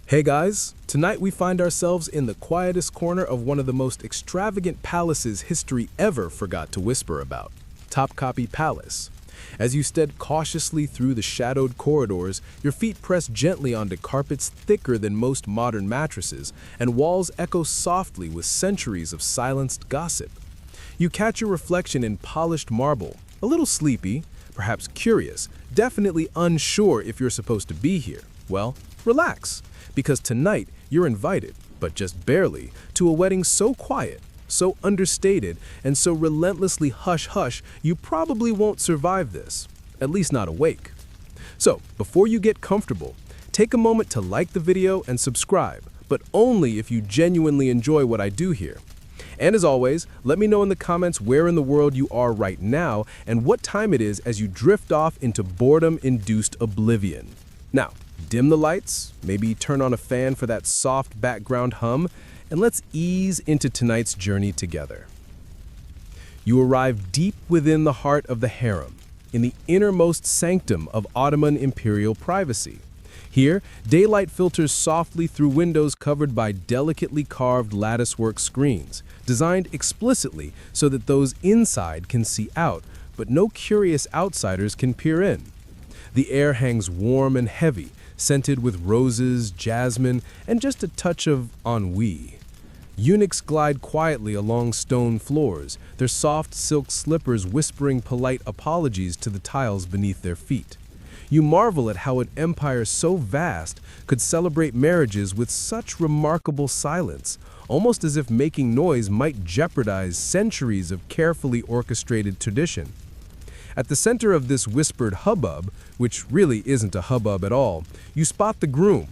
Hey guys, tonight we find ourselves in the quietest corner of one of the most extravagant palaces history ever forgot to whisper about, Topkapi Palace. As you stead cautiously through the shadowed corridors, your feet press gently onto carpets thicker than most modern mattresses, and walls echo softly with centuries of silenced gossip. You catch your reflection in polished marble, a little sleepy, perhaps curious, definitely unsure if you're supposed to be here. Well, relax. Because tonight, you're invited, but just barely, to a wedding so quiet, so understated, and so relentlessly hush-hush, you probably won't survive this, at least not awake. So, before you get comfortable, take a moment to like the video and subscribe, but only if you genuinely enjoy what I do here. And as always, let me know in the comments where in the world you are right now and what time it is as you drift off into boredom-induced oblivion. Now, dim the lights, maybe turn on a fan for that soft background hum, and let's ease into tonight's journey together. You arrive deep within the heart of the harem, in the innermost sanctum of Ottoman imperial privacy. Here, daylight filters softly through windows covered by delicately carved latticework screens, designed explicitly so that those inside can see out, but no curious outsiders can peer in. The air hangs warm and heavy, scented with roses, jasmine, and just a touch of ennui. Eunuchs glide quietly along stone floors, their soft silk slippers whispering polite apologies to the tiles beneath their feet. You marvel at how an empire so vast could celebrate marriages with such remarkable silence, almost as if making noise might jeopardize centuries of carefully orchestrated tradition. At the center of this whispered hubbub, which really isn't a hubbub at all, you spot the groom,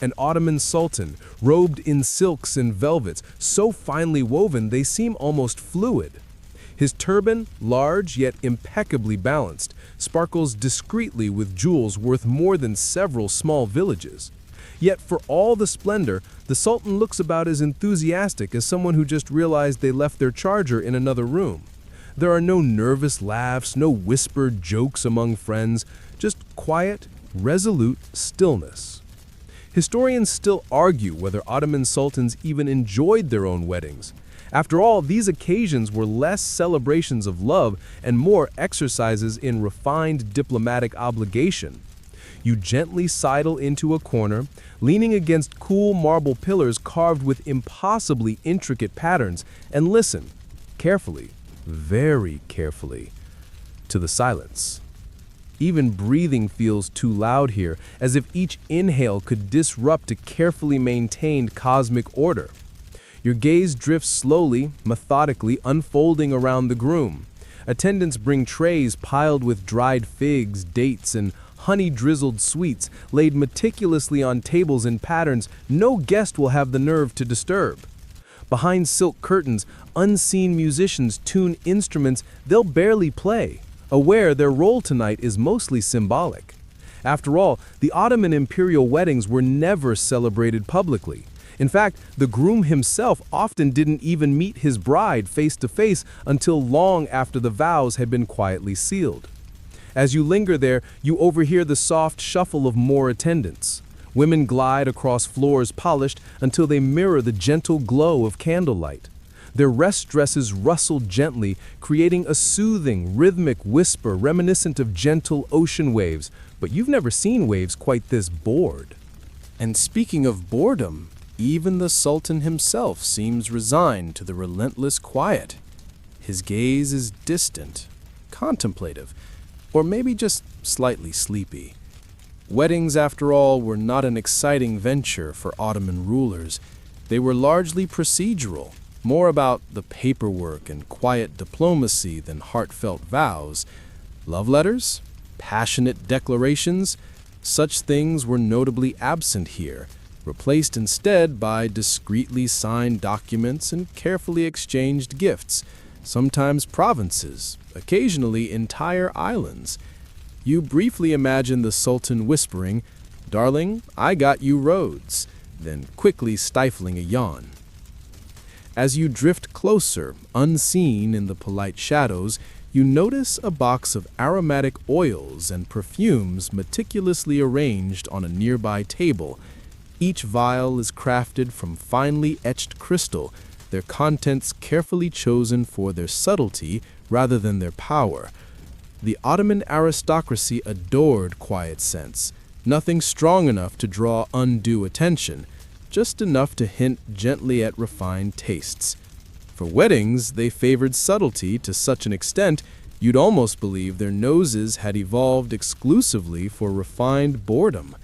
an Ottoman sultan, robed in silks and velvets, so finely woven they seem almost fluid. His turban, large yet impeccably balanced, sparkles discreetly with jewels worth more than several small villages. Yet for all the splendor, the sultan looks about as enthusiastic as someone who just realized they left their charger in another room. There are no nervous laughs, no whispered jokes among friends, just quiet, resolute stillness. Historians still argue whether Ottoman sultans even enjoyed their own weddings. After all, these occasions were less celebrations of love and more exercises in refined diplomatic obligation. You gently sidle into a corner, leaning against cool marble pillars carved with impossibly intricate patterns, and listen, carefully, very carefully, to the silence. Even breathing feels too loud here, as if each inhale could disrupt a carefully maintained cosmic order. Your gaze drifts slowly, methodically, unfolding around the groom. Attendants bring trays piled with dried figs, dates, and honey-drizzled sweets laid meticulously on tables in patterns no guest will have the nerve to disturb. Behind silk curtains, unseen musicians tune instruments they'll barely play, aware their role tonight is mostly symbolic. After all, the Ottoman imperial weddings were never celebrated publicly. In fact, the groom himself often didn't even meet his bride face to face until long after the vows had been quietly sealed. As you linger there, you overhear the soft shuffle of more attendants. Women glide across floors polished until they mirror the gentle glow of candlelight. Their rest dresses rustle gently, creating a soothing, rhythmic whisper reminiscent of gentle ocean waves, but you've never seen waves quite this bored. And speaking of boredom, even the Sultan himself seems resigned to the relentless quiet. His gaze is distant, contemplative, or maybe just slightly sleepy. Weddings, after all, were not an exciting venture for Ottoman rulers. They were largely procedural, more about the paperwork and quiet diplomacy than heartfelt vows. Love letters? Passionate declarations? Such things were notably absent here, replaced instead by discreetly signed documents and carefully exchanged gifts, sometimes provinces, occasionally entire islands. You briefly imagine the Sultan whispering, "Darling, I got you Rhodes," then quickly stifling a yawn. As you drift closer, unseen in the polite shadows, you notice a box of aromatic oils and perfumes meticulously arranged on a nearby table. Each vial is crafted from finely etched crystal, their contents carefully chosen for their subtlety rather than their power. The Ottoman aristocracy adored quiet scents, nothing strong enough to draw undue attention, just enough to hint gently at refined tastes. For weddings, they favored subtlety to such an extent you'd almost believe their noses had evolved exclusively for refined boredom.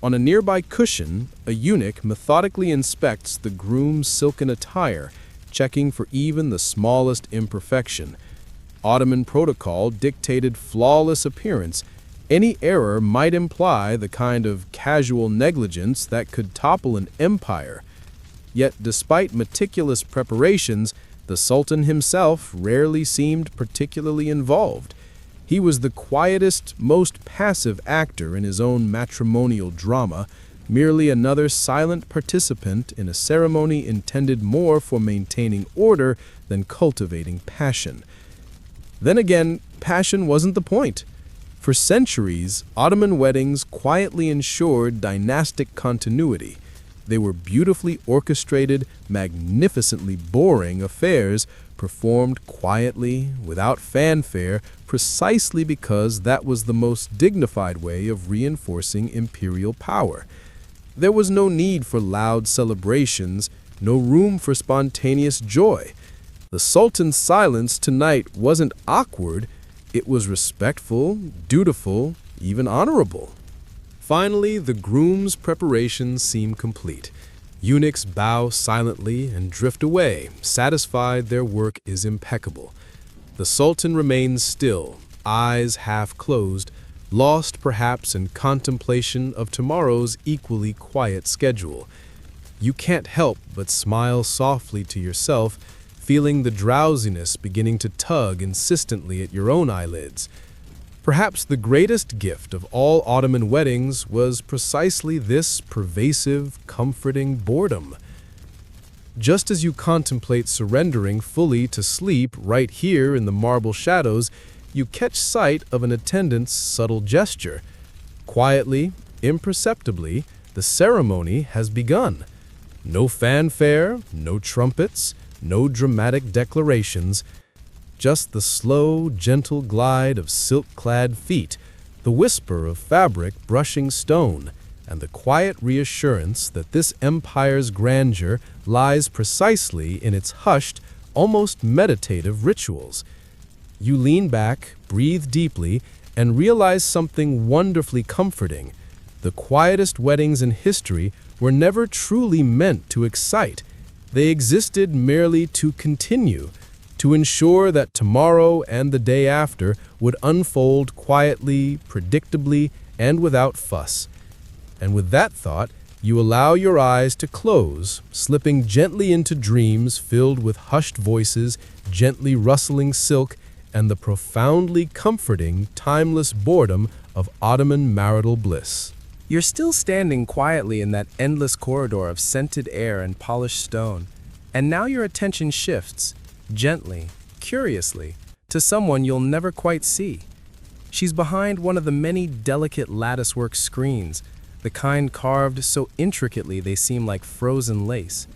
On a nearby cushion, a eunuch methodically inspects the groom's silken attire, checking for even the smallest imperfection. Ottoman protocol dictated flawless appearance. Any error might imply the kind of casual negligence that could topple an empire. Yet, despite meticulous preparations, the Sultan himself rarely seemed particularly involved. He was the quietest, most passive actor in his own matrimonial drama, merely another silent participant in a ceremony intended more for maintaining order than cultivating passion. Then again, passion wasn't the point. For centuries, Ottoman weddings quietly ensured dynastic continuity. They were beautifully orchestrated, magnificently boring affairs performed quietly, without fanfare, precisely because that was the most dignified way of reinforcing imperial power. There was no need for loud celebrations, no room for spontaneous joy. The Sultan's silence tonight wasn't awkward, it was respectful, dutiful, even honorable. Finally, the groom's preparations seem complete. Eunuchs bow silently and drift away, satisfied their work is impeccable. The Sultan remains still, eyes half closed, lost perhaps in contemplation of tomorrow's equally quiet schedule. You can't help but smile softly to yourself, feeling the drowsiness beginning to tug insistently at your own eyelids. Perhaps the greatest gift of all Ottoman weddings was precisely this pervasive, comforting boredom. Just as you contemplate surrendering fully to sleep right here in the marble shadows, you catch sight of an attendant's subtle gesture. Quietly, imperceptibly, the ceremony has begun. No fanfare, no trumpets, no dramatic declarations. Just the slow, gentle glide of silk-clad feet, the whisper of fabric brushing stone, and the quiet reassurance that this empire's grandeur lies precisely in its hushed, almost meditative rituals. You lean back, breathe deeply, and realize something wonderfully comforting. The quietest weddings in history were never truly meant to excite. They existed merely to continue, to ensure that tomorrow and the day after would unfold quietly, predictably, and without fuss. And with that thought, you allow your eyes to close, slipping gently into dreams filled with hushed voices, gently rustling silk, and the profoundly comforting, timeless boredom of Ottoman marital bliss. You're still standing quietly in that endless corridor of scented air and polished stone, and now your attention shifts, gently, curiously, to someone you'll never quite see. She's behind one of the many delicate latticework screens, the kind carved so intricately they seem like frozen lace.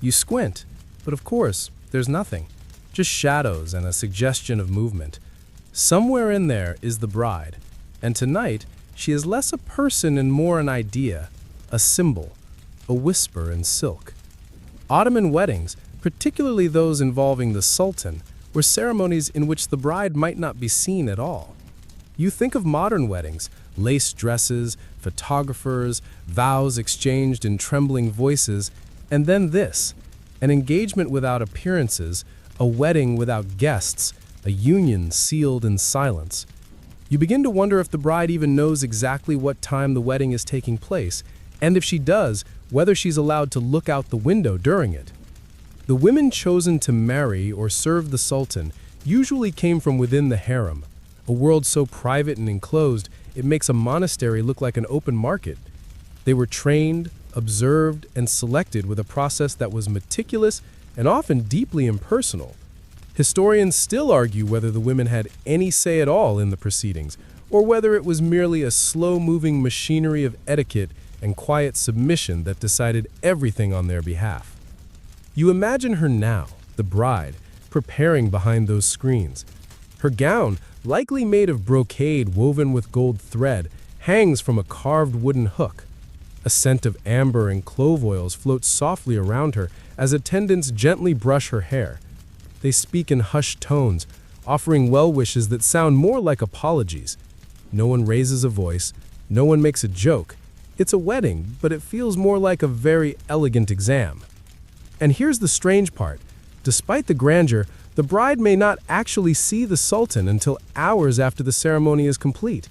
You squint, but of course, there's nothing, just shadows and a suggestion of movement. Somewhere in there is the bride, and tonight she is less a person and more an idea, a symbol, a whisper in silk. Ottoman weddings, particularly those involving the Sultan, were ceremonies in which the bride might not be seen at all. You think of modern weddings, lace dresses, photographers, vows exchanged in trembling voices, and then this, an engagement without appearances, a wedding without guests, a union sealed in silence. You begin to wonder if the bride even knows exactly what time the wedding is taking place, and if she does, whether she's allowed to look out the window during it. The women chosen to marry or serve the Sultan usually came from within the harem, a world so private and enclosed it makes a monastery look like an open market. They were trained, observed, and selected with a process that was meticulous and often deeply impersonal. Historians still argue whether the women had any say at all in the proceedings, or whether it was merely a slow-moving machinery of etiquette and quiet submission that decided everything on their behalf. You imagine her now, the bride, preparing behind those screens. Her gown, likely made of brocade woven with gold thread, hangs from a carved wooden hook. A scent of amber and clove oils floats softly around her as attendants gently brush her hair. They speak in hushed tones, offering well wishes that sound more like apologies. No one raises a voice, no one makes a joke. It's a wedding, but it feels more like a very elegant exam. And here's the strange part. Despite the grandeur, the bride may not actually see the Sultan until hours after the ceremony is complete.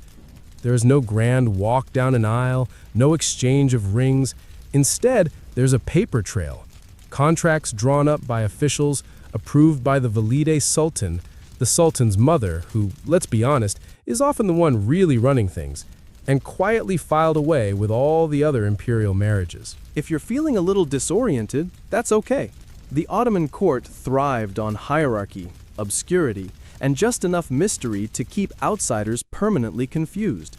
There is no grand walk down an aisle, no exchange of rings. Instead, there's a paper trail. Contracts drawn up by officials, approved by the Valide Sultan, the Sultan's mother, who, let's be honest, is often the one really running things, and quietly filed away with all the other imperial marriages. If you're feeling a little disoriented, that's okay. The Ottoman court thrived on hierarchy, obscurity, and just enough mystery to keep outsiders permanently confused.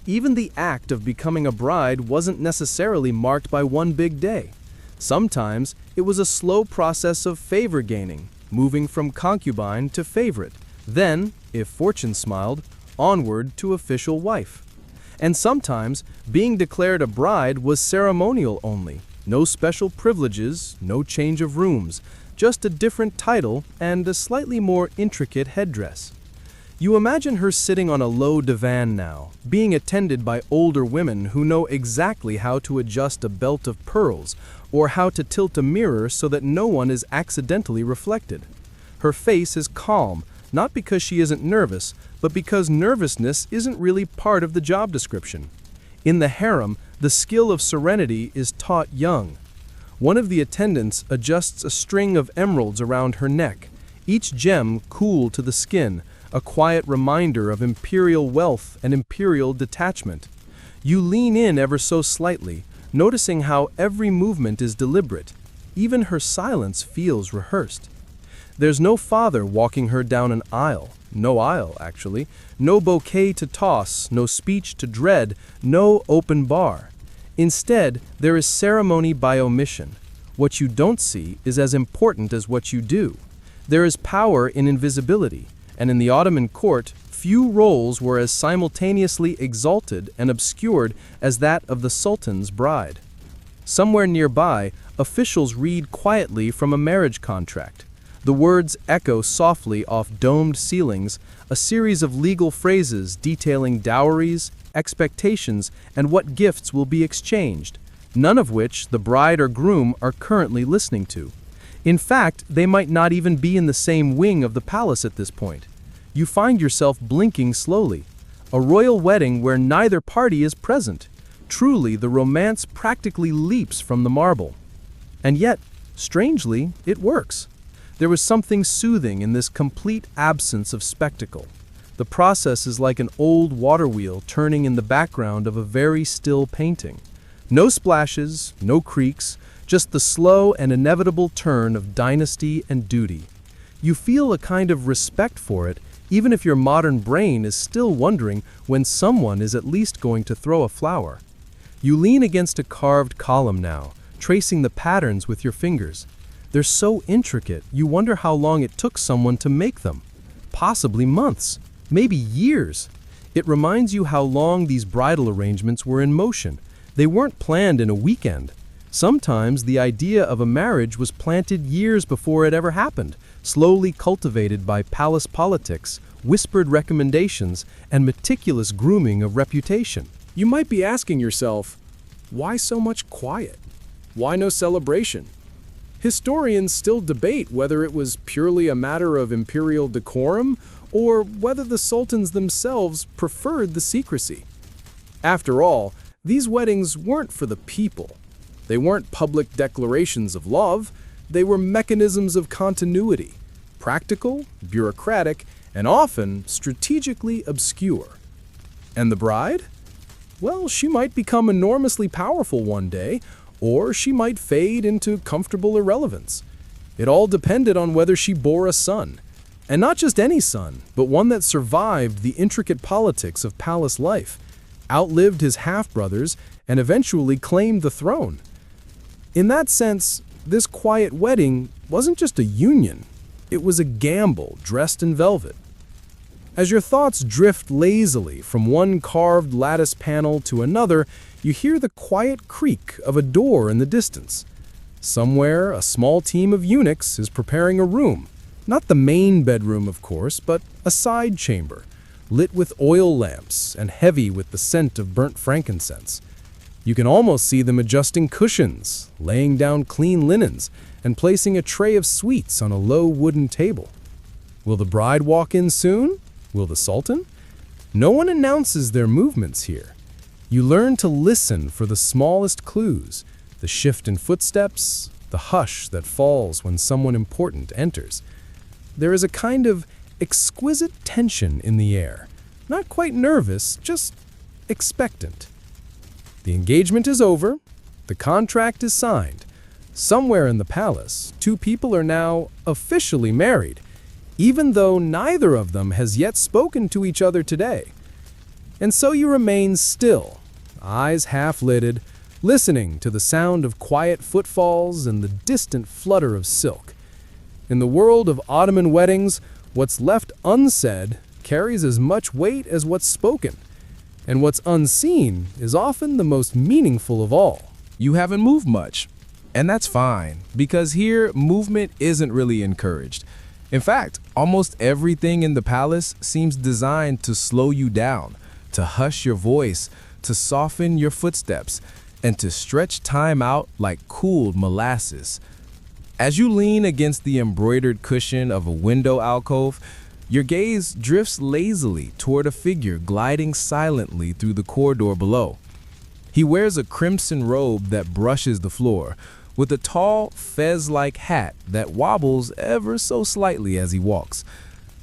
Even the act of becoming a bride wasn't necessarily marked by one big day. Sometimes it was a slow process of favor gaining, moving from concubine to favorite, then, if fortune smiled, onward to official wife. And sometimes being declared a bride was ceremonial only. No special privileges, no change of rooms, just a different title and a slightly more intricate headdress. You imagine her sitting on a low divan now, being attended by older women who know exactly how to adjust a belt of pearls or how to tilt a mirror so that no one is accidentally reflected. Her face is calm, not because she isn't nervous, but because nervousness isn't really part of the job description. In the harem, the skill of serenity is taught young. One of the attendants adjusts a string of emeralds around her neck, each gem cool to the skin, a quiet reminder of imperial wealth and imperial detachment. You lean in ever so slightly, noticing how every movement is deliberate. Even her silence feels rehearsed. There's no father walking her down an aisle. No aisle, actually. No bouquet to toss, no speech to dread, no open bar. Instead, there is ceremony by omission. What you don't see is as important as what you do. There is power in invisibility, and in the Ottoman court, few roles were as simultaneously exalted and obscured as that of the Sultan's bride. Somewhere nearby, officials read quietly from a marriage contract. The words echo softly off domed ceilings, a series of legal phrases detailing dowries, expectations, and what gifts will be exchanged, none of which the bride or groom are currently listening to. In fact, they might not even be in the same wing of the palace at this point. You find yourself blinking slowly. A royal wedding where neither party is present. Truly, the romance practically leaps from the marble. And yet, strangely, it works. There was something soothing in this complete absence of spectacle. The process is like an old water wheel turning in the background of a very still painting. No splashes, no creaks, just the slow and inevitable turn of dynasty and duty. You feel a kind of respect for it, even if your modern brain is still wondering when someone is at least going to throw a flower. You lean against a carved column now, tracing the patterns with your fingers. They're so intricate, you wonder how long it took someone to make them. Possibly months, maybe years. It reminds you how long these bridal arrangements were in motion. They weren't planned in a weekend. Sometimes the idea of a marriage was planted years before it ever happened, slowly cultivated by palace politics, whispered recommendations, and meticulous grooming of reputation. You might be asking yourself, why so much quiet? Why no celebration? Historians still debate whether it was purely a matter of imperial decorum or whether the sultans themselves preferred the secrecy. After all, these weddings weren't for the people. They weren't public declarations of love. They were mechanisms of continuity, practical, bureaucratic, and often strategically obscure. And the bride? Well, she might become enormously powerful one day, or she might fade into comfortable irrelevance. It all depended on whether she bore a son. And not just any son, but one that survived the intricate politics of palace life. outlived his half-brothers, and eventually claimed the throne. In that sense, this quiet wedding wasn't just a union, it was a gamble dressed in velvet. As your thoughts drift lazily from one carved lattice panel to another, you hear the quiet creak of a door in the distance. Somewhere, a small team of eunuchs is preparing a room. Not the main bedroom, of course, but a side chamber, lit with oil lamps and heavy with the scent of burnt frankincense. You can almost see them adjusting cushions, laying down clean linens, and placing a tray of sweets on a low wooden table. Will the bride walk in soon? Will the Sultan? No one announces their movements here. You learn to listen for the smallest clues, the shift in footsteps, the hush that falls when someone important enters. There is a kind of exquisite tension in the air, not quite nervous, just expectant. The engagement is over, the contract is signed. Somewhere in the palace, two people are now officially married, even though neither of them has yet spoken to each other today. And so you remain still, eyes half-lidded, listening to the sound of quiet footfalls and the distant flutter of silk. In the world of Ottoman weddings, what's left unsaid carries as much weight as what's spoken, and what's unseen is often the most meaningful of all. You haven't moved much, and that's fine, because here, movement isn't really encouraged. In fact, almost everything in the palace seems designed to slow you down, to hush your voice, to soften your footsteps, and to stretch time out like cooled molasses. As you lean against the embroidered cushion of a window alcove, your gaze drifts lazily toward a figure gliding silently through the corridor below. He wears a crimson robe that brushes the floor, with a tall, fez-like hat that wobbles ever so slightly as he walks.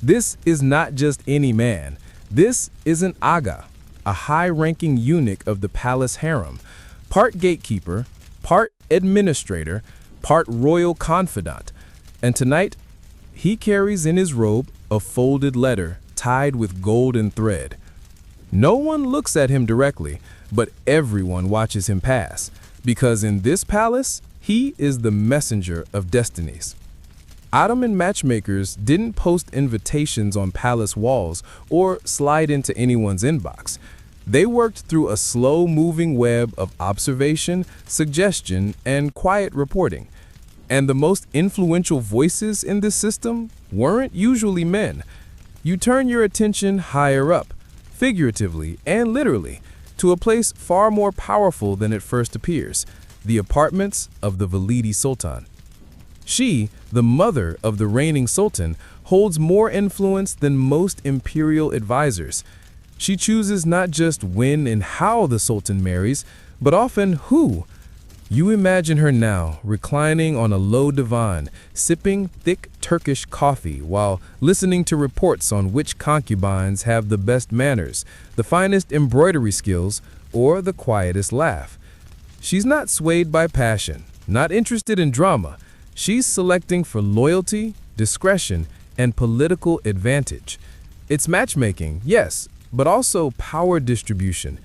This is not just any man. This is an aga, a high-ranking eunuch of the palace harem, part gatekeeper, part administrator, part royal confidant. And tonight, he carries in his robe a folded letter tied with golden thread. No one looks at him directly, but everyone watches him pass, because in this palace, he is the messenger of destinies. Ottoman matchmakers didn't post invitations on palace walls or slide into anyone's inbox. They worked through a slow-moving web of observation, suggestion, and quiet reporting. And the most influential voices in this system weren't usually men. You turn your attention higher up, figuratively and literally, to a place far more powerful than it first appears, the apartments of the Validi Sultan. She, the mother of the reigning sultan, holds more influence than most imperial advisors. She chooses not just when and how the sultan marries, but often who. You imagine her now, reclining on a low divan, sipping thick Turkish coffee while listening to reports on which concubines have the best manners, the finest embroidery skills, or the quietest laugh. She's not swayed by passion, not interested in drama. She's selecting for loyalty, discretion, and political advantage. It's matchmaking, yes, but also power distribution.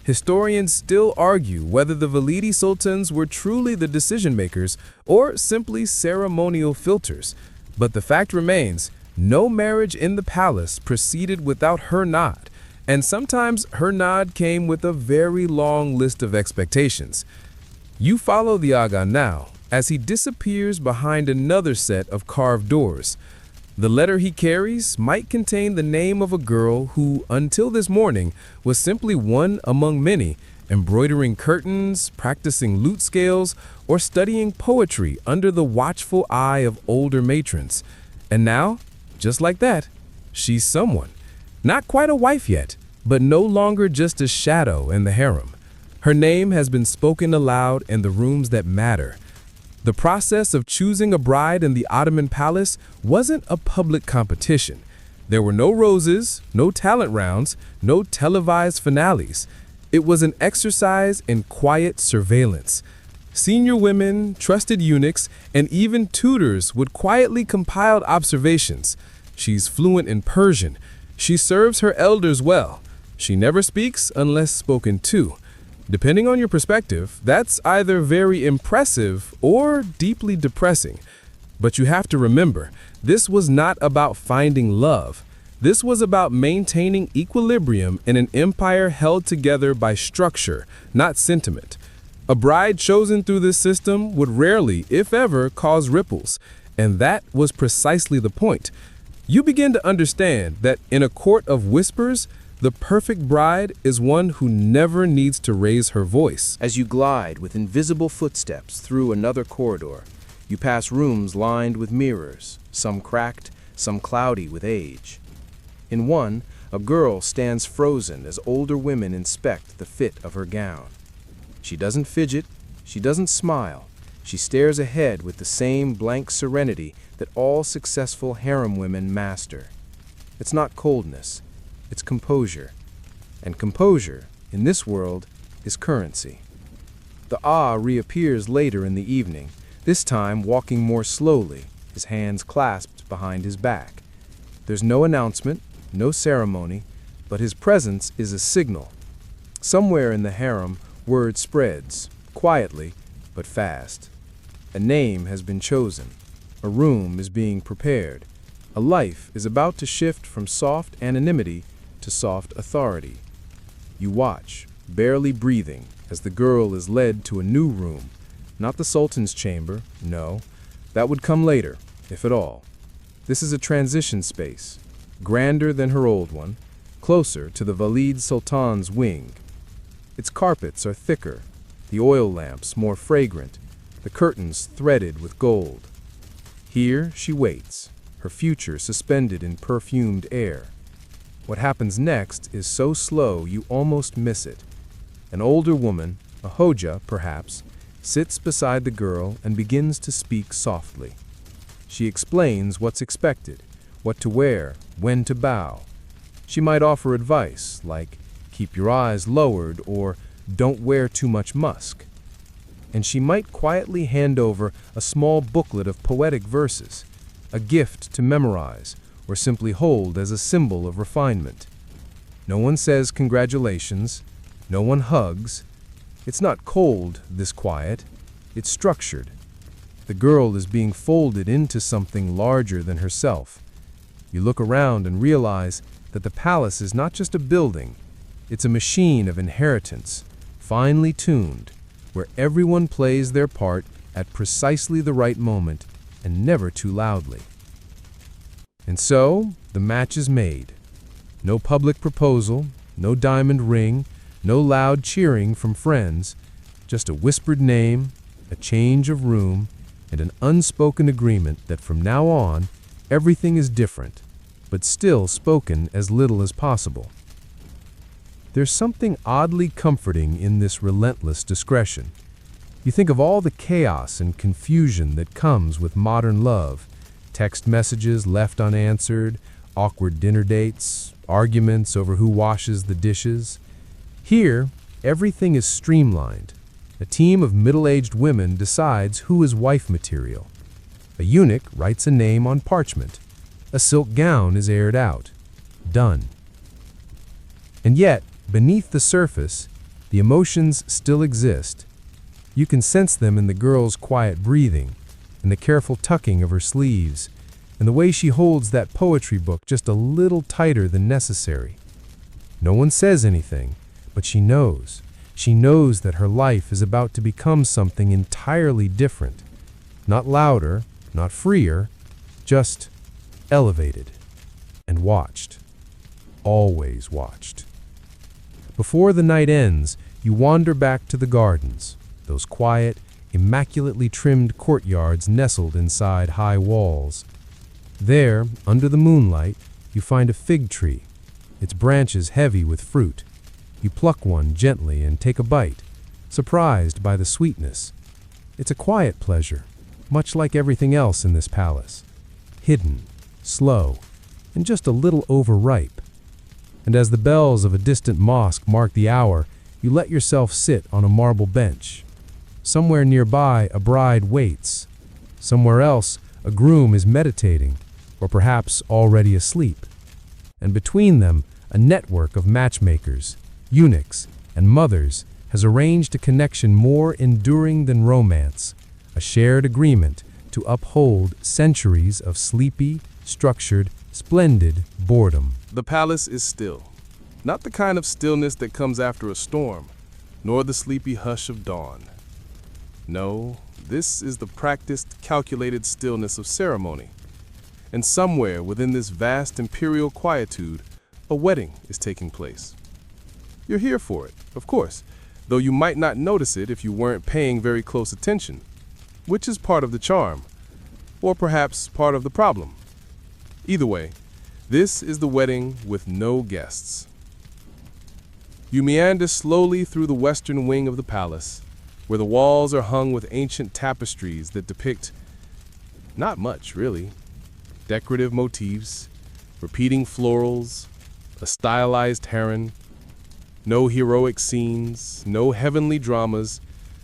Historians still argue whether the Validi sultans were truly the decision-makers or simply ceremonial filters. But the fact remains, no marriage in the palace proceeded without her nod, and sometimes her nod came with a very long list of expectations. You follow the aga now as he disappears behind another set of carved doors. The letter he carries might contain the name of a girl who, until this morning, was simply one among many, embroidering curtains, practicing lute scales, or studying poetry under the watchful eye of older matrons. And now, just like that, she's someone. Not quite a wife yet, but no longer just a shadow in the harem. Her name has been spoken aloud in the rooms that matter. The process of choosing a bride in the Ottoman palace wasn't a public competition. There were no roses, no talent rounds, no televised finales. It was an exercise in quiet surveillance. Senior women, trusted eunuchs, and even tutors would quietly compile observations. She's fluent in Persian. She serves her elders well. She never speaks unless spoken to. Depending on your perspective, that's either very impressive or deeply depressing. But you have to remember, this was not about finding love. This was about maintaining equilibrium in an empire held together by structure, not sentiment. A bride chosen through this system would rarely, if ever, cause ripples. And that was precisely the point. You begin to understand that in a court of whispers, the perfect bride is one who never needs to raise her voice. As you glide with invisible footsteps through another corridor, you pass rooms lined with mirrors, some cracked, some cloudy with age. In one, a girl stands frozen as older women inspect the fit of her gown. She doesn't fidget, she doesn't smile. She stares ahead with the same blank serenity that all successful harem women master. It's not coldness, it's composure. And composure, in this world, is currency. The reappears later in the evening, this time walking more slowly, his hands clasped behind his back. There's no announcement, no ceremony, but his presence is a signal. Somewhere in the harem, word spreads, quietly, but fast. A name has been chosen. A room is being prepared. A life is about to shift from soft anonymity to soft authority. You watch, barely breathing, as the girl is led to a new room. Not the Sultan's chamber, no. That would come later, if at all. This is a transition space, grander than her old one, closer to the Valid Sultan's wing. Its carpets are thicker, the oil lamps more fragrant, the curtains threaded with gold. Here she waits, her future suspended in perfumed air. What happens next is so slow you almost miss it. An older woman, a Hoja perhaps, sits beside the girl and begins to speak softly. She explains what's expected, what to wear, when to bow. She might offer advice like, keep your eyes lowered or don't wear too much musk. And she might quietly hand over a small booklet of poetic verses, a gift to memorize or simply hold as a symbol of refinement. No one says congratulations, no one hugs. It's not cold, this quiet, it's structured. The girl is being folded into something larger than herself. You look around and realize that the palace is not just a building, it's a machine of inheritance, finely tuned, where everyone plays their part at precisely the right moment and never too loudly. And so, the match is made. No public proposal, no diamond ring, no loud cheering from friends, just a whispered name, a change of room, and an unspoken agreement that from now on, everything is different, but still spoken as little as possible. There's something oddly comforting in this relentless discretion. You think of all the chaos and confusion that comes with modern love, text messages left unanswered, awkward dinner dates, arguments over who washes the dishes. Here, everything is streamlined. A team of middle-aged women decides who is wife material. A eunuch writes a name on parchment. A silk gown is aired out. Done. And yet, beneath the surface, the emotions still exist. You can sense them in the girl's quiet breathing, in the careful tucking of her sleeves, and the way she holds that poetry book just a little tighter than necessary. No one says anything, but she knows. She knows that her life is about to become something entirely different. Not louder, not freer, just elevated and watched. Always watched. Before the night ends, you wander back to the gardens, those quiet, immaculately trimmed courtyards nestled inside high walls. There, under the moonlight, you find a fig tree, its branches heavy with fruit. You pluck one gently and take a bite, surprised by the sweetness. It's a quiet pleasure, much like everything else in this palace. Hidden, slow, and just a little overripe. And as the bells of a distant mosque mark the hour, you let yourself sit on a marble bench. Somewhere nearby, a bride waits. Somewhere else, a groom is meditating, or perhaps already asleep. And between them, A network of matchmakers, eunuchs, and mothers has arranged a connection more enduring than romance, a shared agreement to uphold centuries of sleepy, structured, splendid boredom. The palace is still. Not the kind of stillness that comes after a storm, nor the sleepy hush of dawn. No, this is the practiced, calculated stillness of ceremony. And somewhere within this vast imperial quietude, a wedding is taking place. You're here for it, of course, though you might not notice it if you weren't paying very close attention, which is part of the charm, or perhaps part of the problem. Either way, this is the wedding with no guests. You meander slowly through the western wing of the palace, where the walls are hung with ancient tapestries that depict not much, really. Decorative motifs, repeating florals, a stylized heron. No heroic scenes, no heavenly dramas,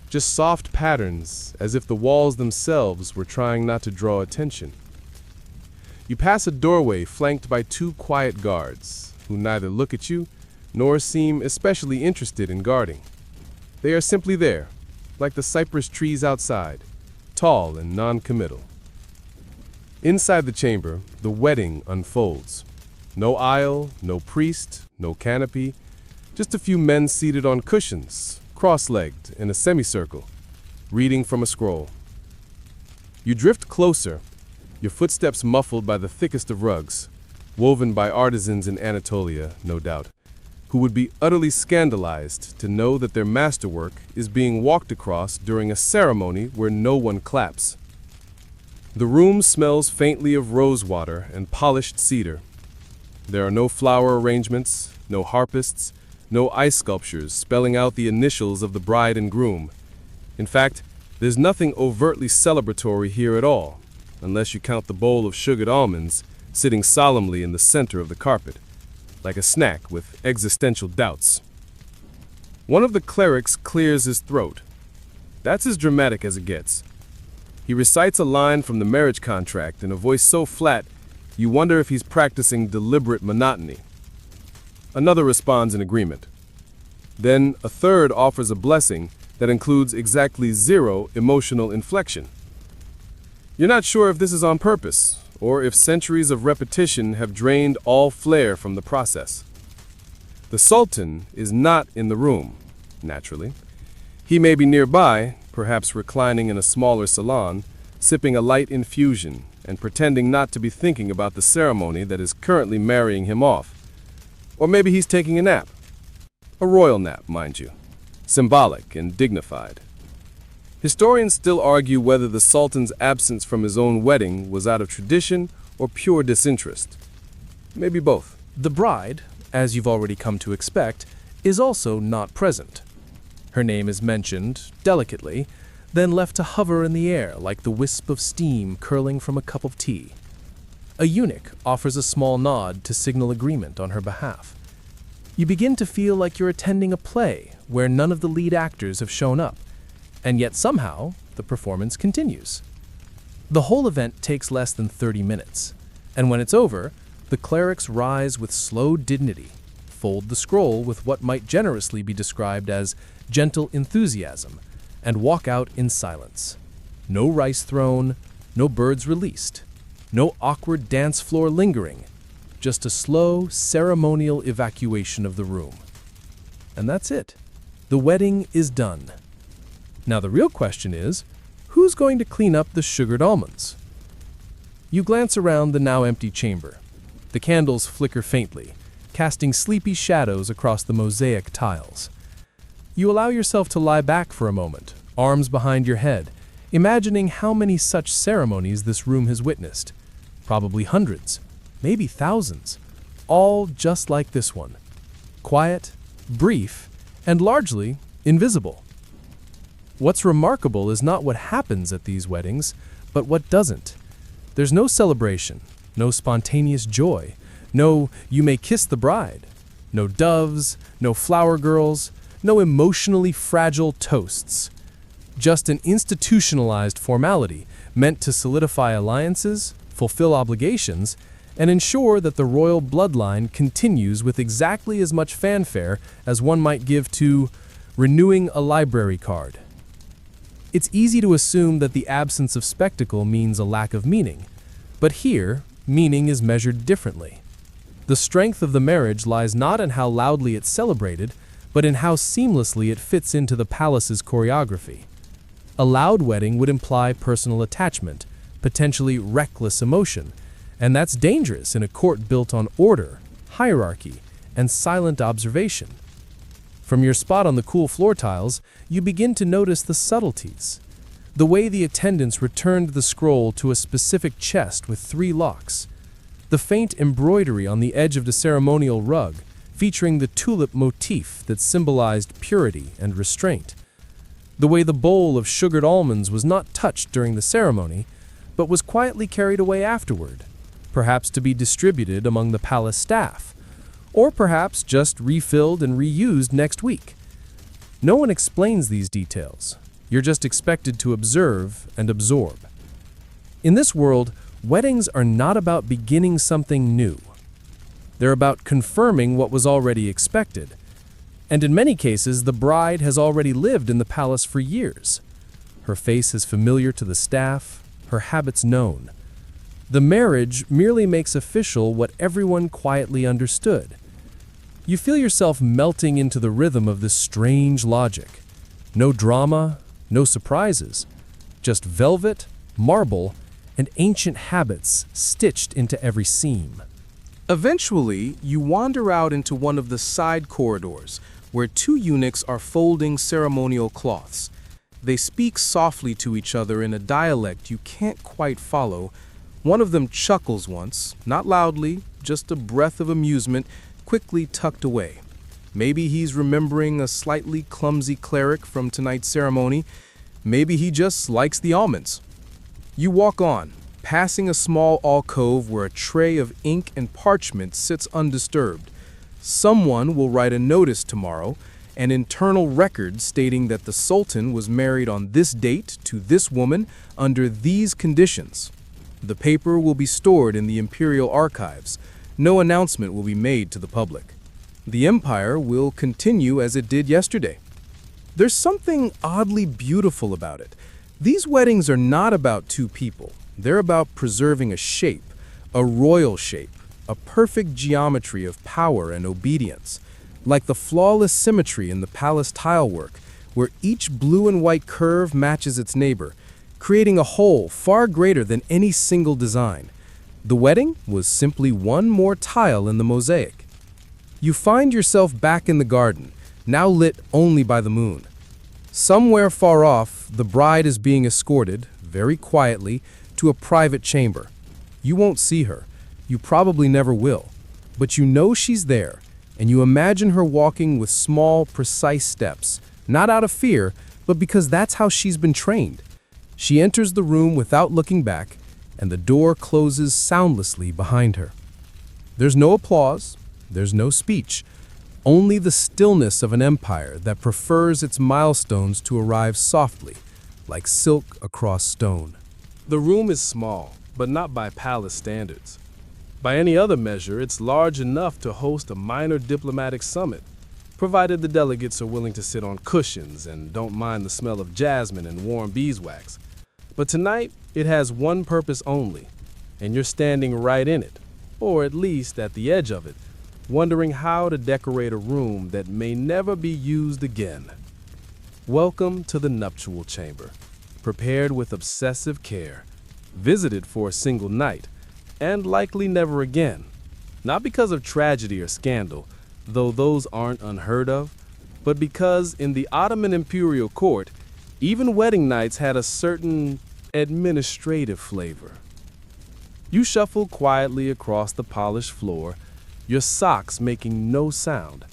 just soft patterns as if the walls themselves were trying not to draw attention. You pass a doorway flanked by two quiet guards, who neither look at you nor seem especially interested in guarding. They are simply there, like the cypress trees outside, tall and non-committal. Inside the chamber, the wedding unfolds. No aisle, no priest, no canopy, just a few men seated on cushions, cross-legged in a semicircle, reading from a scroll. You drift closer, your footsteps muffled by the thickest of rugs, woven by artisans in Anatolia, no doubt, who would be utterly scandalized to know that their masterwork is being walked across during a ceremony where no one claps. The room smells faintly of rosewater and polished cedar. There are no flower arrangements, no harpists, no ice sculptures spelling out the initials of the bride and groom. In fact, there's nothing overtly celebratory here at all, unless you count the bowl of sugared almonds sitting solemnly in the center of the carpet, like a snack with existential doubts. One of the clerics clears his throat. That's as dramatic as it gets. He recites a line from the marriage contract in a voice so flat, you wonder if he's practicing deliberate monotony. Another responds in agreement. Then a third offers a blessing that includes exactly 0 emotional inflection. You're not sure if this is on purpose, or if centuries of repetition have drained all flair from the process. The Sultan is not in the room, naturally. He may be nearby, perhaps reclining in a smaller salon, sipping a light infusion and pretending not to be thinking about the ceremony that is currently marrying him off. Or maybe he's taking a nap. A royal nap, mind you. Symbolic and dignified. Historians still argue whether the Sultan's absence from his own wedding was out of tradition or pure disinterest. Maybe both. The bride, as you've already come to expect, is also not present. Her name is mentioned, delicately, then left to hover in the air like the wisp of steam curling from a cup of tea. A eunuch offers a small nod to signal agreement on her behalf. You begin to feel like you're attending a play where none of the lead actors have shown up, and yet somehow the performance continues. The whole event takes less than 30 minutes, and when it's over, the clerics rise with slow dignity, fold the scroll with what might generously be described as gentle enthusiasm, and walk out in silence. No rice thrown, no birds released, no awkward dance floor lingering, just a slow, ceremonial evacuation of the room. And that's it. The wedding is done. Now the real question is, who's going to clean up the sugared almonds? You glance around the now empty chamber. The candles flicker faintly, casting sleepy shadows across the mosaic tiles. You allow yourself to lie back for a moment, arms behind your head, imagining how many such ceremonies this room has witnessed. Probably hundreds, maybe thousands, all just like this one. Quiet, brief, and largely invisible. What's remarkable is not what happens at these weddings, but what doesn't. There's no celebration, no spontaneous joy, no "you may kiss the bride," no doves, no flower girls, no emotionally fragile toasts. Just an institutionalized formality meant to solidify alliances, fulfill obligations, and ensure that the royal bloodline continues with exactly as much fanfare as one might give to renewing a library card. It's easy to assume that the absence of spectacle means a lack of meaning, but here, meaning is measured differently. The strength of the marriage lies not in how loudly it's celebrated, but in how seamlessly it fits into the palace's choreography. A loud wedding would imply personal attachment, potentially reckless emotion, and that's dangerous in a court built on order, hierarchy, and silent observation. From your spot on the cool floor tiles, you begin to notice the subtleties. The way the attendants returned the scroll to a specific chest with 3 locks. The faint embroidery on the edge of the ceremonial rug, featuring the tulip motif that symbolized purity and restraint. The way the bowl of sugared almonds was not touched during the ceremony, but was quietly carried away afterward, perhaps to be distributed among the palace staff, or perhaps just refilled and reused next week. No one explains these details. You're just expected to observe and absorb. In this world, weddings are not about beginning something new. They're about confirming what was already expected. And in many cases, the bride has already lived in the palace for years. Her face is familiar to the staff, her habits known. The marriage merely makes official what everyone quietly understood. You feel yourself melting into the rhythm of this strange logic. No drama, no surprises, just velvet, marble, and ancient habits stitched into every seam. Eventually, you wander out into one of the side corridors, where 2 eunuchs are folding ceremonial cloths. They speak softly to each other in a dialect you can't quite follow. One of them chuckles once, not loudly, just a breath of amusement, quickly tucked away. Maybe he's remembering a slightly clumsy cleric from tonight's ceremony. Maybe he just likes the almonds. You walk on, passing a small alcove where a tray of ink and parchment sits undisturbed. Someone will write a notice tomorrow, an internal record stating that the Sultan was married on this date to this woman under these conditions. The paper will be stored in the imperial archives. No announcement will be made to the public. The empire will continue as it did yesterday. There's something oddly beautiful about it. These weddings are not about 2 people. They're about preserving a shape, a royal shape, a perfect geometry of power and obedience, like the flawless symmetry in the palace tilework, where each blue and white curve matches its neighbor, creating a whole far greater than any single design. The wedding was simply one more tile in the mosaic. You find yourself back in the garden, now lit only by the moon. Somewhere far off, the bride is being escorted, very quietly, to a private chamber. You won't see her. You probably never will. But you know she's there, and you imagine her walking with small, precise steps, not out of fear, but because that's how she's been trained. She enters the room without looking back, and the door closes soundlessly behind her. There's no applause, there's no speech, only the stillness of an empire that prefers its milestones to arrive softly, like silk across stone. The room is small, but not by palace standards. By any other measure, it's large enough to host a minor diplomatic summit, provided the delegates are willing to sit on cushions and don't mind the smell of jasmine and warm beeswax. But tonight, it has one purpose only, and you're standing right in it, or at least at the edge of it, wondering how to decorate a room that may never be used again. Welcome to the nuptial chamber, prepared with obsessive care, visited for a single night, and likely never again. Not because of tragedy or scandal, though those aren't unheard of, but because in the Ottoman imperial court, even wedding nights had a certain administrative flavor. You shuffle quietly across the polished floor, your socks making no sound.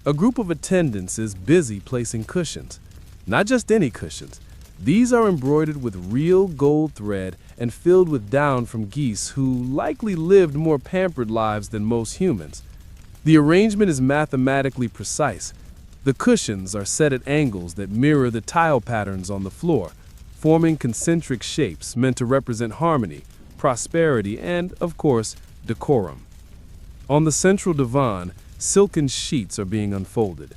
A group of attendants is busy placing cushions. Not just any cushions. These are embroidered with real gold thread and filled with down from geese who likely lived more pampered lives than most humans. The arrangement is mathematically precise. The cushions are set at angles that mirror the tile patterns on the floor, forming concentric shapes meant to represent harmony, prosperity, and, of course, decorum. On the central divan, silken sheets are being unfolded.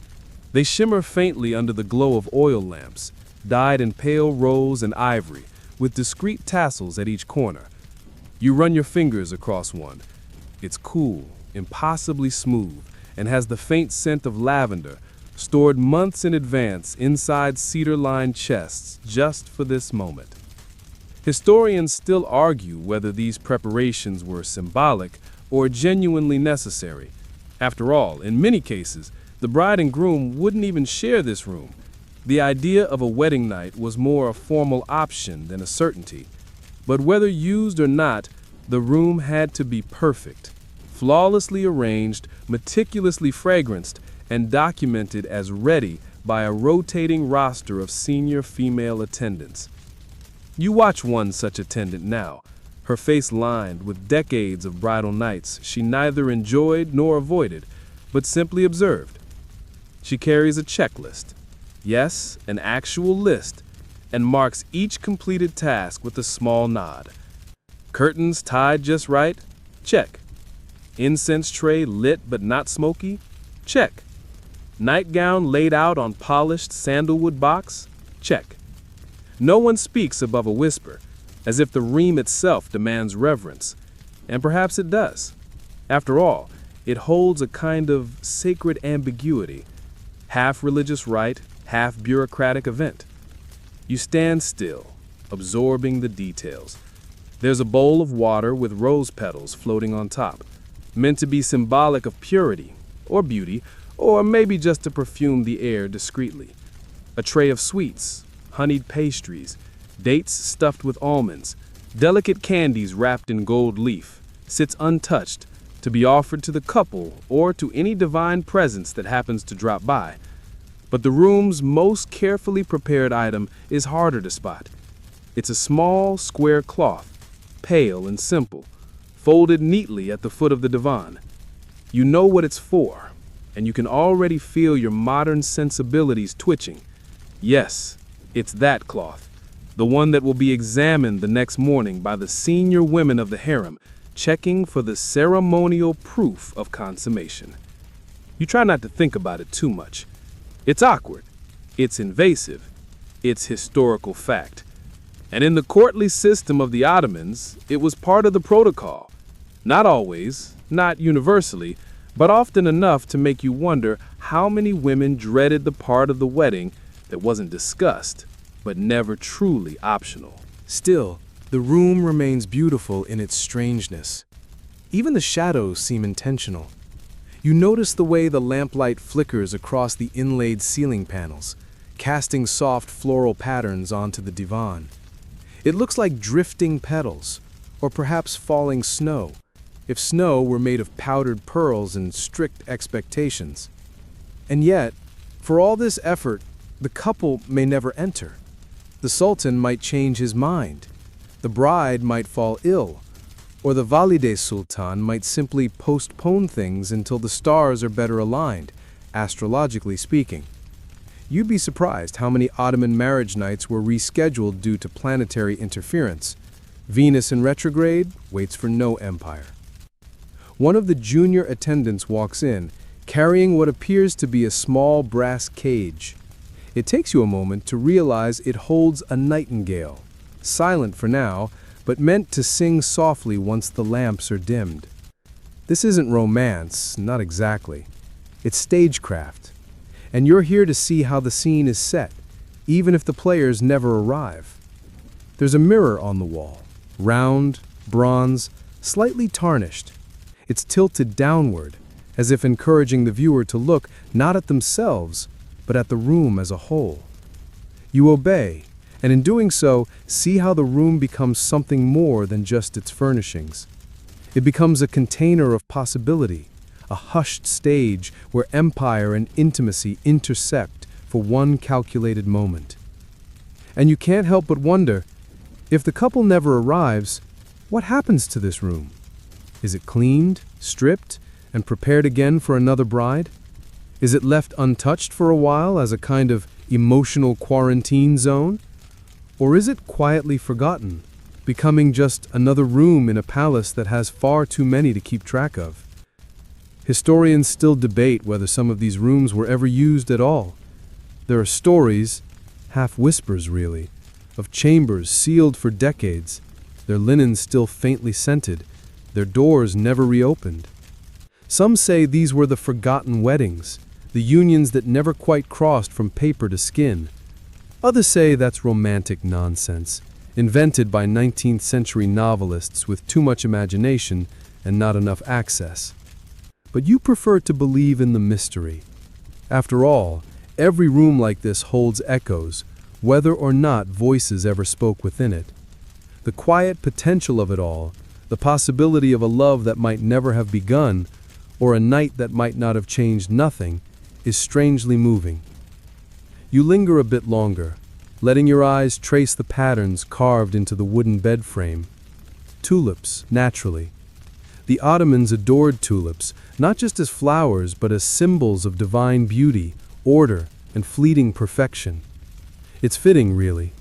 They shimmer faintly under the glow of oil lamps, dyed in pale rose and ivory, with discreet tassels at each corner. You run your fingers across one. It's cool, impossibly smooth, and has the faint scent of lavender, stored months in advance inside cedar-lined chests just for this moment. Historians still argue whether these preparations were symbolic or genuinely necessary. After all, in many cases, the bride and groom wouldn't even share this room. The idea of a wedding night was more a formal option than a certainty. But whether used or not, the room had to be perfect, flawlessly arranged, meticulously fragranced, and documented as ready by a rotating roster of senior female attendants. You watch one such attendant now, her face lined with decades of bridal nights she neither enjoyed nor avoided, but simply observed. She carries a checklist, yes, an actual list, and marks each completed task with a small nod. Curtains tied just right? Check. Incense tray lit but not smoky? Check. Nightgown laid out on polished sandalwood box? Check. No one speaks above a whisper, as if the ream itself demands reverence. And perhaps it does. After all, it holds a kind of sacred ambiguity, half religious rite, half bureaucratic event. You stand still, absorbing the details. There's a bowl of water with rose petals floating on top, meant to be symbolic of purity, or beauty, or maybe just to perfume the air discreetly. A tray of sweets, honeyed pastries, dates stuffed with almonds, delicate candies wrapped in gold leaf, sits untouched, to be offered to the couple or to any divine presence that happens to drop by. But the room's most carefully prepared item is harder to spot. It's a small, square cloth, pale and simple, folded neatly at the foot of the divan. You know what it's for, and you can already feel your modern sensibilities twitching. Yes, it's that cloth, the one that will be examined the next morning by the senior women of the harem, checking for the ceremonial proof of consummation. You try not to think about it too much. It's awkward, it's invasive, it's historical fact. And in the courtly system of the Ottomans, it was part of the protocol. Not always, not universally, but often enough to make you wonder how many women dreaded the part of the wedding that wasn't discussed, but never truly optional. Still, the room remains beautiful in its strangeness. Even the shadows seem intentional. You notice the way the lamplight flickers across the inlaid ceiling panels, casting soft floral patterns onto the divan. It looks like drifting petals, or perhaps falling snow, if snow were made of powdered pearls and strict expectations. And yet, for all this effort, the couple may never enter. The Sultan might change his mind. The bride might fall ill, or the Valide Sultan might simply postpone things until the stars are better aligned, astrologically speaking. You'd be surprised how many Ottoman marriage nights were rescheduled due to planetary interference. Venus in retrograde waits for no empire. One of the junior attendants walks in, carrying what appears to be a small brass cage. It takes you a moment to realize it holds a nightingale, silent for now, but meant to sing softly once the lamps are dimmed. This isn't romance, not exactly. It's stagecraft. And you're here to see how the scene is set, even if the players never arrive. There's a mirror on the wall, round, bronze, slightly tarnished. It's tilted downward, as if encouraging the viewer to look not at themselves, but at the room as a whole. You obey, and in doing so, see how the room becomes something more than just its furnishings. It becomes a container of possibility, a hushed stage where empire and intimacy intersect for one calculated moment. And you can't help but wonder, if the couple never arrives, what happens to this room? Is it cleaned, stripped, and prepared again for another bride? Is it left untouched for a while as a kind of emotional quarantine zone? Or is it quietly forgotten, becoming just another room in a palace that has far too many to keep track of. Historians still debate whether some of these rooms were ever used at all. There are stories, half whispers really, of chambers sealed for decades, their linens still faintly scented, their doors never reopened. Some say these were the forgotten weddings, the unions that never quite crossed from paper to skin. Others say that's romantic nonsense, invented by 19th century novelists with too much imagination and not enough access. But you prefer to believe in the mystery. After all, every room like this holds echoes, whether or not voices ever spoke within it. The quiet potential of it all, the possibility of a love that might never have begun, or a night that might not have changed nothing, is strangely moving. You linger a bit longer, letting your eyes trace the patterns carved into the wooden bed frame. Tulips, naturally. The Ottomans adored tulips, not just as flowers, but as symbols of divine beauty, order, and fleeting perfection. It's fitting, really,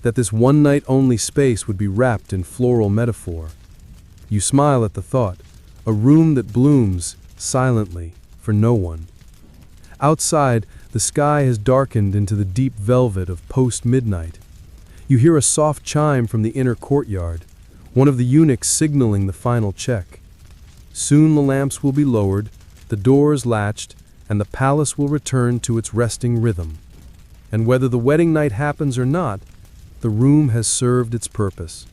that this one-night-only space would be wrapped in floral metaphor. You smile at the thought, a room that blooms, silently, for no one. Outside, the sky has darkened into the deep velvet of post-midnight. You hear a soft chime from the inner courtyard, one of the eunuchs signaling the final check. Soon the lamps will be lowered, the doors latched, and the palace will return to its resting rhythm. And whether the wedding night happens or not, the room has served its purpose.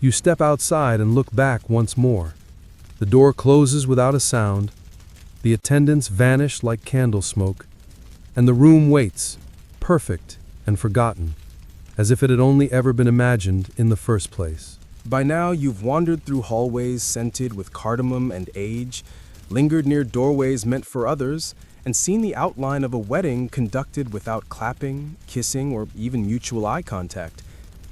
You step outside and look back once more. The door closes without a sound, the attendants vanish like candle smoke, and the room waits, perfect and forgotten, as if it had only ever been imagined in the first place. By now, you've wandered through hallways scented with cardamom and age, lingered near doorways meant for others, and seen the outline of a wedding conducted without clapping, kissing, or even mutual eye contact.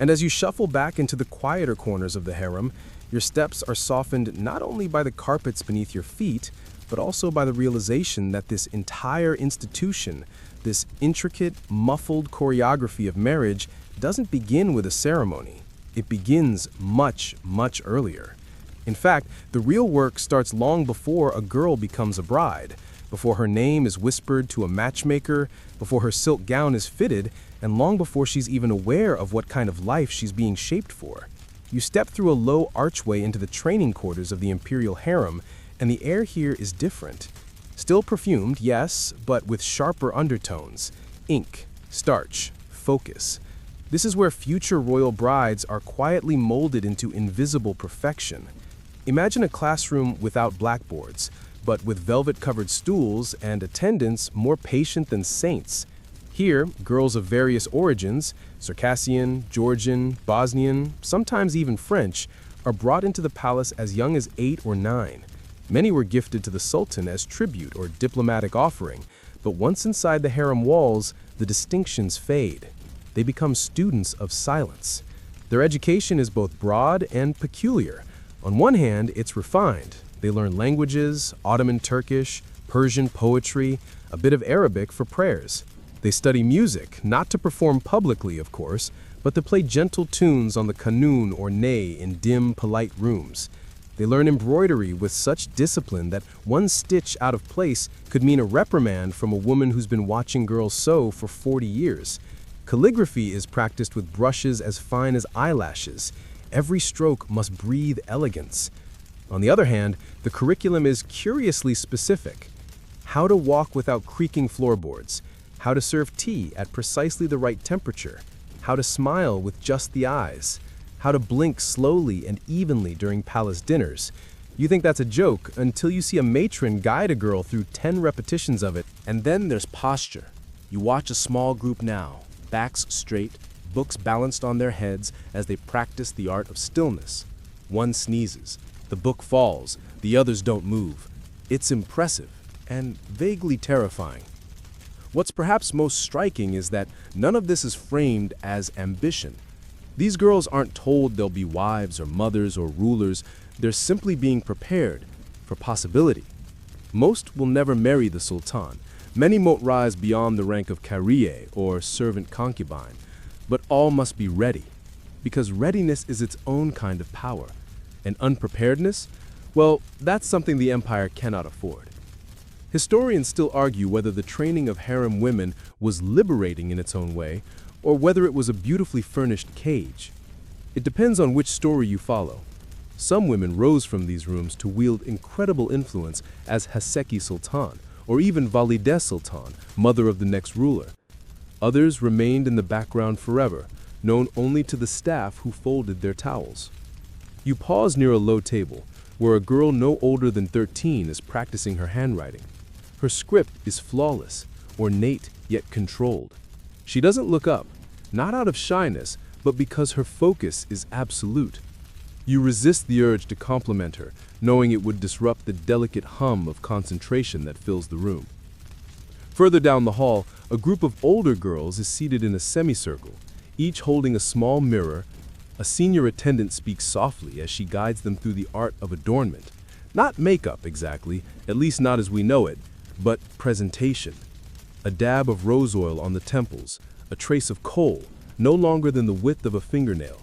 And as you shuffle back into the quieter corners of the harem, your steps are softened not only by the carpets beneath your feet, but also by the realization that this entire institution, this intricate, muffled choreography of marriage, doesn't begin with a ceremony. It begins much, much earlier. In fact, the real work starts long before a girl becomes a bride, before her name is whispered to a matchmaker, before her silk gown is fitted, and long before she's even aware of what kind of life she's being shaped for. You step through a low archway into the training quarters of the imperial harem, and the air here is different. Still perfumed, yes, but with sharper undertones. Ink, starch, focus. This is where future royal brides are quietly molded into invisible perfection. Imagine a classroom without blackboards, but with velvet-covered stools and attendants more patient than saints. Here, girls of various origins, Circassian, Georgian, Bosnian, sometimes even French, are brought into the palace as young as 8 or 9. Many were gifted to the Sultan as tribute or diplomatic offering, but once inside the harem walls, the distinctions fade. They become students of silence. Their education is both broad and peculiar. On one hand, it's refined. They learn languages, Ottoman Turkish, Persian poetry, a bit of Arabic for prayers. They study music, not to perform publicly, of course, but to play gentle tunes on the kanun or ney in dim, polite rooms. They learn embroidery with such discipline that one stitch out of place could mean a reprimand from a woman who's been watching girls sew for 40 years. Calligraphy is practiced with brushes as fine as eyelashes. Every stroke must breathe elegance. On the other hand, the curriculum is curiously specific. How to walk without creaking floorboards, how to serve tea at precisely the right temperature, how to smile with just the eyes, how to blink slowly and evenly during palace dinners. You think that's a joke until you see a matron guide a girl through 10 repetitions of it. And then there's posture. You watch a small group now, backs straight, books balanced on their heads as they practice the art of stillness. One sneezes, the book falls, the others don't move. It's impressive and vaguely terrifying. What's perhaps most striking is that none of this is framed as ambition. These girls aren't told they'll be wives or mothers or rulers. They're simply being prepared for possibility. Most will never marry the Sultan. Many won't rise beyond the rank of Carrier or servant concubine, but all must be ready. because readiness is its own kind of power. And unpreparedness? Well, that's something the empire cannot afford. Historians still argue whether the training of harem women was liberating in its own way, or whether it was a beautifully furnished cage. It depends on which story you follow. Some women rose from these rooms to wield incredible influence as Haseki Sultan, or even Valide Sultan, mother of the next ruler. Others remained in the background forever, known only to the staff who folded their towels. You pause near a low table, where a girl no older than 13 is practicing her handwriting. Her script is flawless, ornate yet controlled. She doesn't look up, not out of shyness, but because her focus is absolute. You resist the urge to compliment her, knowing it would disrupt the delicate hum of concentration that fills the room. Further down the hall, a group of older girls is seated in a semicircle, each holding a small mirror. A senior attendant speaks softly as she guides them through the art of adornment. Not makeup exactly, at least not as we know it, but presentation. A dab of rose oil on the temples, a trace of kohl, no longer than the width of a fingernail.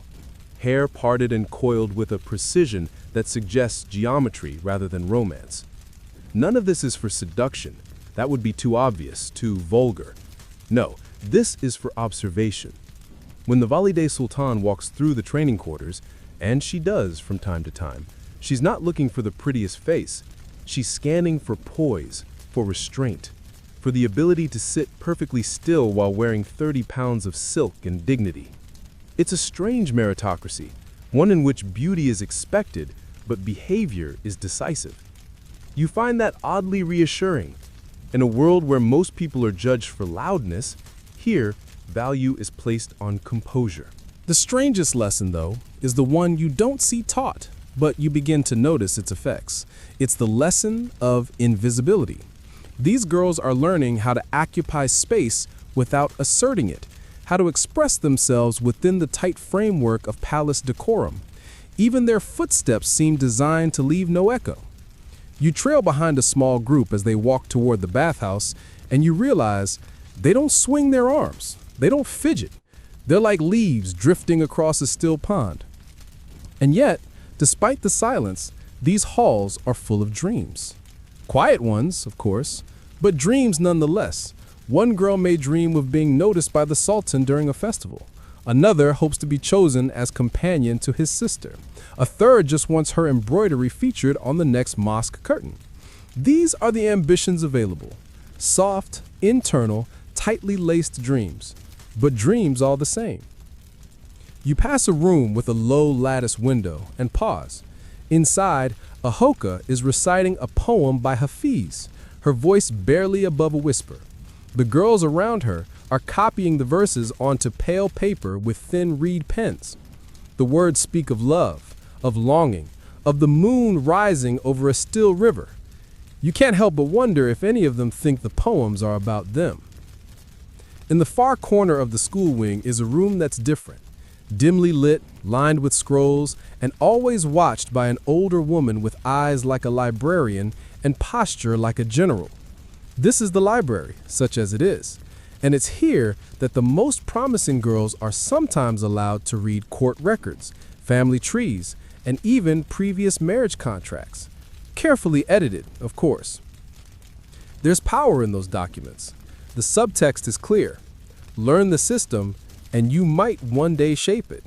Hair parted and coiled with a precision that suggests geometry rather than romance. None of this is for seduction. That would be too obvious, too vulgar. No, this is for observation. When the Valide Sultan walks through the training quarters, and she does from time to time, she's not looking for the prettiest face. She's scanning for poise, for restraint, for the ability to sit perfectly still while wearing 30 pounds of silk and dignity. It's a strange meritocracy, one in which beauty is expected, but behavior is decisive. You find that oddly reassuring. In a world where most people are judged for loudness, here, value is placed on composure. The strangest lesson, though, is the one you don't see taught, but you begin to notice its effects. It's the lesson of invisibility. These girls are learning how to occupy space without asserting it, how to express themselves within the tight framework of palace decorum. Even their footsteps seem designed to leave no echo. You trail behind a small group as they walk toward the bathhouse, and you realize they don't swing their arms. They don't fidget. They're like leaves drifting across a still pond. And yet, despite the silence, these halls are full of dreams. Quiet ones, of course, but dreams nonetheless. One girl may dream of being noticed by the Sultan during a festival. Another hopes to be chosen as companion to his sister. A third just wants her embroidery featured on the next mosque curtain. These are the ambitions available. Soft, internal, tightly laced dreams, but dreams all the same. You pass a room with a low lattice window and pause. Inside, a hoka is reciting a poem by Hafiz, her voice barely above a whisper. The girls around her are copying the verses onto pale paper with thin reed pens. The words speak of love, of longing, of the moon rising over a still river. You can't help but wonder if any of them think the poems are about them. In the far corner of the school wing is a room that's different, dimly lit, lined with scrolls, and always watched by an older woman with eyes like a librarian and posture like a general. This is the library, such as it is, and it's here that the most promising girls are sometimes allowed to read court records, family trees, and even previous marriage contracts. Carefully edited, of course. There's power in those documents. The subtext is clear. Learn the system, and you might one day shape it.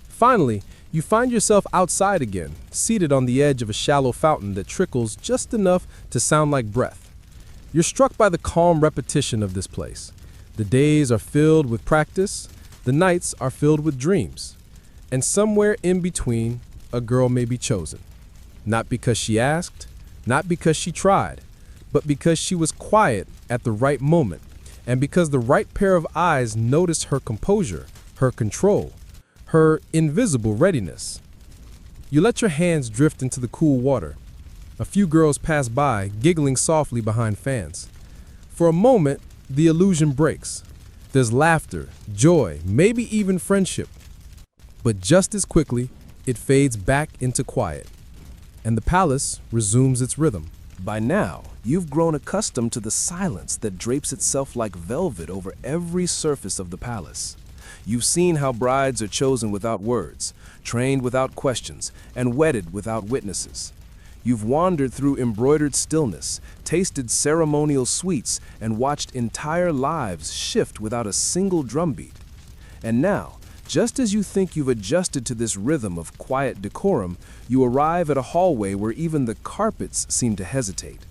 Finally, you find yourself outside again, seated on the edge of a shallow fountain that trickles just enough to sound like breath. You're struck by the calm repetition of this place. The days are filled with practice, the nights are filled with dreams, and somewhere in between, a girl may be chosen. Not because she asked, not because she tried, but because she was quiet at the right moment, and because the right pair of eyes noticed her composure, her control, her invisible readiness. You let your hands drift into the cool water. A few girls pass by, giggling softly behind fans. For a moment, the illusion breaks. There's laughter, joy, maybe even friendship. But just as quickly, it fades back into quiet, and the palace resumes its rhythm. By now, you've grown accustomed to the silence that drapes itself like velvet over every surface of the palace. You've seen how brides are chosen without words, trained without questions, and wedded without witnesses. You've wandered through embroidered stillness, tasted ceremonial sweets, and watched entire lives shift without a single drumbeat. And now, just as you think you've adjusted to this rhythm of quiet decorum, you arrive at a hallway where even the carpets seem to hesitate.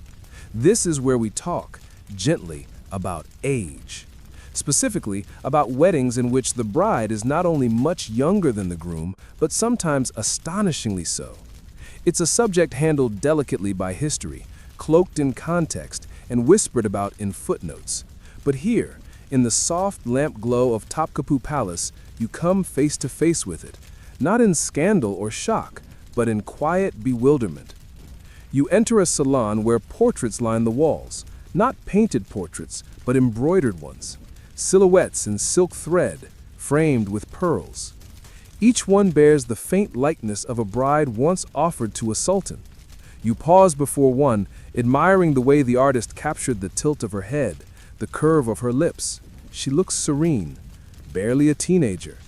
This is where we talk, gently, about age. Specifically, about weddings in which the bride is not only much younger than the groom, but sometimes astonishingly so. It's a subject handled delicately by history, cloaked in context, and whispered about in footnotes. But here, in the soft lamp glow of Topkapi Palace, you come face to face with it, not in scandal or shock, but in quiet bewilderment. You enter a salon where portraits line the walls, not painted portraits, but embroidered ones, silhouettes in silk thread, framed with pearls. Each one bears the faint likeness of a bride once offered to a sultan. You pause before one, admiring the way the artist captured the tilt of her head, the curve of her lips. She looks serene, barely a teenager.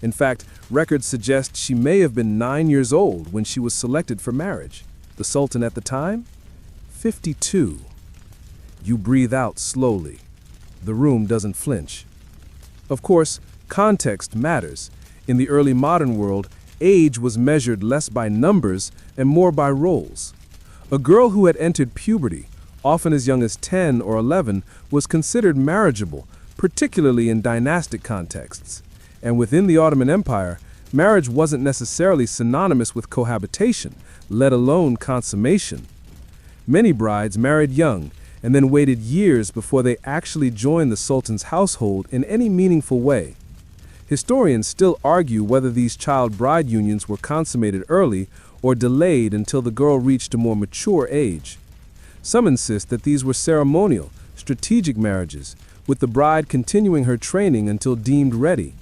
In fact, records suggest she may have been 9 years old when she was selected for marriage. The sultan at the time? 52. You breathe out slowly. The room doesn't flinch. Of course, context matters. In the early modern world, age was measured less by numbers and more by roles. A girl who had entered puberty, often as young as 10 or 11, was considered marriageable, particularly in dynastic contexts. And within the Ottoman Empire, marriage wasn't necessarily synonymous with cohabitation, let alone consummation. Many brides married young and then waited years before they actually joined the sultan's household in any meaningful way. Historians still argue whether these child bride unions were consummated early or delayed until the girl reached a more mature age. Some insist that these were ceremonial, strategic marriages, with the bride continuing her training until deemed ready.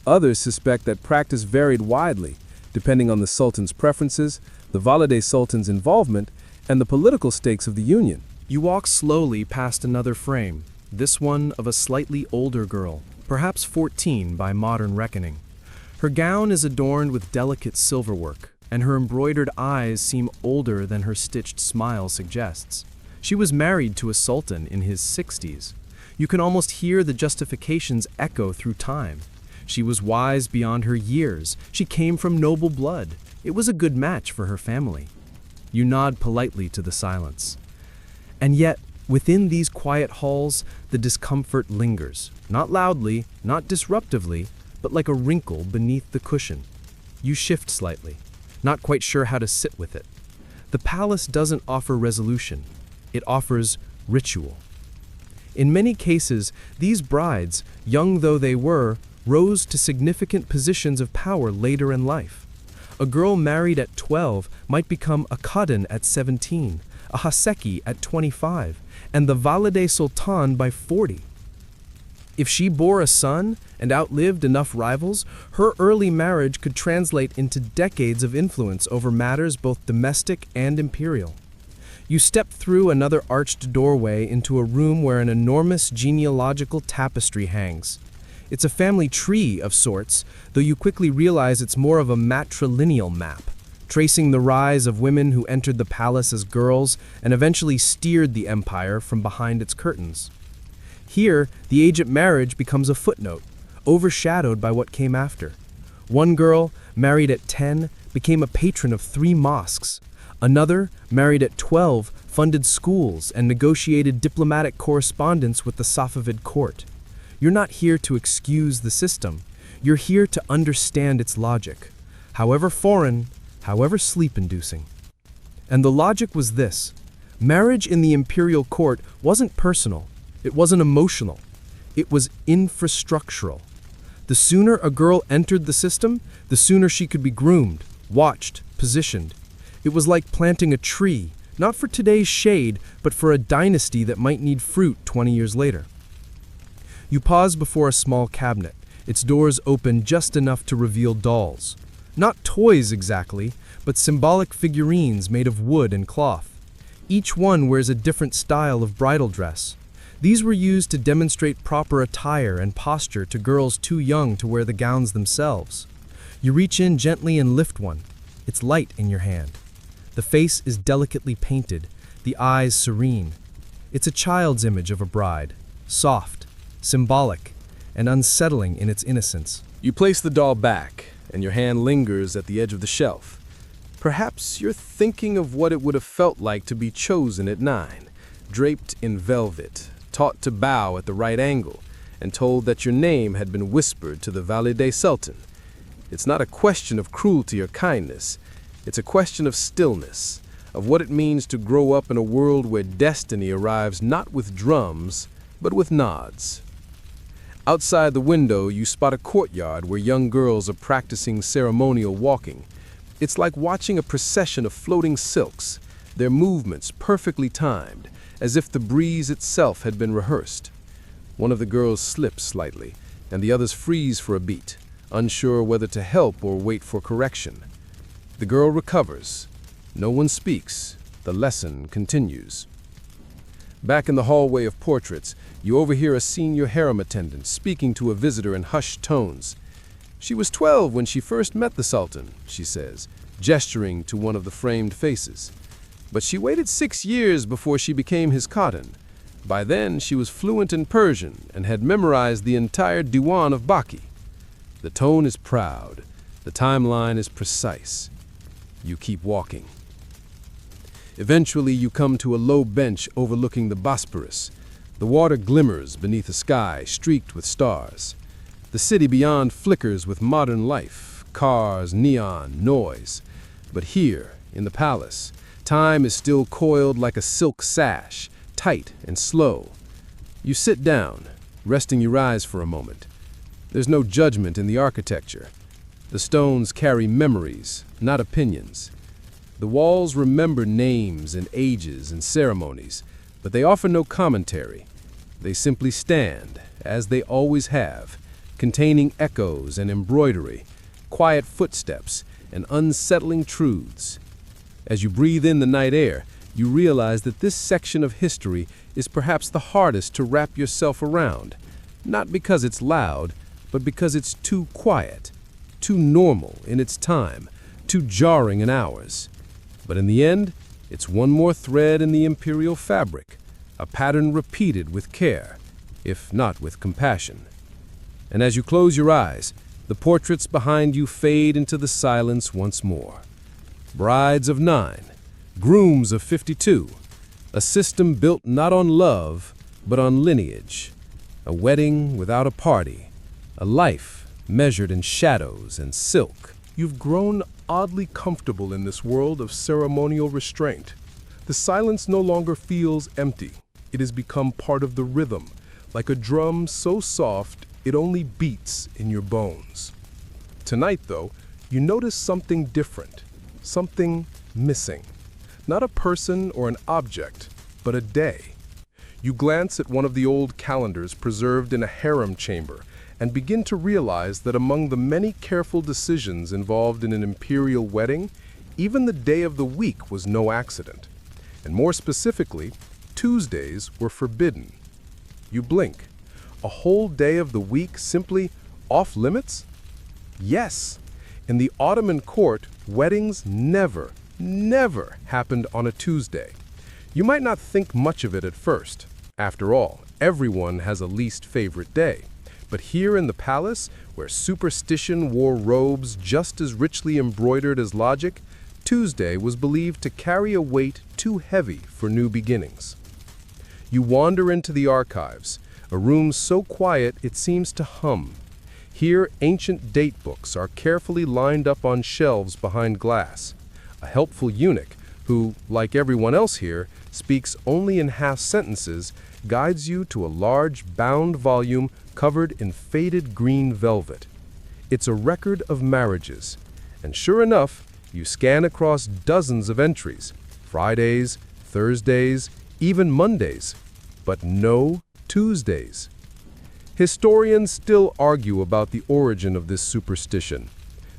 Others suspect that practice varied widely, depending on the sultan's preferences, the Valide sultan's involvement, and the political stakes of the union. You walk slowly past another frame, this one of a slightly older girl, perhaps 14 by modern reckoning. Her gown is adorned with delicate silverwork, and her embroidered eyes seem older than her stitched smile suggests. She was married to a sultan in his 60s. You can almost hear the justifications echo through time. She was wise beyond her years. She came from noble blood. It was a good match for her family. You nod politely to the silence. And yet, within these quiet halls, the discomfort lingers, not loudly, not disruptively, but like a wrinkle beneath the cushion. You shift slightly, not quite sure how to sit with it. The palace doesn't offer resolution. It offers ritual. In many cases, these brides, young though they were, rose to significant positions of power later in life. A girl married at 12 might become a Qadin at 17, a Haseki at 25, and the Valide Sultan by 40. If she bore a son and outlived enough rivals, her early marriage could translate into decades of influence over matters both domestic and imperial. You step through another arched doorway into a room where an enormous genealogical tapestry hangs. It's a family tree of sorts, though you quickly realize it's more of a matrilineal map, tracing the rise of women who entered the palace as girls and eventually steered the empire from behind its curtains. Here, the age at marriage becomes a footnote, overshadowed by what came after. One girl, married at 10, became a patron of 3 mosques. Another, married at 12, funded schools and negotiated diplomatic correspondence with the Safavid court. You're not here to excuse the system. You're here to understand its logic, however foreign, however sleep-inducing. And the logic was this: marriage in the imperial court wasn't personal, it wasn't emotional, it was infrastructural. The sooner a girl entered the system, the sooner she could be groomed, watched, positioned. It was like planting a tree, not for today's shade, but for a dynasty that might need fruit 20 years later. You pause before a small cabinet, its doors open just enough to reveal dolls. Not toys exactly, but symbolic figurines made of wood and cloth. Each one wears a different style of bridal dress. These were used to demonstrate proper attire and posture to girls too young to wear the gowns themselves. You reach in gently and lift one. It's light in your hand. The face is delicately painted, the eyes serene. It's a child's image of a bride, soft, symbolic, and unsettling in its innocence. You place the doll back, and your hand lingers at the edge of the shelf. Perhaps you're thinking of what it would have felt like to be chosen at 9, draped in velvet, taught to bow at the right angle, and told that your name had been whispered to the Valide Sultan. It's not a question of cruelty or kindness. It's a question of stillness, of what it means to grow up in a world where destiny arrives not with drums, but with nods. Outside the window, you spot a courtyard where young girls are practicing ceremonial walking. It's like watching a procession of floating silks, their movements perfectly timed, as if the breeze itself had been rehearsed. One of the girls slips slightly, and the others freeze for a beat, unsure whether to help or wait for correction. The girl recovers. No one speaks. The lesson continues. Back in the hallway of portraits, you overhear a senior harem attendant speaking to a visitor in hushed tones. She was 12 when she first met the Sultan, she says, gesturing to one of the framed faces. But she waited 6 years before she became his Khatan. By then, she was fluent in Persian and had memorized the entire Diwan of Baki. The tone is proud. The timeline is precise. You keep walking. Eventually, you come to a low bench overlooking the Bosporus. The water glimmers beneath a sky streaked with stars. The city beyond flickers with modern life, cars, neon, noise. But here, in the palace, time is still coiled like a silk sash, tight and slow. You sit down, resting your eyes for a moment. There's no judgment in the architecture. The stones carry memories, not opinions. The walls remember names and ages and ceremonies, but they offer no commentary. They simply stand, as they always have, containing echoes and embroidery, quiet footsteps, and unsettling truths. As you breathe in the night air, you realize that this section of history is perhaps the hardest to wrap yourself around, not because it's loud, but because it's too quiet, too normal in its time, too jarring in ours. But in the end, it's one more thread in the imperial fabric, a pattern repeated with care, if not with compassion. And as you close your eyes, the portraits behind you fade into the silence once more. Brides of 9, grooms of 52, a system built not on love, but on lineage. A wedding without a party, a life measured in shadows and silk. You've grown oddly comfortable in this world of ceremonial restraint. The silence no longer feels empty. It has become part of the rhythm, like a drum so soft it only beats in your bones. Tonight, though, you notice something different, something missing. Not a person or an object, but a day. You glance at one of the old calendars preserved in a harem chamber and begin to realize that among the many careful decisions involved in an imperial wedding, even the day of the week was no accident. And more specifically, Tuesdays were forbidden. You blink. A whole day of the week simply off limits? Yes. In the Ottoman court, weddings never happened on a Tuesday. You might not think much of it at first. After all, everyone has a least favorite day. But here in the palace, where superstition wore robes just as richly embroidered as logic, Tuesday was believed to carry a weight too heavy for new beginnings. You wander into the archives, a room so quiet it seems to hum. Here, ancient date books are carefully lined up on shelves behind glass. A helpful eunuch, who, like everyone else here, speaks only in half sentences, guides you to a large bound volume covered in faded green velvet. It's a record of marriages, and sure enough, you scan across dozens of entries, Fridays, Thursdays, even Mondays, but no Tuesdays. Historians still argue about the origin of this superstition.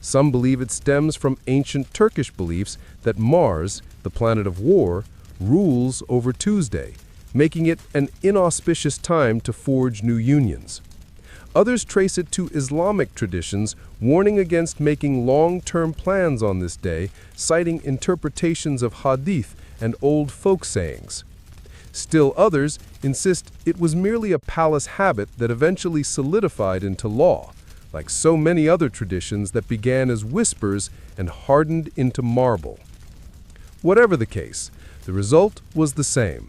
Some believe it stems from ancient Turkish beliefs that Mars, the planet of war, rules over Tuesday, making it an inauspicious time to forge new unions. Others trace it to Islamic traditions, warning against making long-term plans on this day, citing interpretations of hadith and old folk sayings. Still others insist it was merely a palace habit that eventually solidified into law, like so many other traditions that began as whispers and hardened into marble. Whatever the case, the result was the same.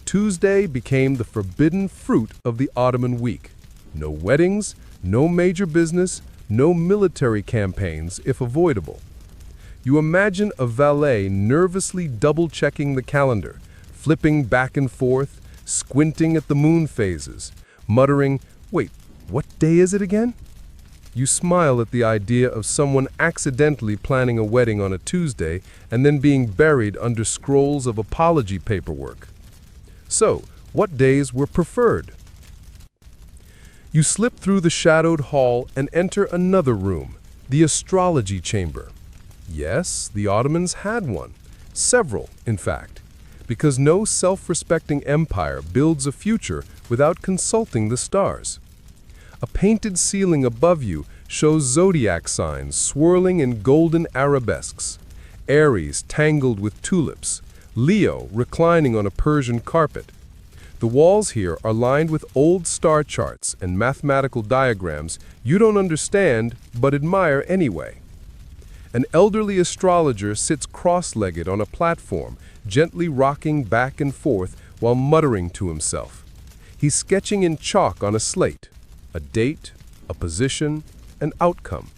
Tuesday became the forbidden fruit of the Ottoman week. No weddings, no major business, no military campaigns if avoidable. You imagine a valet nervously double-checking the calendar, flipping back and forth, squinting at the moon phases, muttering, "Wait, what day is it again?" You smile at the idea of someone accidentally planning a wedding on a Tuesday and then being buried under scrolls of apology paperwork. So, what days were preferred? You slip through the shadowed hall and enter another room, the astrology chamber. Yes, the Ottomans had one. Several, in fact. Because no self-respecting empire builds a future without consulting the stars. A painted ceiling above you shows zodiac signs swirling in golden arabesques. Aries tangled with tulips. Leo reclining on a Persian carpet. The walls here are lined with old star charts and mathematical diagrams you don't understand but admire anyway. An elderly astrologer sits cross-legged on a platform, gently rocking back and forth while muttering to himself. He's sketching in chalk on a slate, a date, a position, an outcome.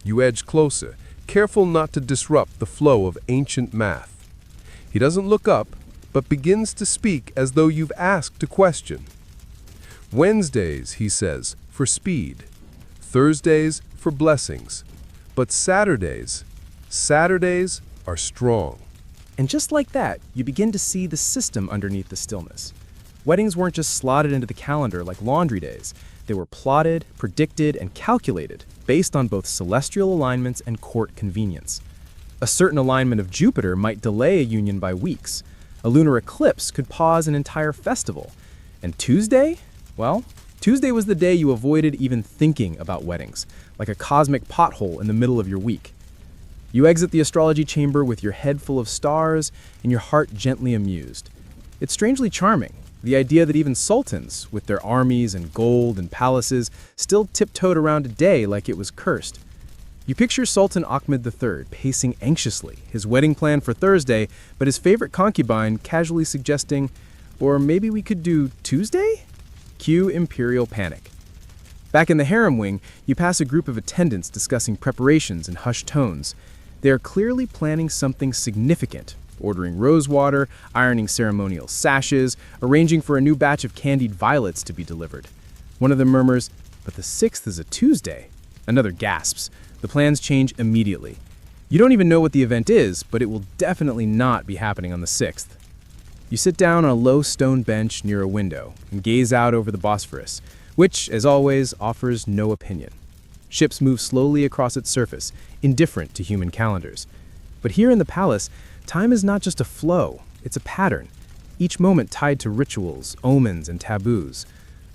You edge closer, careful not to disrupt the flow of ancient math. He doesn't look up, but begins to speak as though you've asked a question. Wednesdays, he says, for speed. Thursdays for blessings. But Saturdays are strong. And just like that, you begin to see the system underneath the stillness. Weddings weren't just slotted into the calendar like laundry days. They were plotted, predicted, and calculated based on both celestial alignments and court convenience. A certain alignment of Jupiter might delay a union by weeks. A lunar eclipse could pause an entire festival. And Tuesday? Well, Tuesday was the day you avoided even thinking about weddings, like a cosmic pothole in the middle of your week. You exit the astrology chamber with your head full of stars and your heart gently amused. It's strangely charming, the idea that even sultans, with their armies and gold and palaces, still tiptoed around a day like it was cursed. You picture Sultan Ahmed III pacing anxiously, his wedding plan for Thursday, but his favorite concubine casually suggesting, or maybe we could do Tuesday? Cue imperial panic. Back in the harem wing, you pass a group of attendants discussing preparations in hushed tones. They are clearly planning something significant, ordering rose water, ironing ceremonial sashes, arranging for a new batch of candied violets to be delivered. One of them murmurs, "But the 6th is a Tuesday." Another gasps. The plans change immediately. You don't even know what the event is, but it will definitely not be happening on the 6th. You sit down on a low stone bench near a window and gaze out over the Bosphorus, which, as always, offers no opinion. Ships move slowly across its surface, indifferent to human calendars. But here in the palace, time is not just a flow, it's a pattern, each moment tied to rituals, omens, and taboos.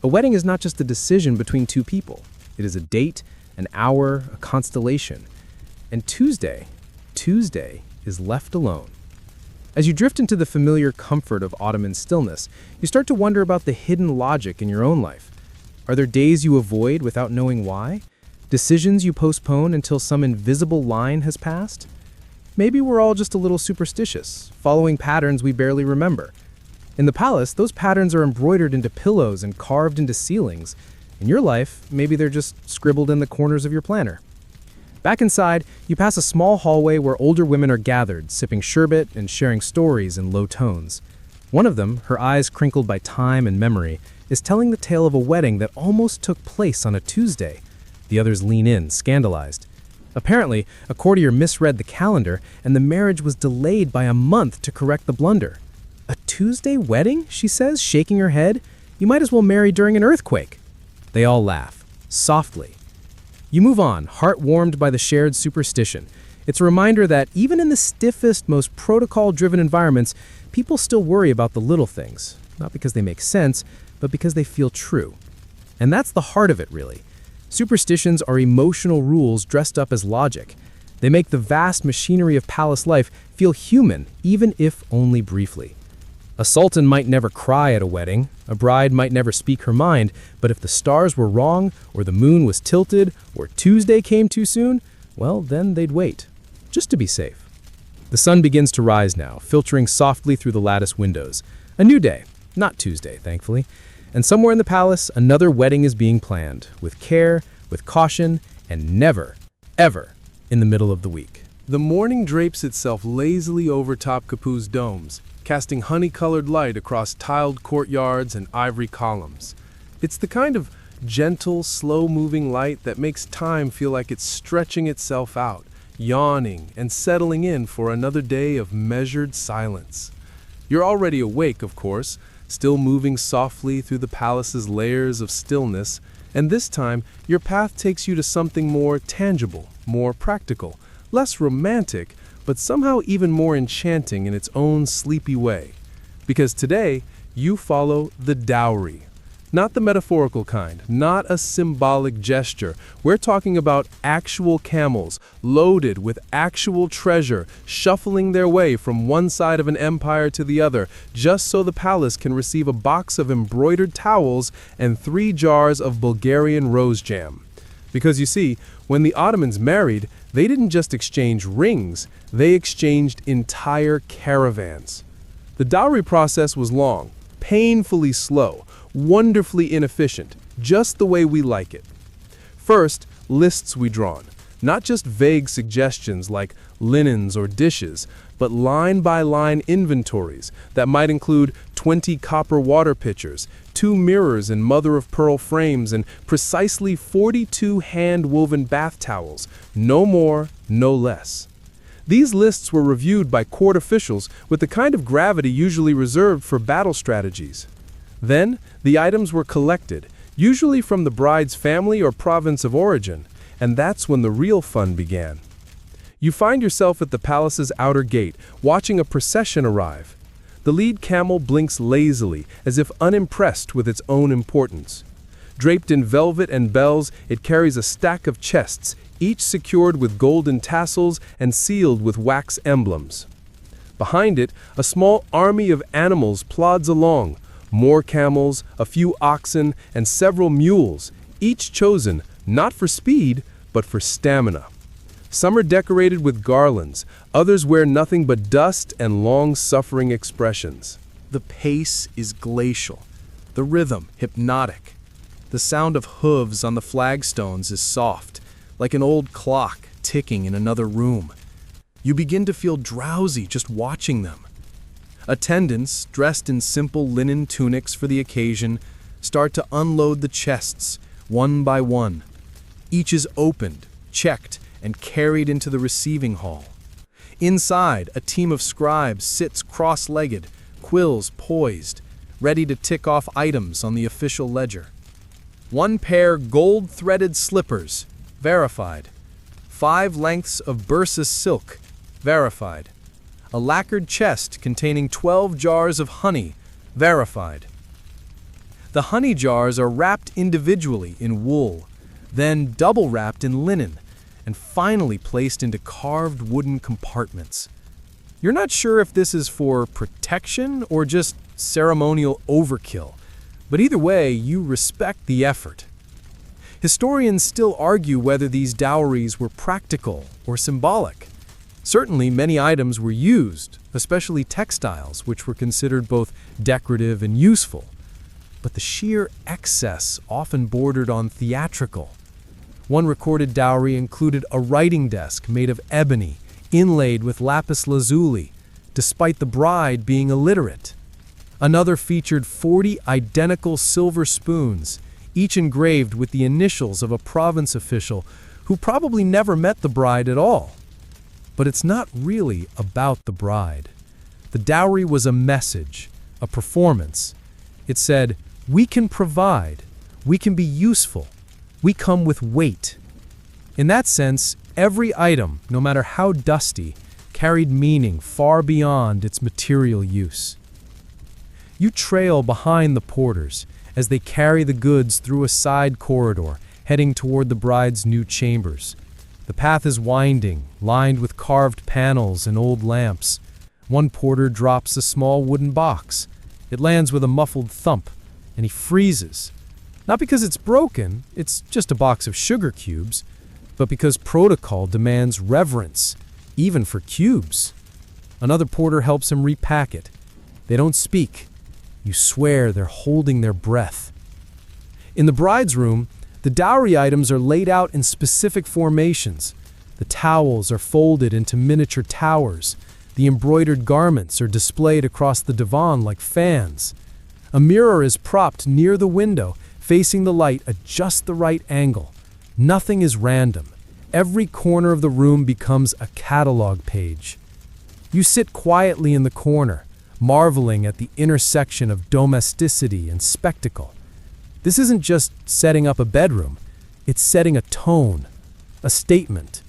A wedding is not just a decision between two people. It is a date, an hour, a constellation. And Tuesday is left alone. As you drift into the familiar comfort of Ottoman stillness, you start to wonder about the hidden logic in your own life. Are there days you avoid without knowing why? Decisions you postpone until some invisible line has passed? Maybe we're all just a little superstitious, following patterns we barely remember. In the palace, those patterns are embroidered into pillows and carved into ceilings. In your life, maybe they're just scribbled in the corners of your planner. Back inside, you pass a small hallway where older women are gathered, sipping sherbet and sharing stories in low tones. One of them, her eyes crinkled by time and memory, is telling the tale of a wedding that almost took place on a Tuesday. The others lean in, scandalized. Apparently, a courtier misread the calendar, and the marriage was delayed by a month to correct the blunder. "A Tuesday wedding?" she says, shaking her head. "You might as well marry during an earthquake." They all laugh, softly. You move on, heart warmed by the shared superstition. It's a reminder that even in the stiffest, most protocol-driven environments, people still worry about the little things, not because they make sense, but because they feel true. And that's the heart of it, really. Superstitions are emotional rules dressed up as logic. They make the vast machinery of palace life feel human, even if only briefly. A sultan might never cry at a wedding, a bride might never speak her mind, but if the stars were wrong, or the moon was tilted, or Tuesday came too soon, well, then they'd wait, just to be safe. The sun begins to rise now, filtering softly through the lattice windows. A new day, not Tuesday, thankfully. And somewhere in the palace, another wedding is being planned, with care, with caution, and never, ever in the middle of the week. The morning drapes itself lazily over Topkapu's domes, casting honey-colored light across tiled courtyards and ivory columns. It's the kind of gentle, slow-moving light that makes time feel like it's stretching itself out, yawning and settling in for another day of measured silence. You're already awake, of course, still moving softly through the palace's layers of stillness, and this time your path takes you to something more tangible, more practical, less romantic, but somehow even more enchanting in its own sleepy way. Because today, you follow the dowry. Not the metaphorical kind, not a symbolic gesture. We're talking about actual camels, loaded with actual treasure, shuffling their way from one side of an empire to the other, just so the palace can receive a box of embroidered towels and 3 jars of Bulgarian rose jam. Because you see, when the Ottomans married, they didn't just exchange rings, they exchanged entire caravans. The dowry process was long, painfully slow, wonderfully inefficient, just the way we like it. First, lists we drawn, not just vague suggestions like linens or dishes, but line-by-line inventories that might include 20 copper water pitchers, 2 mirrors and mother-of-pearl frames, and precisely 42 hand-woven bath towels, no more, no less. These lists were reviewed by court officials with the kind of gravity usually reserved for battle strategies. Then, the items were collected, usually from the bride's family or province of origin, and that's when the real fun began. You find yourself at the palace's outer gate, watching a procession arrive. The lead camel blinks lazily, as if unimpressed with its own importance. Draped in velvet and bells, it carries a stack of chests, each secured with golden tassels and sealed with wax emblems. Behind it, a small army of animals plods along, more camels, a few oxen, and several mules, each chosen not for speed, but for stamina. Some are decorated with garlands, others wear nothing but dust and long-suffering expressions. The pace is glacial, the rhythm hypnotic. The sound of hooves on the flagstones is soft, like an old clock ticking in another room. You begin to feel drowsy just watching them. Attendants, dressed in simple linen tunics for the occasion, start to unload the chests, one by one. Each is opened, checked, and carried into the receiving hall. Inside, a team of scribes sits cross-legged, quills poised, ready to tick off items on the official ledger. 1 pair gold-threaded slippers, verified. 5 lengths of Bursa silk, verified. A lacquered chest containing 12 jars of honey, verified. The honey jars are wrapped individually in wool, then double-wrapped in linen, and finally placed into carved wooden compartments. You're not sure if this is for protection or just ceremonial overkill, but either way, you respect the effort. Historians still argue whether these dowries were practical or symbolic. Certainly, many items were used, especially textiles, which were considered both decorative and useful. But the sheer excess often bordered on theatrical. One recorded dowry included a writing desk made of ebony, inlaid with lapis lazuli, despite the bride being illiterate. Another featured 40 identical silver spoons, each engraved with the initials of a province official who probably never met the bride at all. But it's not really about the bride. The dowry was a message, a performance. It said, "We can provide, we can be useful, we come with weight." In that sense, every item, no matter how dusty, carried meaning far beyond its material use. You trail behind the porters as they carry the goods through a side corridor, heading toward the bride's new chambers. The path is winding, lined with carved panels and old lamps. One porter drops a small wooden box. It lands with a muffled thump, and he freezes. Not because it's broken, it's just a box of sugar cubes, but because protocol demands reverence, even for cubes. Another porter helps him repack it. They don't speak. You swear they're holding their breath. In the bride's room, the dowry items are laid out in specific formations. The towels are folded into miniature towers. The embroidered garments are displayed across the divan like fans. A mirror is propped near the window, facing the light at just the right angle. Nothing is random. Every corner of the room becomes a catalog page. You sit quietly in the corner, marveling at the intersection of domesticity and spectacle. This isn't just setting up a bedroom, it's setting a tone, a statement,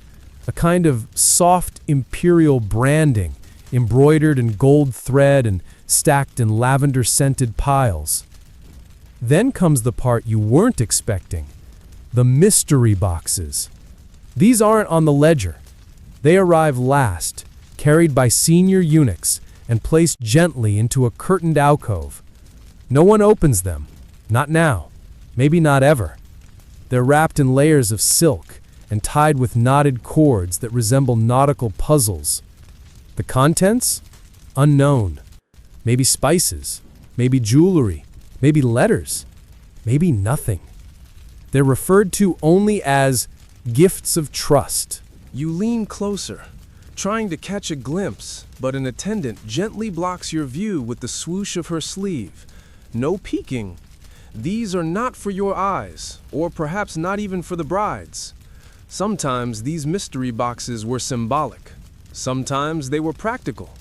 a kind of soft imperial branding, embroidered in gold thread and stacked in lavender-scented piles. Then comes the part you weren't expecting, the mystery boxes. These aren't on the ledger. They arrive last, carried by senior eunuchs, and placed gently into a curtained alcove. No one opens them. Not now. Maybe not ever. They're wrapped in layers of silk and tied with knotted cords that resemble nautical puzzles. The contents? Unknown. Maybe spices. Maybe jewelry. Maybe letters. Maybe nothing. They're referred to only as gifts of trust. You lean closer, trying to catch a glimpse, but an attendant gently blocks your view with the swoosh of her sleeve. No peeking. These are not for your eyes, or perhaps not even for the bride's. Sometimes these mystery boxes were symbolic. Sometimes they were practical.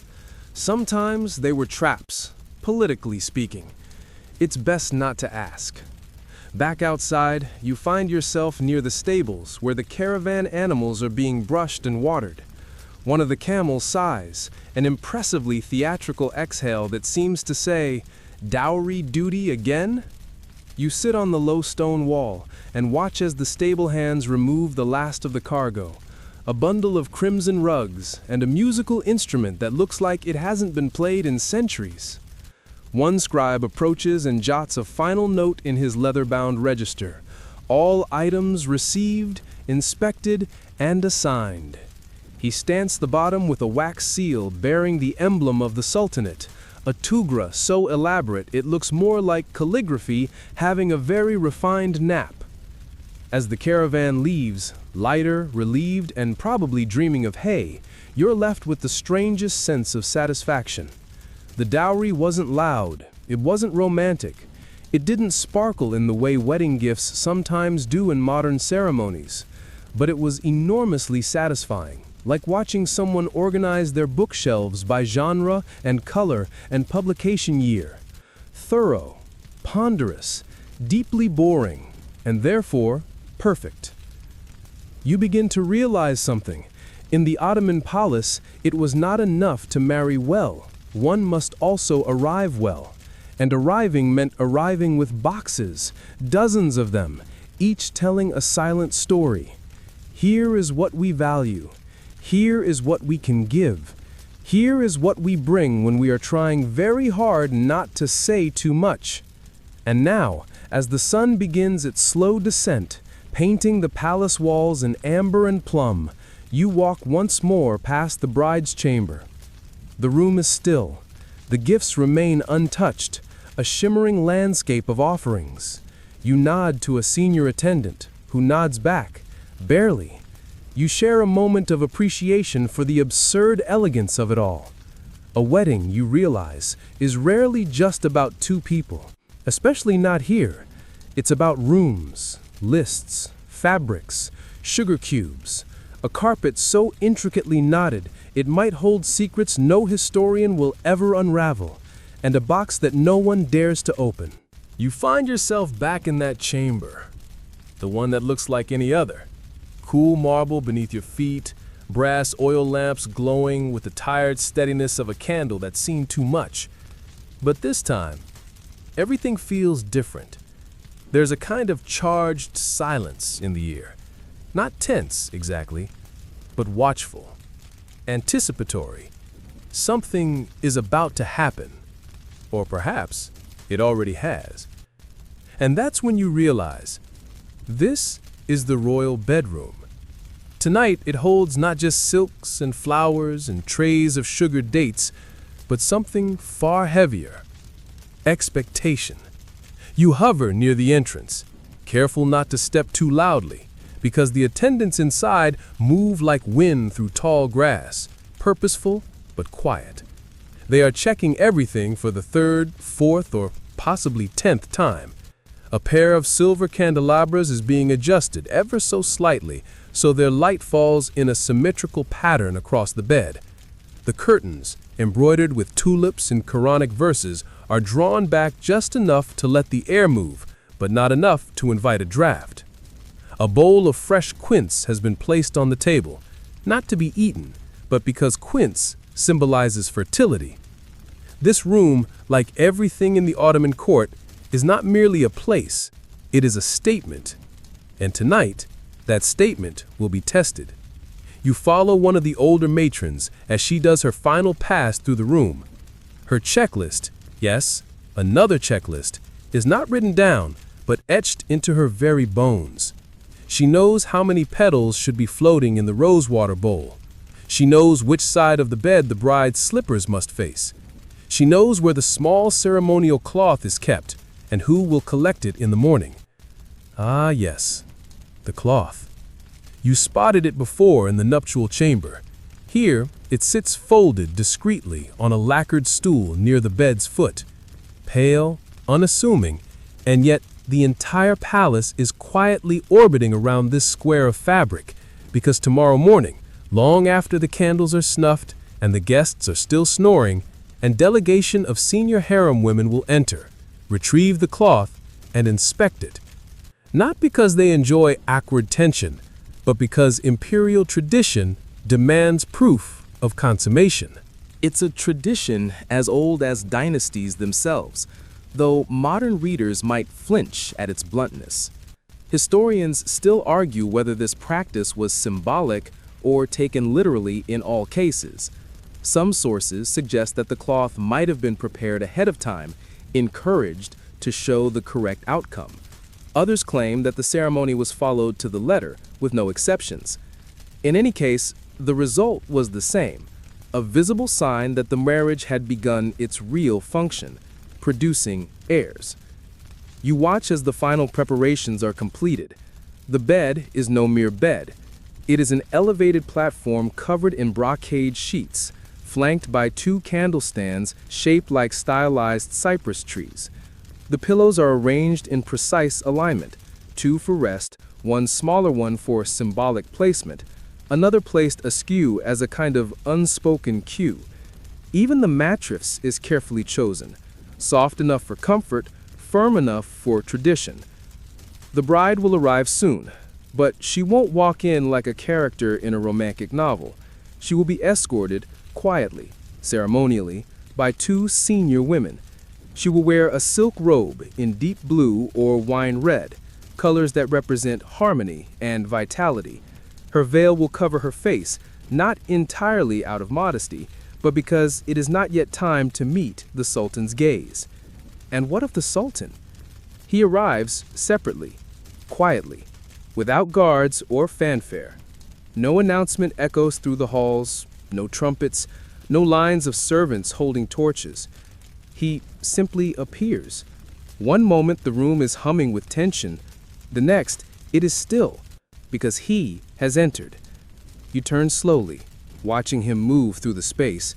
Sometimes they were traps, politically speaking. It's best not to ask. Back outside, you find yourself near the stables where the caravan animals are being brushed and watered. One of the camels sighs, an impressively theatrical exhale that seems to say, "Dowry duty again?" You sit on the low stone wall and watch as the stable hands remove the last of the cargo, a bundle of crimson rugs and a musical instrument that looks like it hasn't been played in centuries. One scribe approaches and jots a final note in his leather-bound register. All items received, inspected, and assigned. He stamps the bottom with a wax seal bearing the emblem of the Sultanate, a tugra so elaborate it looks more like calligraphy having a very refined nap. As the caravan leaves, lighter, relieved, and probably dreaming of hay, you're left with the strangest sense of satisfaction. The dowry wasn't loud, it wasn't romantic, it didn't sparkle in the way wedding gifts sometimes do in modern ceremonies, but it was enormously satisfying. Like watching someone organize their bookshelves by genre and color and publication year. Thorough, ponderous, deeply boring, and therefore perfect. You begin to realize something. In the Ottoman palace, it was not enough to marry well. One must also arrive well. And arriving meant arriving with boxes, dozens of them, each telling a silent story. Here is what we value. Here is what we can give. Here is what we bring when we are trying very hard not to say too much. And now, as the sun begins its slow descent, painting the palace walls in amber and plum, you walk once more past the bride's chamber. The room is still. The gifts remain untouched, a shimmering landscape of offerings. You nod to a senior attendant, who nods back, barely. You share a moment of appreciation for the absurd elegance of it all. A wedding, you realize, is rarely just about two people, especially not here. It's about rooms, lists, fabrics, sugar cubes, a carpet so intricately knotted it might hold secrets no historian will ever unravel, and a box that no one dares to open. You find yourself back in that chamber, the one that looks like any other. Cool marble beneath your feet, brass oil lamps glowing with the tired steadiness of a candle that's seen too much. But this time, everything feels different. There's a kind of charged silence in the air. Not tense, exactly, but watchful, anticipatory. Something is about to happen, or perhaps it already has. And that's when you realize, this is the royal bedroom. Tonight, it holds not just silks and flowers and trays of sugared dates, but something far heavier: expectation. You hover near the entrance, careful not to step too loudly, because the attendants inside move like wind through tall grass, purposeful but quiet. They are checking everything for the third, fourth, or possibly 10th time. A pair of silver candelabras is being adjusted ever so slightly so their light falls in a symmetrical pattern across the bed. The curtains, embroidered with tulips and Quranic verses, are drawn back just enough to let the air move, but not enough to invite a draft. A bowl of fresh quince has been placed on the table, not to be eaten, but because quince symbolizes fertility. This room, like everything in the Ottoman court, is not merely a place, it is a statement. And tonight, that statement will be tested. You follow one of the older matrons as she does her final pass through the room. Her checklist, yes, another checklist, is not written down, but etched into her very bones. She knows how many petals should be floating in the rosewater bowl. She knows which side of the bed the bride's slippers must face. She knows where the small ceremonial cloth is kept and who will collect it in the morning. Ah, yes, the cloth. You spotted it before in the nuptial chamber. Here, it sits folded discreetly on a lacquered stool near the bed's foot. Pale, unassuming, and yet the entire palace is quietly orbiting around this square of fabric, because tomorrow morning, long after the candles are snuffed and the guests are still snoring, a delegation of senior harem women will enter, retrieve the cloth, and inspect it. Not because they enjoy awkward tension, but because imperial tradition demands proof of consummation. It's a tradition as old as dynasties themselves, though modern readers might flinch at its bluntness. Historians still argue whether this practice was symbolic or taken literally in all cases. Some sources suggest that the cloth might have been prepared ahead of time, encouraged to show the correct outcome. Others claim that the ceremony was followed to the letter, with no exceptions. In any case, the result was the same, a visible sign that the marriage had begun its real function, producing heirs. You watch as the final preparations are completed. The bed is no mere bed. It is an elevated platform covered in brocade sheets, flanked by 2 candle stands shaped like stylized cypress trees. The pillows are arranged in precise alignment, 2 for rest, one smaller one for symbolic placement, another placed askew as a kind of unspoken cue. Even the mattress is carefully chosen, soft enough for comfort, firm enough for tradition. The bride will arrive soon, but she won't walk in like a character in a romantic novel. She will be escorted quietly, ceremonially, by 2 senior women. She will wear a silk robe in deep blue or wine red, colors that represent harmony and vitality. Her veil will cover her face, not entirely out of modesty, but because it is not yet time to meet the Sultan's gaze. And what of the Sultan? He arrives separately, quietly, without guards or fanfare. No announcement echoes through the halls, no trumpets, no lines of servants holding torches. He simply appears. One moment the room is humming with tension, the next it is still, because he has entered. You turn slowly, watching him move through the space.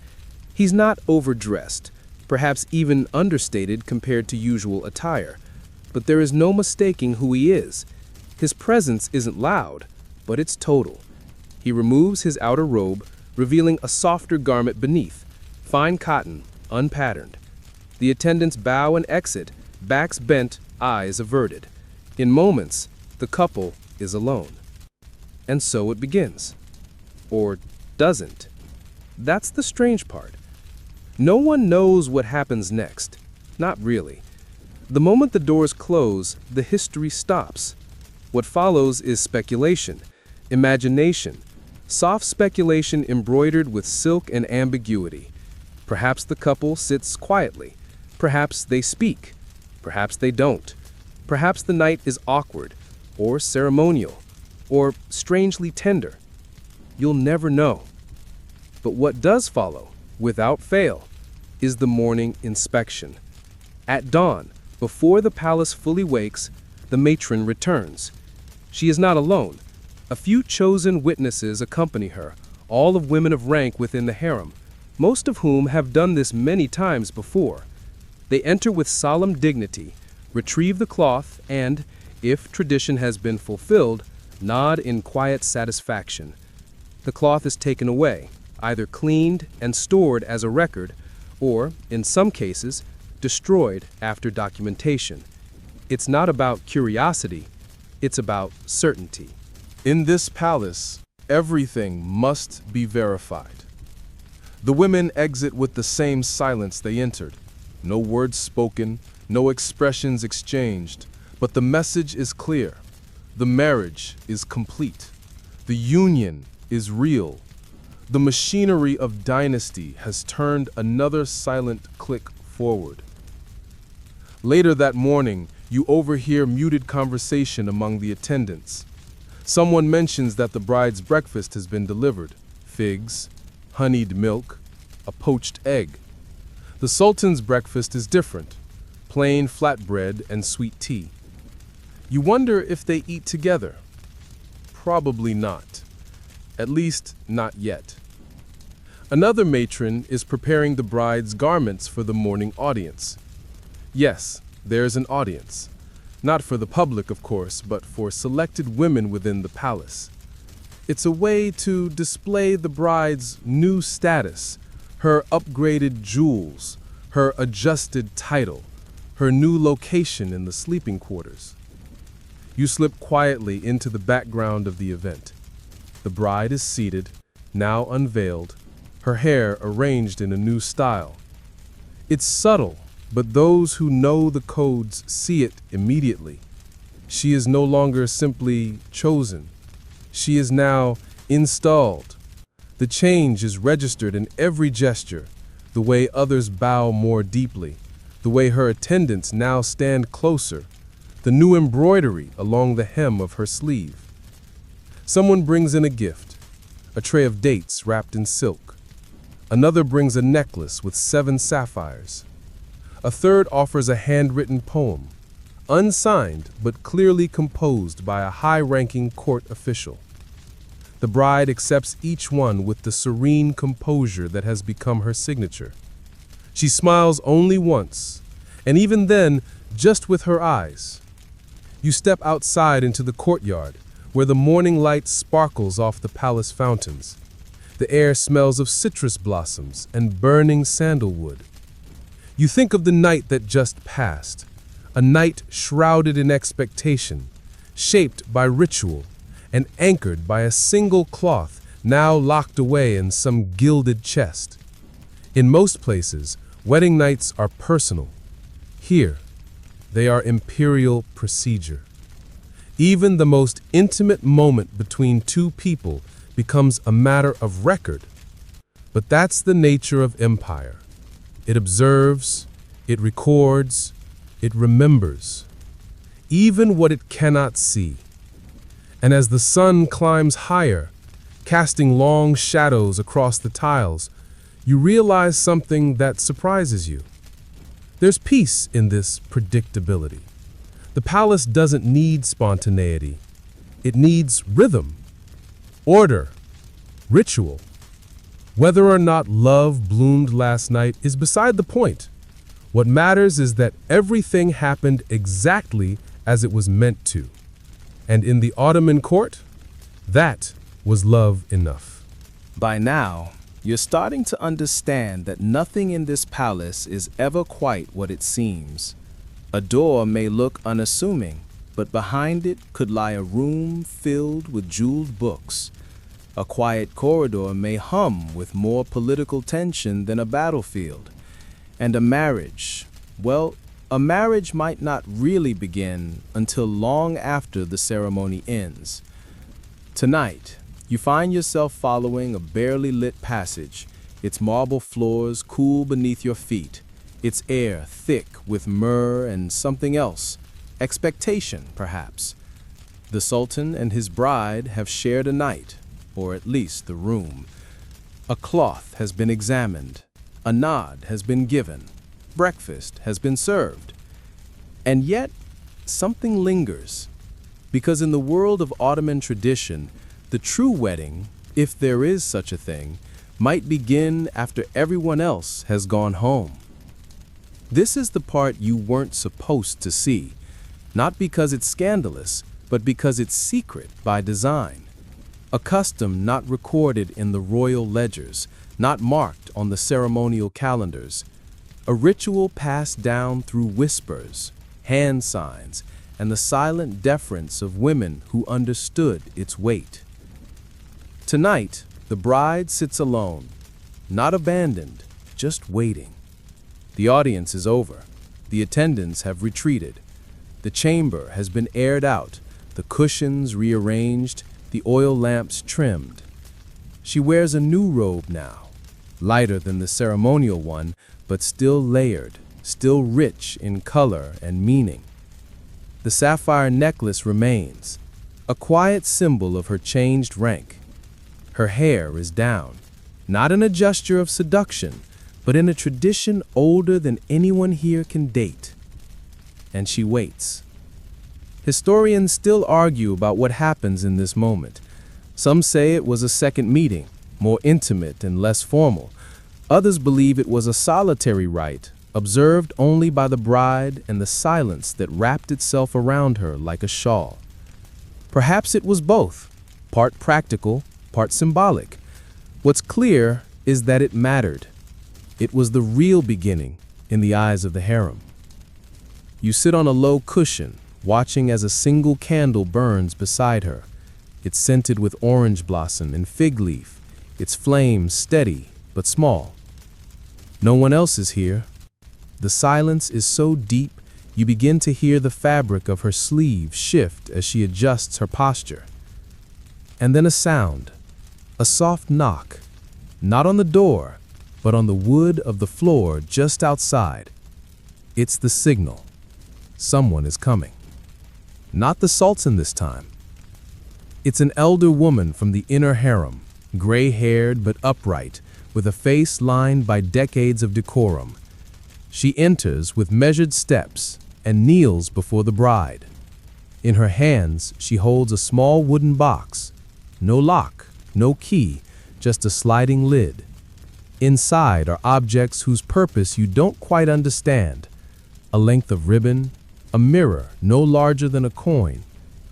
He's not overdressed, perhaps even understated compared to usual attire, but there is no mistaking who he is. His presence isn't loud, but it's total. He removes his outer robe, revealing a softer garment beneath, fine cotton, unpatterned. The attendants bow and exit, backs bent, eyes averted. In moments, the couple is alone. And so it begins. Or doesn't. That's the strange part. No one knows what happens next. Not really. The moment the doors close, the history stops. What follows is speculation, imagination, soft speculation embroidered with silk and ambiguity. Perhaps the couple sits quietly. Perhaps they speak. Perhaps they don't. Perhaps the night is awkward, or ceremonial, or strangely tender. You'll never know. But what does follow, without fail, is the morning inspection. At dawn, before the palace fully wakes, the matron returns. She is not alone. A few chosen witnesses accompany her, all of women of rank within the harem, most of whom have done this many times before. They enter with solemn dignity, retrieve the cloth, and, if tradition has been fulfilled, nod in quiet satisfaction. The cloth is taken away, either cleaned and stored as a record, or, in some cases, destroyed after documentation. It's not about curiosity, it's about certainty. In this palace, everything must be verified. The women exit with the same silence they entered. No words spoken, no expressions exchanged, but the message is clear. The marriage is complete. The union is real. The machinery of dynasty has turned another silent click forward. Later that morning, you overhear muted conversation among the attendants. Someone mentions that the bride's breakfast has been delivered: figs, honeyed milk, a poached egg. The Sultan's breakfast is different: plain flatbread and sweet tea. You wonder if they eat together. Probably not. At least, not yet. Another matron is preparing the bride's garments for the morning audience. Yes, there's an audience. Not for the public, of course, but for selected women within the palace. It's a way to display the bride's new status, her upgraded jewels, her adjusted title, her new location in the sleeping quarters. You slip quietly into the background of the event. The bride is seated, now unveiled, her hair arranged in a new style. It's subtle, but those who know the codes see it immediately. She is no longer simply chosen. She is now installed. The change is registered in every gesture, the way others bow more deeply, the way her attendants now stand closer, the new embroidery along the hem of her sleeve. Someone brings in a gift, a tray of dates wrapped in silk. Another brings a necklace with 7 sapphires. A third offers a handwritten poem, unsigned but clearly composed by a high-ranking court official. The bride accepts each one with the serene composure that has become her signature. She smiles only once, and even then, just with her eyes. You step outside into the courtyard, where the morning light sparkles off the palace fountains. The air smells of citrus blossoms and burning sandalwood. You think of the night that just passed, a night shrouded in expectation, shaped by ritual, and anchored by a single cloth now locked away in some gilded chest. In most places, wedding nights are personal. Here, they are imperial procedure. Even the most intimate moment between two people becomes a matter of record. But that's the nature of empire. It observes, it records, it remembers, even what it cannot see. And as the sun climbs higher, casting long shadows across the tiles, you realize something that surprises you. There's peace in this predictability. The palace doesn't need spontaneity. It needs rhythm, order, ritual. Whether or not love bloomed last night is beside the point. What matters is that everything happened exactly as it was meant to. And in the Ottoman court, that was love enough. By now, you're starting to understand that nothing in this palace is ever quite what it seems. A door may look unassuming, but behind it could lie a room filled with jeweled books, A quiet corridor may hum with more political tension than a battlefield. And a marriage, well, a marriage might not really begin until long after the ceremony ends. Tonight, you find yourself following a barely lit passage, its marble floors cool beneath your feet, its air thick with myrrh and something else, expectation, perhaps. The Sultan and his bride have shared a night, or at least the room. A cloth has been examined, a nod has been given, breakfast has been served. And yet, something lingers, because in the world of Ottoman tradition, the true wedding, if there is such a thing, might begin after everyone else has gone home. This is the part you weren't supposed to see, not because it's scandalous, but because it's secret by design. A custom not recorded in the royal ledgers, not marked on the ceremonial calendars. A ritual passed down through whispers, hand signs, and the silent deference of women who understood its weight. Tonight, the bride sits alone, not abandoned, just waiting. The audience is over. The attendants have retreated. The chamber has been aired out, the cushions rearranged, the oil lamps trimmed. She wears a new robe now, lighter than the ceremonial one, but still layered, still rich in color and meaning. The sapphire necklace remains, a quiet symbol of her changed rank. Her hair is down, not in a gesture of seduction, but in a tradition older than anyone here can date. And she waits. Historians still argue about what happens in this moment. Some say it was a second meeting, more intimate and less formal. Others believe it was a solitary rite, observed only by the bride and the silence that wrapped itself around her like a shawl. Perhaps it was both, part practical, part symbolic. What's clear is that it mattered. It was the real beginning in the eyes of the harem. You sit on a low cushion, watching as a single candle burns beside her. It's scented with orange blossom and fig leaf, its flame steady but small. No one else is here. The silence is so deep, you begin to hear the fabric of her sleeve shift as she adjusts her posture. And then a sound, a soft knock, not on the door, but on the wood of the floor just outside. It's the signal. Someone is coming. Not the Sultan this time. It's an elder woman from the inner harem, gray-haired but upright, with a face lined by decades of decorum. She enters with measured steps and kneels before the bride. In her hands, she holds a small wooden box. No lock, no key, just a sliding lid. Inside are objects whose purpose you don't quite understand. A length of ribbon, a mirror no larger than a coin,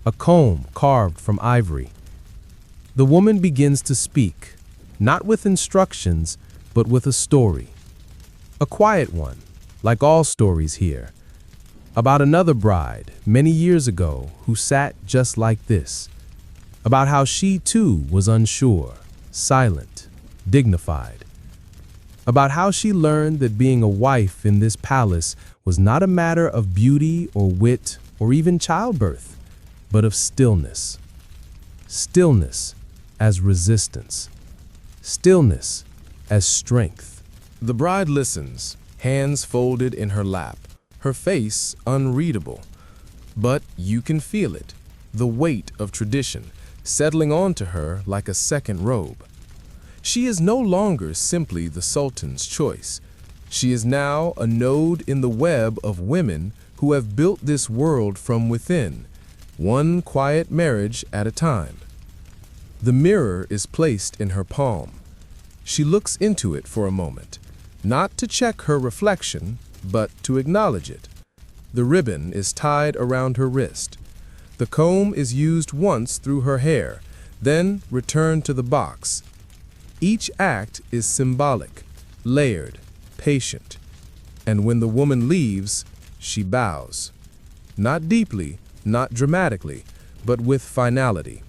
a comb carved from ivory. The woman begins to speak, not with instructions, but with a story. A quiet one, like all stories here, about another bride many years ago who sat just like this, about how she too was unsure, silent, dignified, about how she learned that being a wife in this palace was not a matter of beauty or wit or even childbirth, but of stillness. Stillness as resistance. Stillness as strength. The bride listens, hands folded in her lap, her face unreadable. But you can feel it, the weight of tradition, settling onto her like a second robe. She is no longer simply the Sultan's choice. She is now a node in the web of women who have built this world from within, one quiet marriage at a time. The mirror is placed in her palm. She looks into it for a moment, not to check her reflection, but to acknowledge it. The ribbon is tied around her wrist. The comb is used once through her hair, then returned to the box. Each act is symbolic, layered, patient. And when the woman leaves, she bows. Not deeply, not dramatically, but with finality.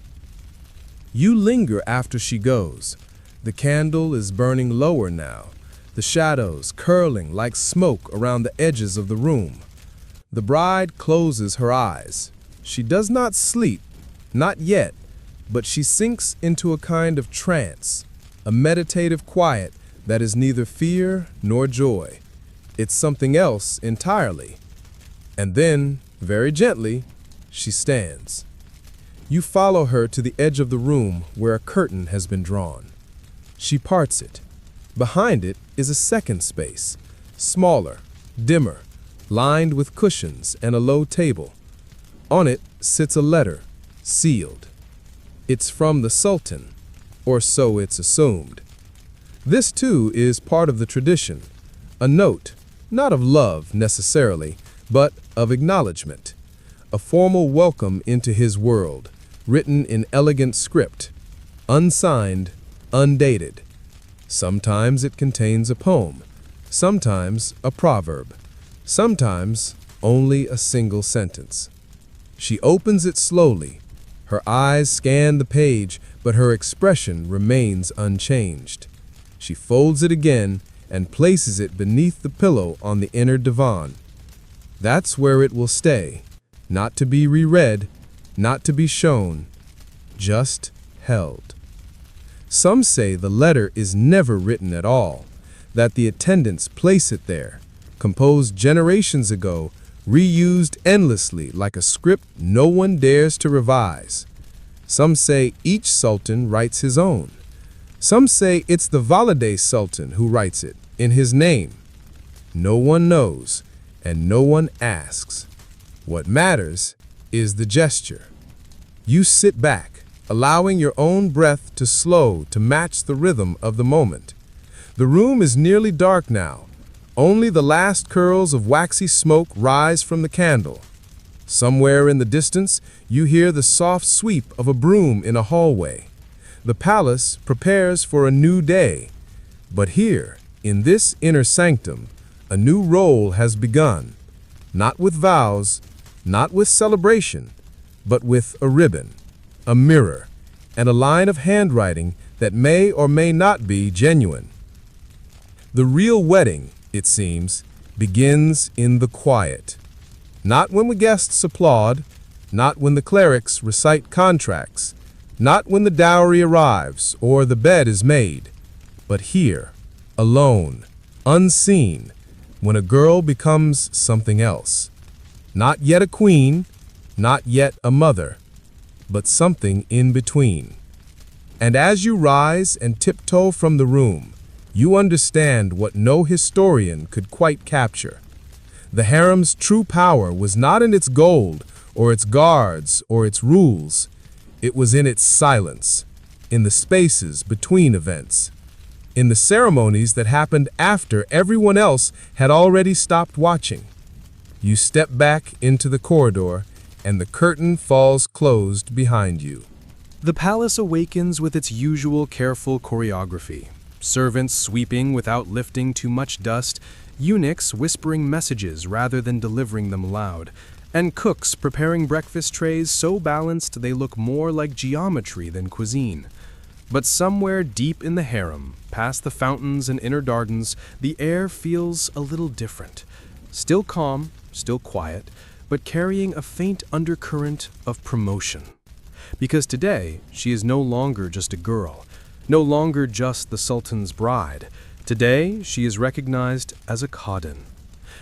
You linger after she goes. The candle is burning lower now, the shadows curling like smoke around the edges of the room. The bride closes her eyes. She does not sleep, not yet, but she sinks into a kind of trance, a meditative quiet that is neither fear nor joy. It's something else entirely. And then, very gently, she stands. You follow her to the edge of the room where a curtain has been drawn. She parts it. Behind it is a second space, smaller, dimmer, lined with cushions and a low table. On it sits a letter, sealed. It's from the Sultan, or so it's assumed. This too is part of the tradition, a note, not of love necessarily, but of acknowledgement, a formal welcome into his world, written in elegant script, unsigned, undated. Sometimes it contains a poem, sometimes a proverb, sometimes only a single sentence. She opens it slowly. Her eyes scan the page, but her expression remains unchanged. She folds it again and places it beneath the pillow on the inner divan. That's where it will stay, not to be reread, not to be shown, just held. Some say the letter is never written at all, that the attendants place it there, composed generations ago, reused endlessly like a script no one dares to revise. Some say each sultan writes his own. Some say it's the Valide Sultan who writes it, in his name. No one knows, and no one asks. What matters is the gesture. You sit back, allowing your own breath to slow to match the rhythm of the moment. The room is nearly dark now. Only the last curls of waxy smoke rise from the candle. Somewhere in the distance, you hear the soft sweep of a broom in a hallway. The palace prepares for a new day. But here, in this inner sanctum, a new role has begun. Not with vows, not with celebration, but with a ribbon, a mirror, and a line of handwriting that may or may not be genuine. The real wedding, it seems, begins in the quiet. Not when the guests applaud, not when the clerics recite contracts, not when the dowry arrives or the bed is made, but here, alone, unseen, when a girl becomes something else. Not yet a queen, not yet a mother, but something in between. And as you rise and tiptoe from the room, you understand what no historian could quite capture. The harem's true power was not in its gold, or its guards, or its rules. It was in its silence, in the spaces between events, in the ceremonies that happened after everyone else had already stopped watching. You step back into the corridor, and the curtain falls closed behind you. The palace awakens with its usual careful choreography. Servants sweeping without lifting too much dust, eunuchs whispering messages rather than delivering them loud, and cooks preparing breakfast trays so balanced they look more like geometry than cuisine. But somewhere deep in the harem, past the fountains and inner gardens, the air feels a little different. Still calm, still quiet, but carrying a faint undercurrent of promotion. Because today, she is no longer just a girl, no longer just the Sultan's bride. Today, she is recognized as a kadın.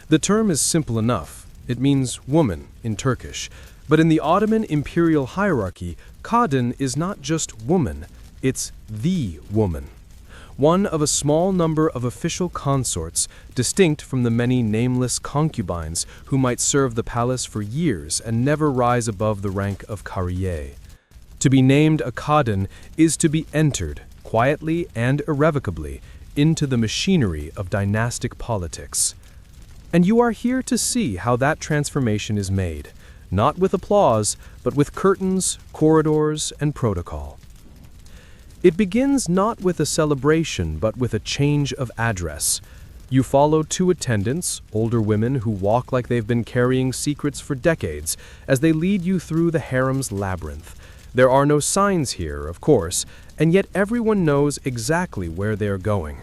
The term is simple enough. It means woman in Turkish. But in the Ottoman imperial hierarchy, kadın is not just woman, it's the woman. One of a small number of official consorts, distinct from the many nameless concubines who might serve the palace for years and never rise above the rank of kariye. To be named a kadın is to be entered, quietly and irrevocably, into the machinery of dynastic politics. And you are here to see how that transformation is made, not with applause, but with curtains, corridors, and protocol. It begins not with a celebration, but with a change of address. You follow two attendants, older women who walk like they've been carrying secrets for decades, as they lead you through the harem's labyrinth. There are no signs here, of course, and yet everyone knows exactly where they're going.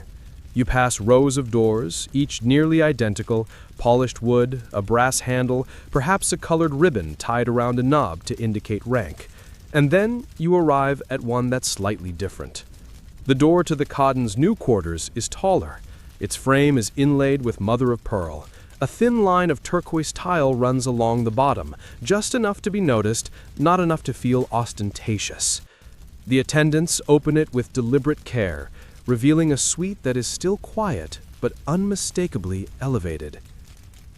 You pass rows of doors, each nearly identical, polished wood, a brass handle, perhaps a colored ribbon tied around a knob to indicate rank. And then you arrive at one that's slightly different. The door to the Khadan's new quarters is taller. Its frame is inlaid with mother of pearl. A thin line of turquoise tile runs along the bottom, just enough to be noticed, not enough to feel ostentatious. The attendants open it with deliberate care, revealing a suite that is still quiet, but unmistakably elevated.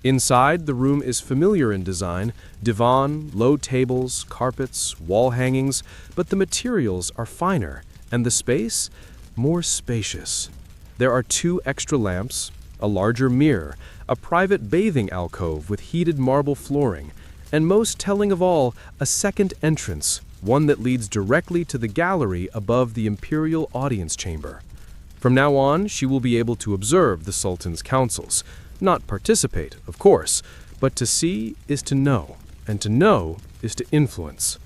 Inside, the room is familiar in design: divan, low tables, carpets, wall hangings, but the materials are finer, and the space more spacious. There are 2 extra lamps, a larger mirror, a private bathing alcove with heated marble flooring, and most telling of all, a second entrance, one that leads directly to the gallery above the imperial audience chamber. From now on, she will be able to observe the Sultan's councils. Not participate, of course, but to see is to know, and to know is to influence.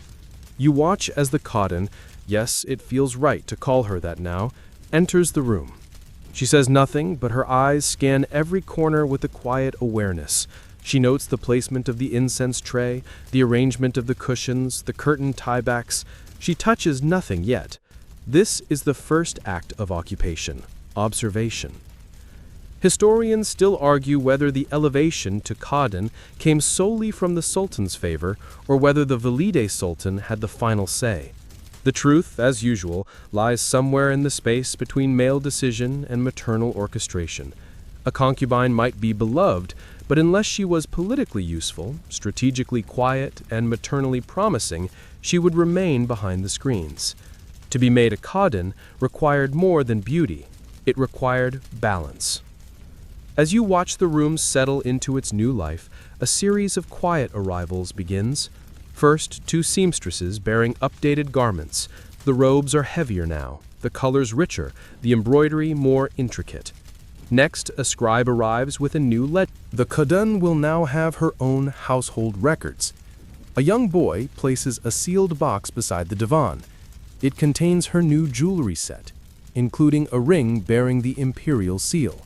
You watch as the Khadan, yes, it feels right to call her that now, enters the room. She says nothing, but her eyes scan every corner with a quiet awareness. She notes the placement of the incense tray, the arrangement of the cushions, the curtain tiebacks. She touches nothing yet. This is the first act of occupation, observation. Historians still argue whether the elevation to Khadan came solely from the Sultan's favor or whether the Valide Sultan had the final say. The truth, as usual, lies somewhere in the space between male decision and maternal orchestration. A concubine might be beloved, but unless she was politically useful, strategically quiet, and maternally promising, she would remain behind the screens. To be made a Khadan required more than beauty. It required balance. As you watch the room settle into its new life, a series of quiet arrivals begins. First, 2 seamstresses bearing updated garments. The robes are heavier now, the colors richer, the embroidery more intricate. Next, a scribe arrives with a new legend. The Khadan will now have her own household records. A young boy places a sealed box beside the divan. It contains her new jewelry set, including a ring bearing the imperial seal.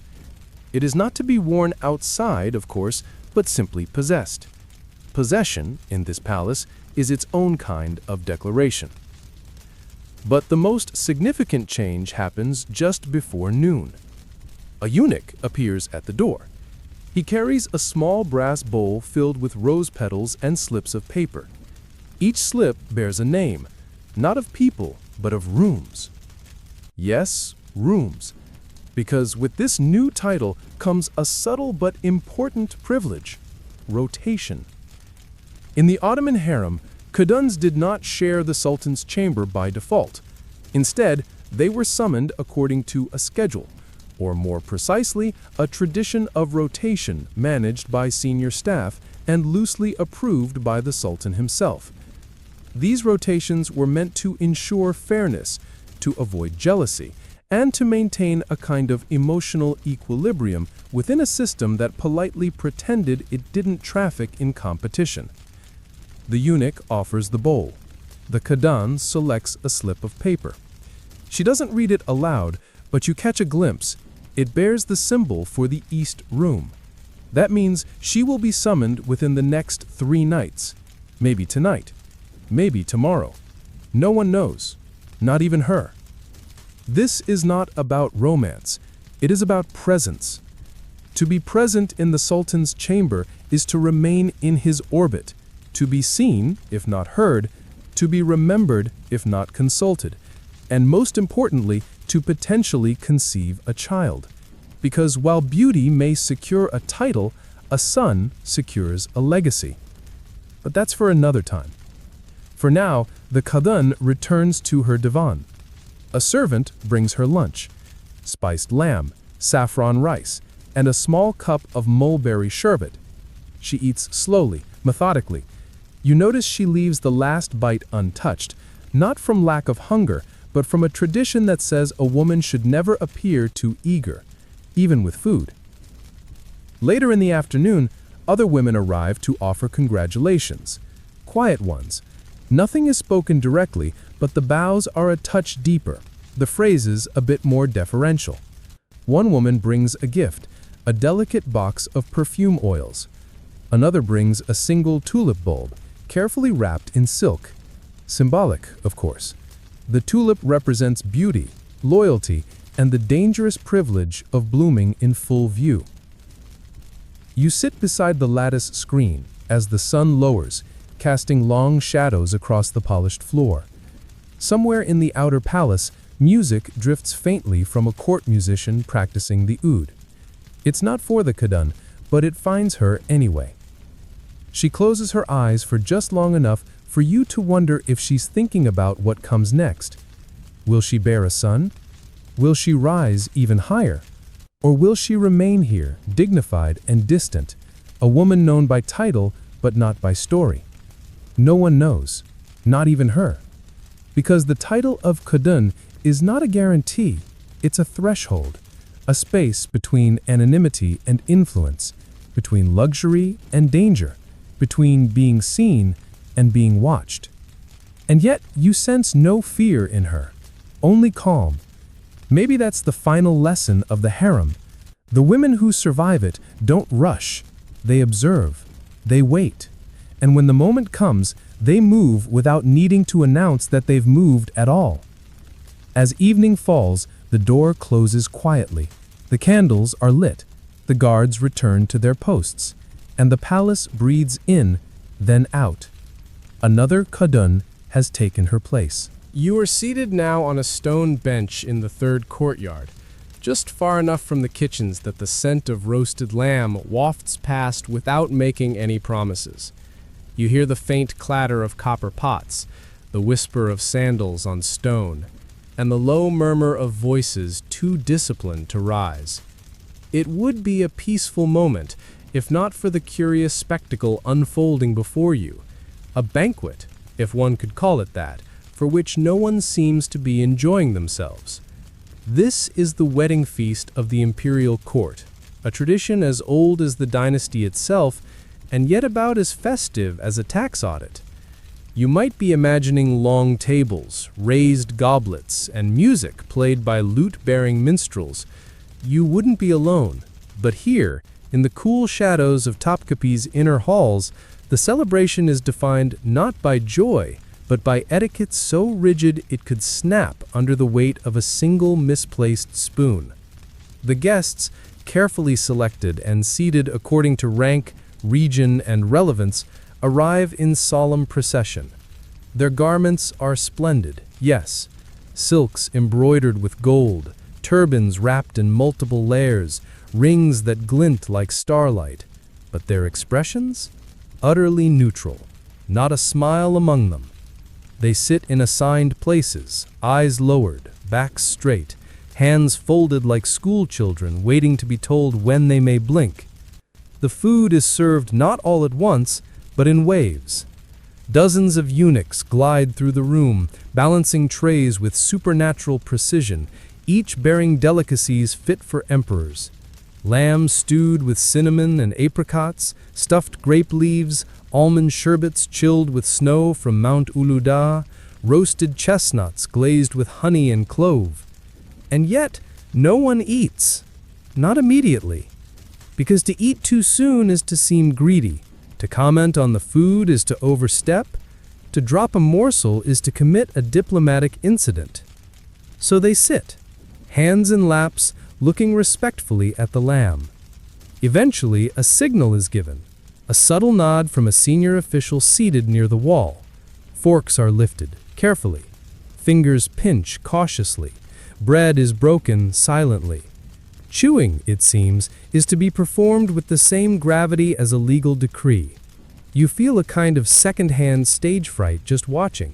It is not to be worn outside, of course, but simply possessed. Possession, in this palace, is its own kind of declaration. But the most significant change happens just before noon. A eunuch appears at the door. He carries a small brass bowl filled with rose petals and slips of paper. Each slip bears a name, not of people, but of rooms. Yes, rooms. Because with this new title comes a subtle but important privilege: rotation. In the Ottoman harem, Khadans did not share the Sultan's chamber by default. Instead, they were summoned according to a schedule, or more precisely, a tradition of rotation managed by senior staff and loosely approved by the Sultan himself. These rotations were meant to ensure fairness, to avoid jealousy, and to maintain a kind of emotional equilibrium within a system that politely pretended it didn't traffic in competition. The eunuch offers the bowl. The Khadan selects a slip of paper. She doesn't read it aloud, but you catch a glimpse. It bears the symbol for the East Room. That means she will be summoned within the next 3 nights. Maybe tonight. Maybe tomorrow. No one knows. Not even her. This is not about romance. It is about presence. To be present in the Sultan's chamber is to remain in his orbit, to be seen, if not heard, to be remembered, if not consulted, and most importantly, to potentially conceive a child. Because while beauty may secure a title, a son secures a legacy. But that's for another time. For now, the Khadan returns to her divan. A servant brings her lunch: spiced lamb, saffron rice, and a small cup of mulberry sherbet. She eats slowly, methodically. You notice she leaves the last bite untouched, not from lack of hunger, but from a tradition that says a woman should never appear too eager, even with food. Later in the afternoon, other women arrive to offer congratulations. Quiet ones. Nothing is spoken directly, but the bows are a touch deeper, the phrases a bit more deferential. One woman brings a gift, a delicate box of perfume oils. Another brings a single tulip bulb, carefully wrapped in silk. Symbolic, of course. The tulip represents beauty, loyalty, and the dangerous privilege of blooming in full view. You sit beside the lattice screen as the sun lowers, casting long shadows across the polished floor. Somewhere in the outer palace, music drifts faintly from a court musician practicing the oud. It's not for the Khadun, but it finds her anyway. She closes her eyes for just long enough for you to wonder if she's thinking about what comes next. Will she bear a son? Will she rise even higher? Or will she remain here, dignified and distant, a woman known by title but not by story? No one knows, not even her. Because the title of Khadun is not a guarantee, it's a threshold, a space between anonymity and influence, between luxury and danger, between being seen and being watched. And yet you sense no fear in her, only calm. Maybe that's the final lesson of the harem. The women who survive it don't rush, they observe, they wait. And when the moment comes, they move without needing to announce that they've moved at all. As evening falls, the door closes quietly. The candles are lit. The guards return to their posts. And the palace breathes in, then out. Another Khadun has taken her place. You are seated now on a stone bench in the third courtyard, just far enough from the kitchens that the scent of roasted lamb wafts past without making any promises. You hear the faint clatter of copper pots, the whisper of sandals on stone, and the low murmur of voices too disciplined to rise. It would be a peaceful moment, if not for the curious spectacle unfolding before you, a banquet, if one could call it that, for which no one seems to be enjoying themselves. This is the wedding feast of the imperial court, a tradition as old as the dynasty itself, and yet about as festive as a tax audit. You might be imagining long tables, raised goblets, and music played by lute-bearing minstrels. You wouldn't be alone, but here, in the cool shadows of Topkapi's inner halls, the celebration is defined not by joy, but by etiquette so rigid it could snap under the weight of a single misplaced spoon. The guests, carefully selected and seated according to rank, region, and relevance, arrive in solemn procession. Their garments are splendid, yes, silks embroidered with gold, turbans wrapped in multiple layers, rings that glint like starlight, but their expressions? Utterly neutral, not a smile among them. They sit in assigned places, eyes lowered, backs straight, hands folded like school children waiting to be told when they may blink. The food is served not all at once, but in waves. Dozens of eunuchs glide through the room, balancing trays with supernatural precision, each bearing delicacies fit for emperors. Lamb stewed with cinnamon and apricots, stuffed grape leaves, almond sherbets chilled with snow from Mount Uluda, roasted chestnuts glazed with honey and clove. And yet, no one eats. Not immediately. Because to eat too soon is to seem greedy. To comment on the food is to overstep. To drop a morsel is to commit a diplomatic incident. So they sit, hands in laps, looking respectfully at the lamb. Eventually, a signal is given, a subtle nod from a senior official seated near the wall. Forks are lifted, carefully. Fingers pinch cautiously. Bread is broken silently. Chewing, it seems, is to be performed with the same gravity as a legal decree. You feel a kind of second-hand stage fright just watching.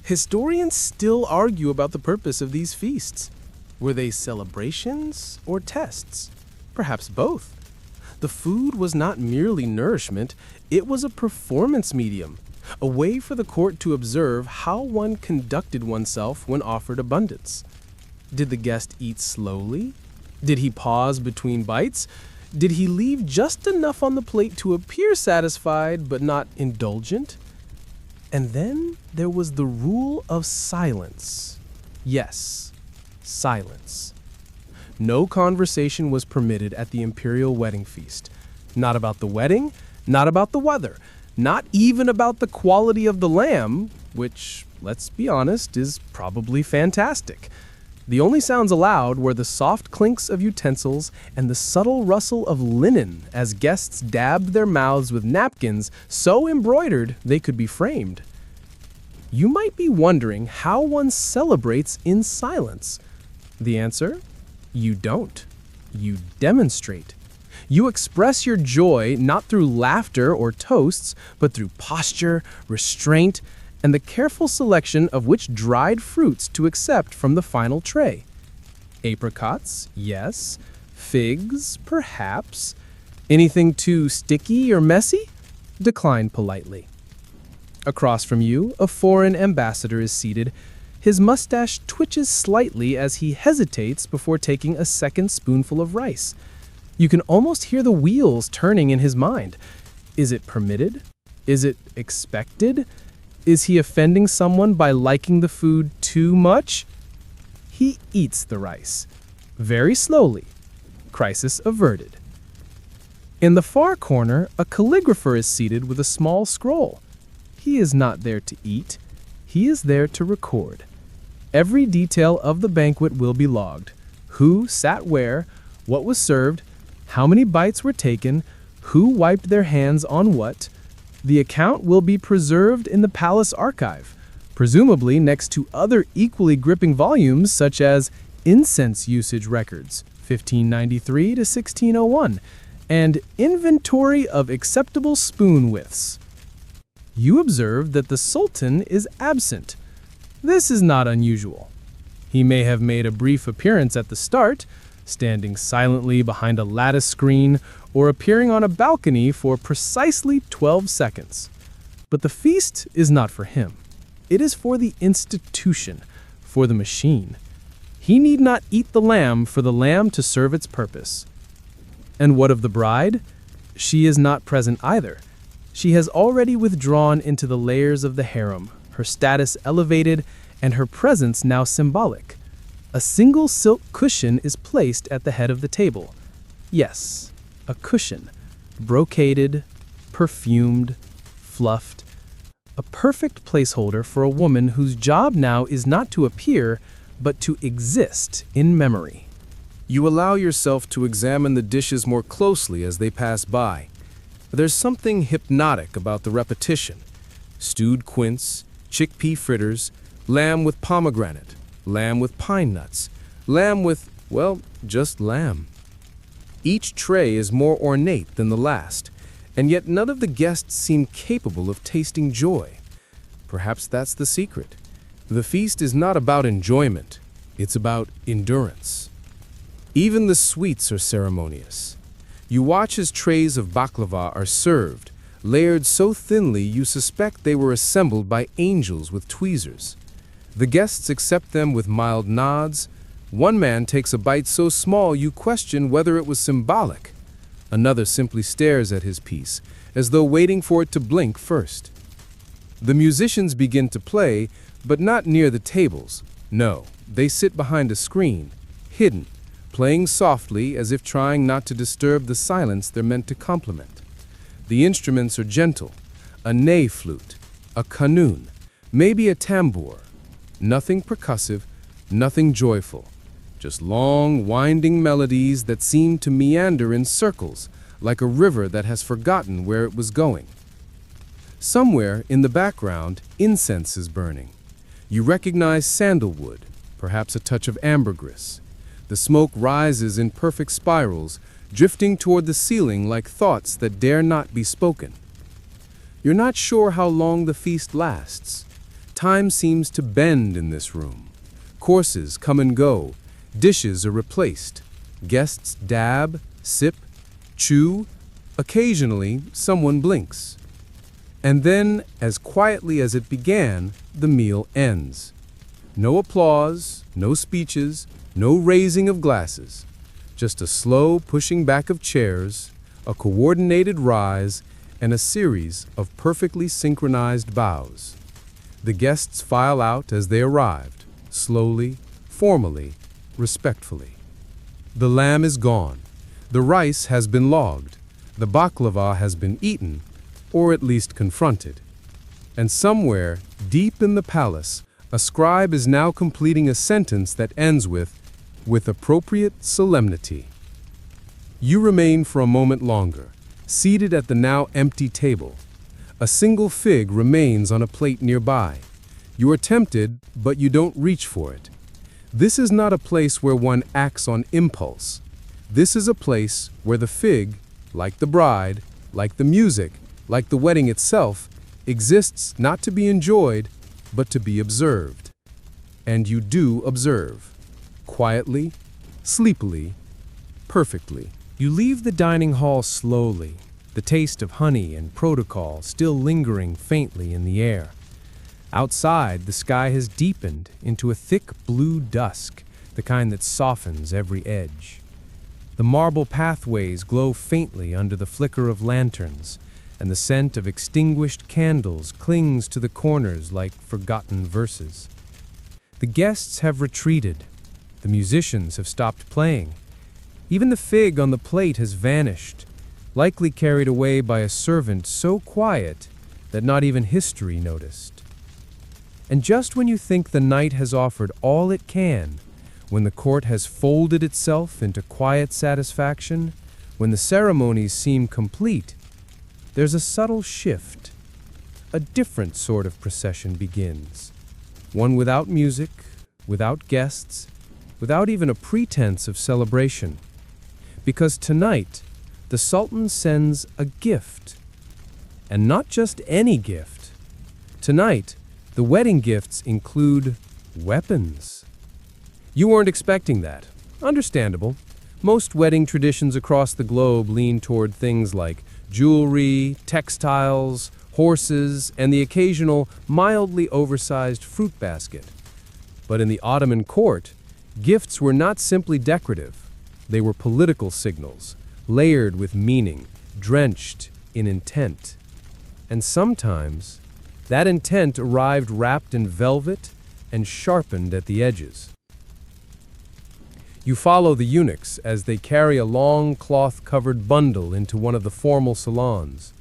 Historians still argue about the purpose of these feasts. Were they celebrations or tests? Perhaps both. The food was not merely nourishment, it was a performance medium, a way for the court to observe how one conducted oneself when offered abundance. Did the guest eat slowly? Did he pause between bites? Did he leave just enough on the plate to appear satisfied but not indulgent? And then there was the rule of silence. Yes, silence. No conversation was permitted at the imperial wedding feast. Not about the wedding, not about the weather, not even about the quality of the lamb, which, let's be honest, is probably fantastic. The only sounds allowed were the soft clinks of utensils and the subtle rustle of linen as guests dabbed their mouths with napkins so embroidered they could be framed. You might be wondering how one celebrates in silence. The answer? You don't. You demonstrate. You express your joy not through laughter or toasts, but through posture, restraint, and the careful selection of which dried fruits to accept from the final tray. Apricots, yes. Figs, perhaps. Anything too sticky or messy? Decline politely. Across from you, a foreign ambassador is seated. His mustache twitches slightly as he hesitates before taking a second spoonful of rice. You can almost hear the wheels turning in his mind. Is it permitted? Is it expected? Is he offending someone by liking the food too much? He eats the rice. Very slowly. Crisis averted. In the far corner, a calligrapher is seated with a small scroll. He is not there to eat. He is there to record. Every detail of the banquet will be logged. Who sat where, what was served, how many bites were taken, who wiped their hands on what. The account will be preserved in the palace archive, presumably next to other equally gripping volumes such as incense usage records, 1593 to 1601, and inventory of acceptable spoon widths. You observe that the Sultan is absent. This is not unusual. He may have made a brief appearance at the start, standing silently behind a lattice screen or appearing on a balcony for precisely 12 seconds. But the feast is not for him. It is for the institution, for the machine. He need not eat the lamb for the lamb to serve its purpose. And what of the bride? She is not present either. She has already withdrawn into the layers of the harem, her status elevated and her presence now symbolic. A single silk cushion is placed at the head of the table. Yes, a cushion, brocaded, perfumed, fluffed. A perfect placeholder for a woman whose job now is not to appear, but to exist in memory. You allow yourself to examine the dishes more closely as they pass by. There's something hypnotic about the repetition. Stewed quince, chickpea fritters, lamb with pomegranate, lamb with pine nuts, lamb with, well, just lamb. Each tray is more ornate than the last, and yet none of the guests seem capable of tasting joy. Perhaps that's the secret. The feast is not about enjoyment, it's about endurance. Even the sweets are ceremonious. You watch as trays of baklava are served, layered so thinly you suspect they were assembled by angels with tweezers. The guests accept them with mild nods. One man takes a bite so small you question whether it was symbolic. Another simply stares at his piece, as though waiting for it to blink first. The musicians begin to play, but not near the tables. No, they sit behind a screen, hidden, playing softly as if trying not to disturb the silence they're meant to complement. The instruments are gentle, a ney flute, a qanun, maybe a tambour. Nothing percussive, nothing joyful. Just long, winding melodies that seem to meander in circles, like a river that has forgotten where it was going. Somewhere in the background, incense is burning. You recognize sandalwood, perhaps a touch of ambergris. The smoke rises in perfect spirals, drifting toward the ceiling like thoughts that dare not be spoken. You're not sure how long the feast lasts. Time seems to bend in this room. Courses come and go. Dishes are replaced. Guests dab, sip, chew. Occasionally, someone blinks. And then, as quietly as it began, the meal ends. No applause, no speeches, no raising of glasses. Just a slow pushing back of chairs, a coordinated rise, and a series of perfectly synchronized bows. The guests file out as they arrived, slowly, formally, respectfully. The lamb is gone. The rice has been logged. The baklava has been eaten, or at least confronted. And somewhere, deep in the palace, a scribe is now completing a sentence that ends with appropriate solemnity. You remain for a moment longer, seated at the now empty table. A single fig remains on a plate nearby. You are tempted, but you don't reach for it. This is not a place where one acts on impulse. This is a place where the fig, like the bride, like the music, like the wedding itself, exists not to be enjoyed, but to be observed. And you do observe. Quietly, sleepily, perfectly. You leave the dining hall slowly, the taste of honey and protocol still lingering faintly in the air. Outside, the sky has deepened into a thick blue dusk, the kind that softens every edge. The marble pathways glow faintly under the flicker of lanterns, and the scent of extinguished candles clings to the corners like forgotten verses. The guests have retreated. The musicians have stopped playing. Even the fig on the plate has vanished, likely carried away by a servant so quiet that not even history noticed. And just when you think the night has offered all it can, when the court has folded itself into quiet satisfaction, when the ceremonies seem complete, there's a subtle shift. A different sort of procession begins. One without music, without guests, without even a pretense of celebration. Because tonight, the Sultan sends a gift. And not just any gift. Tonight, the wedding gifts include weapons. You weren't expecting that. Understandable. Most wedding traditions across the globe lean toward things like jewelry, textiles, horses, and the occasional mildly oversized fruit basket. But in the Ottoman court, gifts were not simply decorative. They were political signals, layered with meaning, drenched in intent. And sometimes, that intent arrived wrapped in velvet and sharpened at the edges. You follow the eunuchs as they carry a long cloth-covered bundle into one of the formal salons.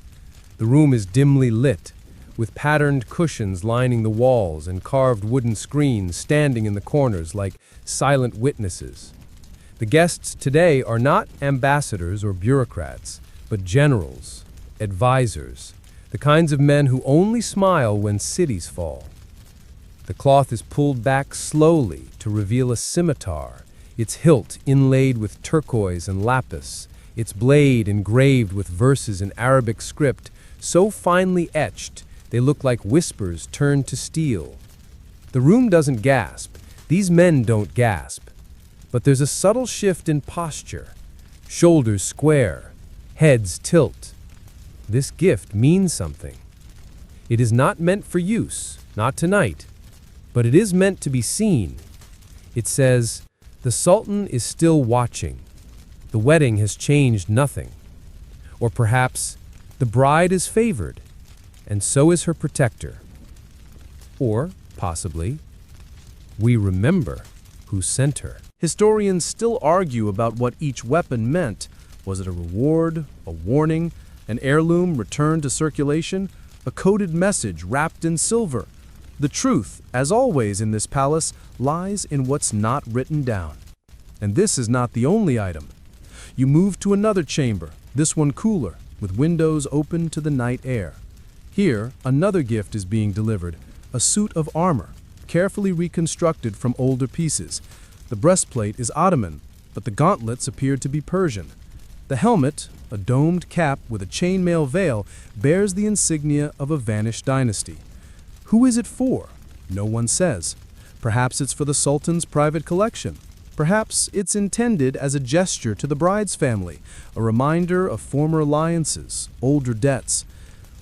The room is dimly lit, with patterned cushions lining the walls and carved wooden screens standing in the corners like silent witnesses. The guests today are not ambassadors or bureaucrats, but generals, advisors, the kinds of men who only smile when cities fall. The cloth is pulled back slowly to reveal a scimitar, its hilt inlaid with turquoise and lapis, its blade engraved with verses in Arabic script so finely etched they look like whispers turned to steel. The room doesn't gasp. These men don't gasp. But there's a subtle shift in posture. Shoulders square, heads tilt. This gift means something. It is not meant for use, not tonight, but it is meant to be seen. It says, the Sultan is still watching. The wedding has changed nothing. Or perhaps, the bride is favored, and so is her protector. Or, possibly, we remember who sent her. Historians still argue about what each weapon meant. Was it a reward, a warning, an heirloom returned to circulation, a coded message wrapped in silver? The truth, as always in this palace, lies in what's not written down. And this is not the only item. You move to another chamber, this one cooler, with windows open to the night air. Here, another gift is being delivered, a suit of armor, carefully reconstructed from older pieces. The breastplate is Ottoman, but the gauntlets appear to be Persian. The helmet, a domed cap with a chainmail veil, bears the insignia of a vanished dynasty. Who is it for? No one says. Perhaps it's for the Sultan's private collection. Perhaps it's intended as a gesture to the bride's family, a reminder of former alliances, older debts.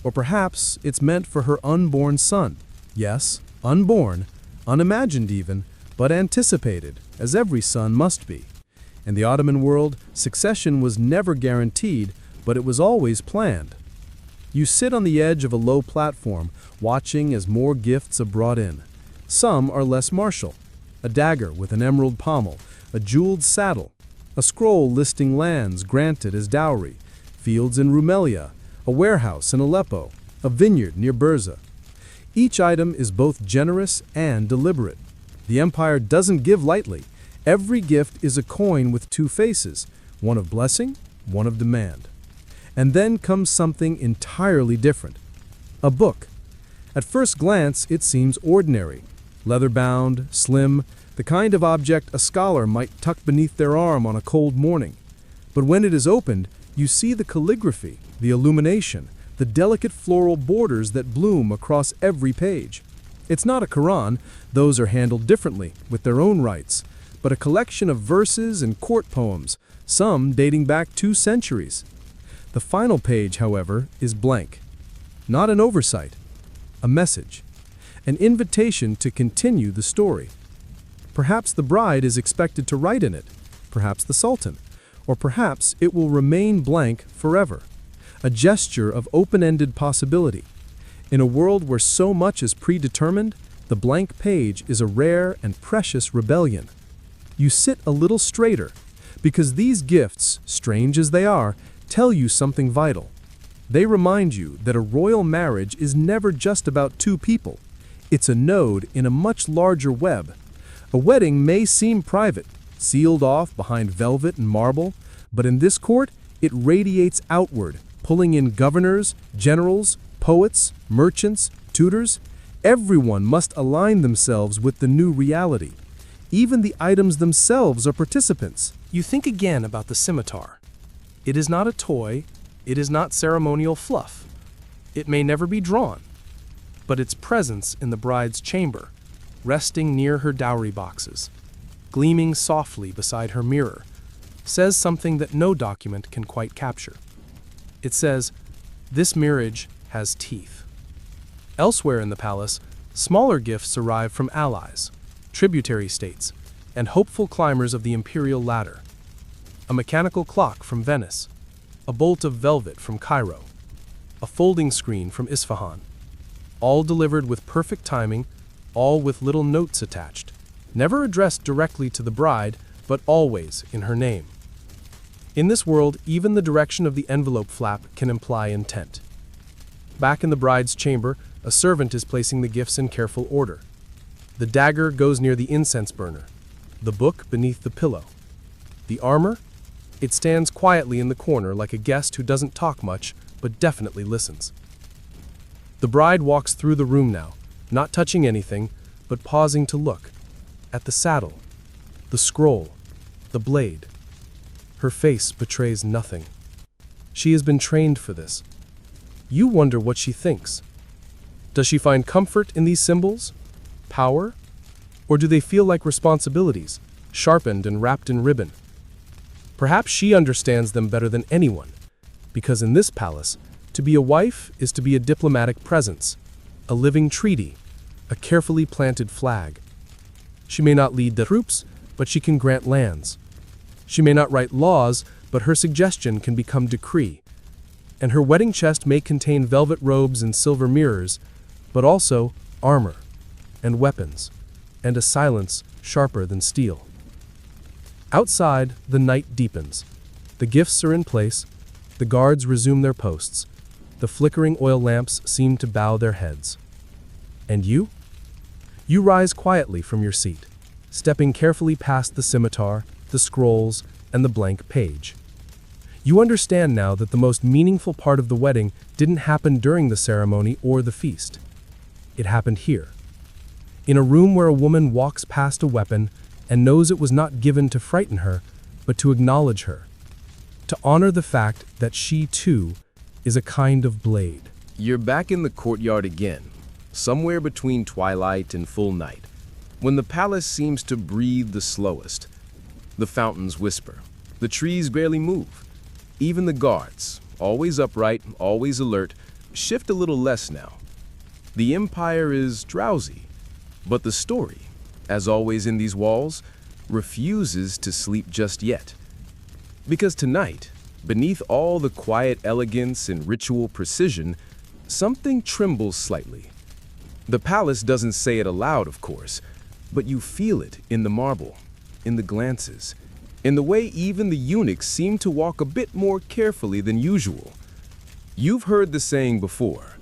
Or perhaps it's meant for her unborn son. Yes, unborn, unimagined even, but anticipated, as every son must be. In the Ottoman world, succession was never guaranteed, but it was always planned. You sit on the edge of a low platform, watching as more gifts are brought in. Some are less martial. A dagger with an emerald pommel, a jeweled saddle, a scroll listing lands granted as dowry, fields in Rumelia, a warehouse in Aleppo, a vineyard near Burza. Each item is both generous and deliberate. The empire doesn't give lightly. Every gift is a coin with two faces, one of blessing, one of demand. And then comes something entirely different. A book. At first glance, it seems ordinary. Leather-bound, slim, the kind of object a scholar might tuck beneath their arm on a cold morning. But when it is opened, you see the calligraphy, the illumination, the delicate floral borders that bloom across every page. It's not a Quran, those are handled differently, with their own rites, but a collection of verses and court poems, some dating back 2 centuries. The final page, however, is blank. Not an oversight, a message, an invitation to continue the story. Perhaps the bride is expected to write in it, perhaps the Sultan, or perhaps it will remain blank forever. A gesture of open-ended possibility. In a world where so much is predetermined, the blank page is a rare and precious rebellion. You sit a little straighter, because these gifts, strange as they are, tell you something vital. They remind you that a royal marriage is never just about 2 people. It's a node in a much larger web. A wedding may seem private, sealed off behind velvet and marble, but in this court, it radiates outward, pulling in governors, generals, poets, merchants, tutors. Everyone must align themselves with the new reality. Even the items themselves are participants. You think again about the scimitar. It is not a toy, it is not ceremonial fluff. It may never be drawn, but its presence in the bride's chamber, resting near her dowry boxes, gleaming softly beside her mirror, says something that no document can quite capture. It says, "This marriage has teeth." Elsewhere in the palace, smaller gifts arrive from allies, tributary states, and hopeful climbers of the imperial ladder. A mechanical clock from Venice, a bolt of velvet from Cairo, a folding screen from Isfahan, all delivered with perfect timing, all with little notes attached, never addressed directly to the bride, but always in her name. In this world, even the direction of the envelope flap can imply intent. Back in the bride's chamber, a servant is placing the gifts in careful order. The dagger goes near the incense burner, the book beneath the pillow. The armor? It stands quietly in the corner like a guest who doesn't talk much, but definitely listens. The bride walks through the room now, not touching anything, but pausing to look at the saddle, the scroll, the blade. Her face betrays nothing. She has been trained for this. You wonder what she thinks. Does she find comfort in these symbols? Power? Or do they feel like responsibilities, sharpened and wrapped in ribbon? Perhaps she understands them better than anyone, because in this palace, to be a wife is to be a diplomatic presence, a living treaty, a carefully planted flag. She may not lead the troops, but she can grant lands. She may not write laws, but her suggestion can become decree. And her wedding chest may contain velvet robes and silver mirrors, but also armor and weapons, and a silence sharper than steel. Outside, the night deepens. The gifts are in place. The guards resume their posts. The flickering oil lamps seem to bow their heads. And you? You rise quietly from your seat, stepping carefully past the scimitar, the scrolls, and the blank page. You understand now that the most meaningful part of the wedding didn't happen during the ceremony or the feast. It happened here, in a room where a woman walks past a weapon and knows it was not given to frighten her, but to acknowledge her, to honor the fact that she, too, is a kind of blade. You're back in the courtyard again, somewhere between twilight and full night, when the palace seems to breathe the slowest. The fountains whisper. The trees barely move. Even the guards, always upright, always alert, shift a little less now. The empire is drowsy, but the story, as always in these walls, refuses to sleep just yet. Because tonight, beneath all the quiet elegance and ritual precision, something trembles slightly. The palace doesn't say it aloud, of course, but you feel it in the marble, in the glances, in the way even the eunuchs seem to walk a bit more carefully than usual. You've heard the saying before,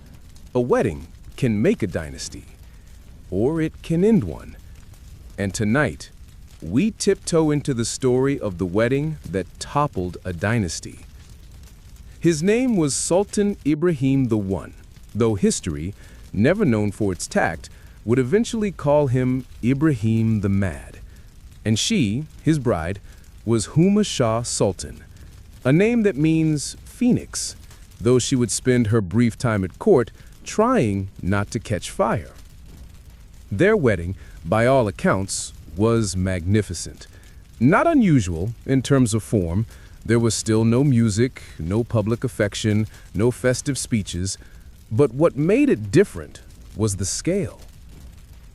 a wedding can make a dynasty, or it can end one. And tonight, we tiptoe into the story of the wedding that toppled a dynasty. His name was Sultan Ibrahim I, though history, never known for its tact, would eventually call him Ibrahim the Mad. And she, his bride, was Huma Shah Sultan, a name that means phoenix, though she would spend her brief time at court trying not to catch fire. Their wedding, by all accounts, was magnificent. Not unusual in terms of form. There was still no music, no public affection, no festive speeches, but what made it different was the scale.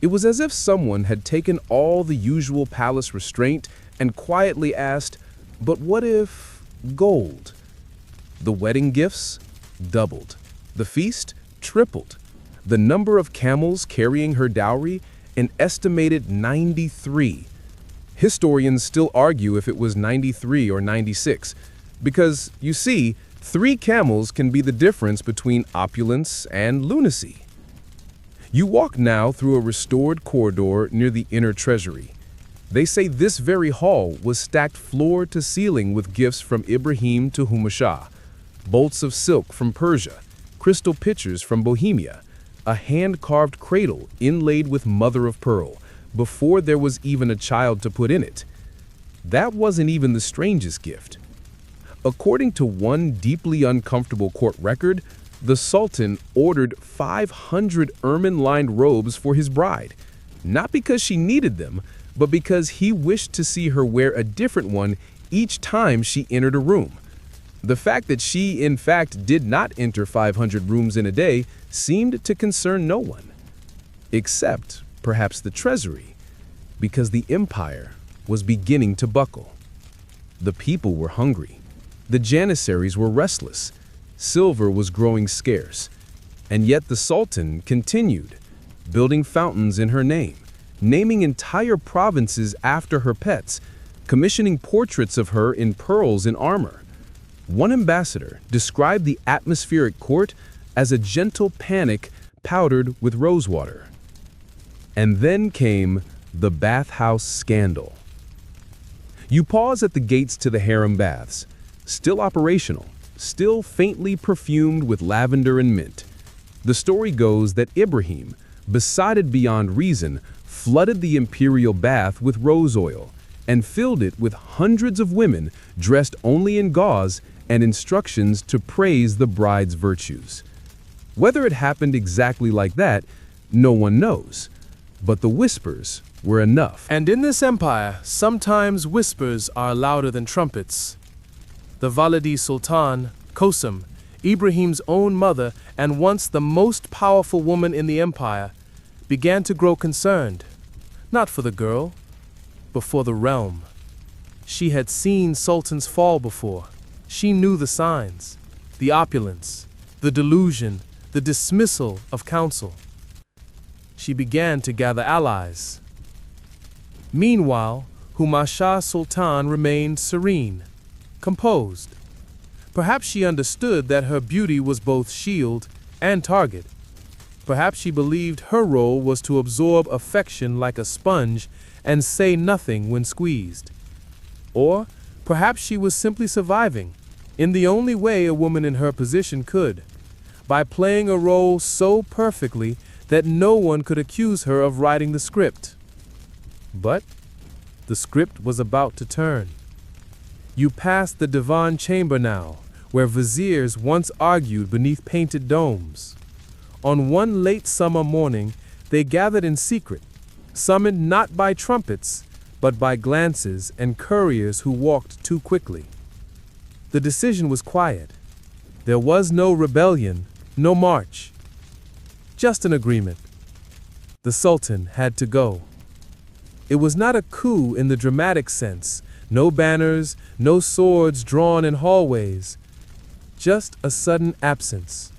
It was as if someone had taken all the usual palace restraint and quietly asked, but what if gold? The wedding gifts doubled. The feast tripled. The number of camels carrying her dowry, an estimated 93. Historians still argue if it was 93 or 96, because, you see, 3 camels can be the difference between opulence and lunacy. You walk now through a restored corridor near the inner treasury. They say this very hall was stacked floor to ceiling with gifts from Ibrahim to Huma Shah, bolts of silk from Persia, crystal pitchers from Bohemia, a hand-carved cradle inlaid with mother-of-pearl, before there was even a child to put in it. That wasn't even the strangest gift. According to one deeply uncomfortable court record, the Sultan ordered 500 ermine-lined robes for his bride, not because she needed them, but because he wished to see her wear a different one each time she entered a room. The fact that she, in fact, did not enter 500 rooms in a day seemed to concern no one, except perhaps the treasury, because the empire was beginning to buckle. The people were hungry. The janissaries were restless. Silver was growing scarce. And yet the Sultan continued, building fountains in her name, naming entire provinces after her pets, commissioning portraits of her in pearls and armor. One ambassador described the atmospheric court as a gentle panic powdered with rosewater. And then came the bathhouse scandal. You pause at the gates to the harem baths, still operational, still faintly perfumed with lavender and mint. The story goes that Ibrahim, besotted beyond reason, flooded the imperial bath with rose oil and filled it with hundreds of women dressed only in gauze and instructions to praise the bride's virtues. Whether it happened exactly like that, no one knows, but the whispers were enough. And in this empire, sometimes whispers are louder than trumpets. The Validi Sultan, Kosum, Ibrahim's own mother and once the most powerful woman in the empire, began to grow concerned, not for the girl, but for the realm. She had seen sultans fall before. She knew the signs, the opulence, the delusion, the dismissal of counsel. She began to gather allies. Meanwhile, Huma Shah Sultan remained serene, composed. Perhaps she understood that her beauty was both shield and target. Perhaps she believed her role was to absorb affection like a sponge and say nothing when squeezed. Or perhaps she was simply surviving, in the only way a woman in her position could, by playing a role so perfectly that no one could accuse her of writing the script. But the script was about to turn. You pass the divan chamber now, where viziers once argued beneath painted domes. On one late summer morning, they gathered in secret, summoned not by trumpets, but by glances and couriers who walked too quickly. The decision was quiet. There was no rebellion, no march. Just an agreement. The Sultan had to go. It was not a coup in the dramatic sense, No banners, no swords drawn in hallways. Just a sudden absence.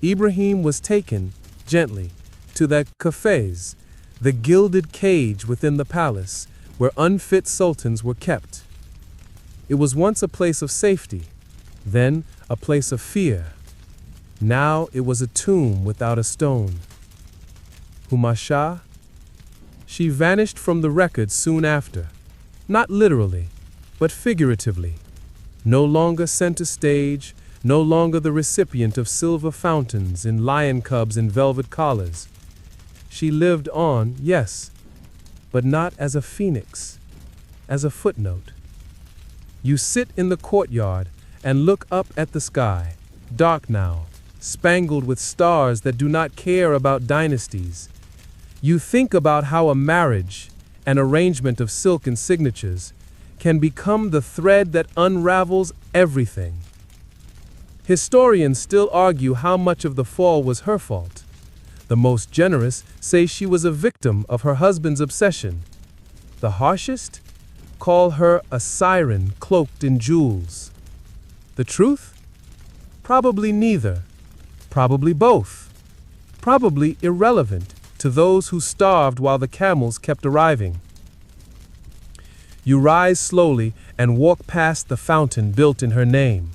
Ibrahim was taken, gently, to the cafes, the gilded cage within the palace, where unfit sultans were kept. It was once a place of safety, then a place of fear. Now it was a tomb without a stone. Humasha? She vanished from the record soon after, not literally, but figuratively. No longer center stage, no longer the recipient of silver fountains in lion cubs and velvet collars. She lived on, yes, but not as a phoenix, as a footnote. You sit in the courtyard and look up at the sky, dark now, spangled with stars that do not care about dynasties. You think about how a marriage, an arrangement of silken signatures, can become the thread that unravels everything. Historians still argue how much of the fall was her fault. The most generous say she was a victim of her husband's obsession. The harshest call her a siren cloaked in jewels. The truth? Probably neither. Probably both. Probably irrelevant to those who starved while the camels kept arriving. You rise slowly and walk past the fountain built in her name,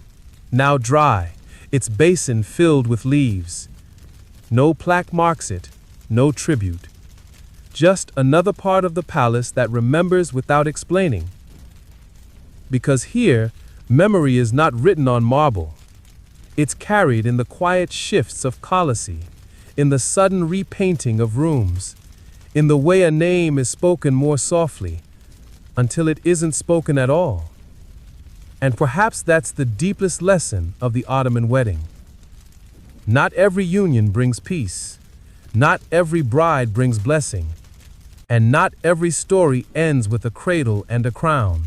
now dry, its basin filled with leaves. No plaque marks it, no tribute. Just another part of the palace that remembers without explaining. Because here, memory is not written on marble. It's carried in the quiet shifts of colossi, in the sudden repainting of rooms, in the way a name is spoken more softly, until it isn't spoken at all. And perhaps that's the deepest lesson of the Ottoman wedding. Not every union brings peace, not every bride brings blessing, and not every story ends with a cradle and a crown.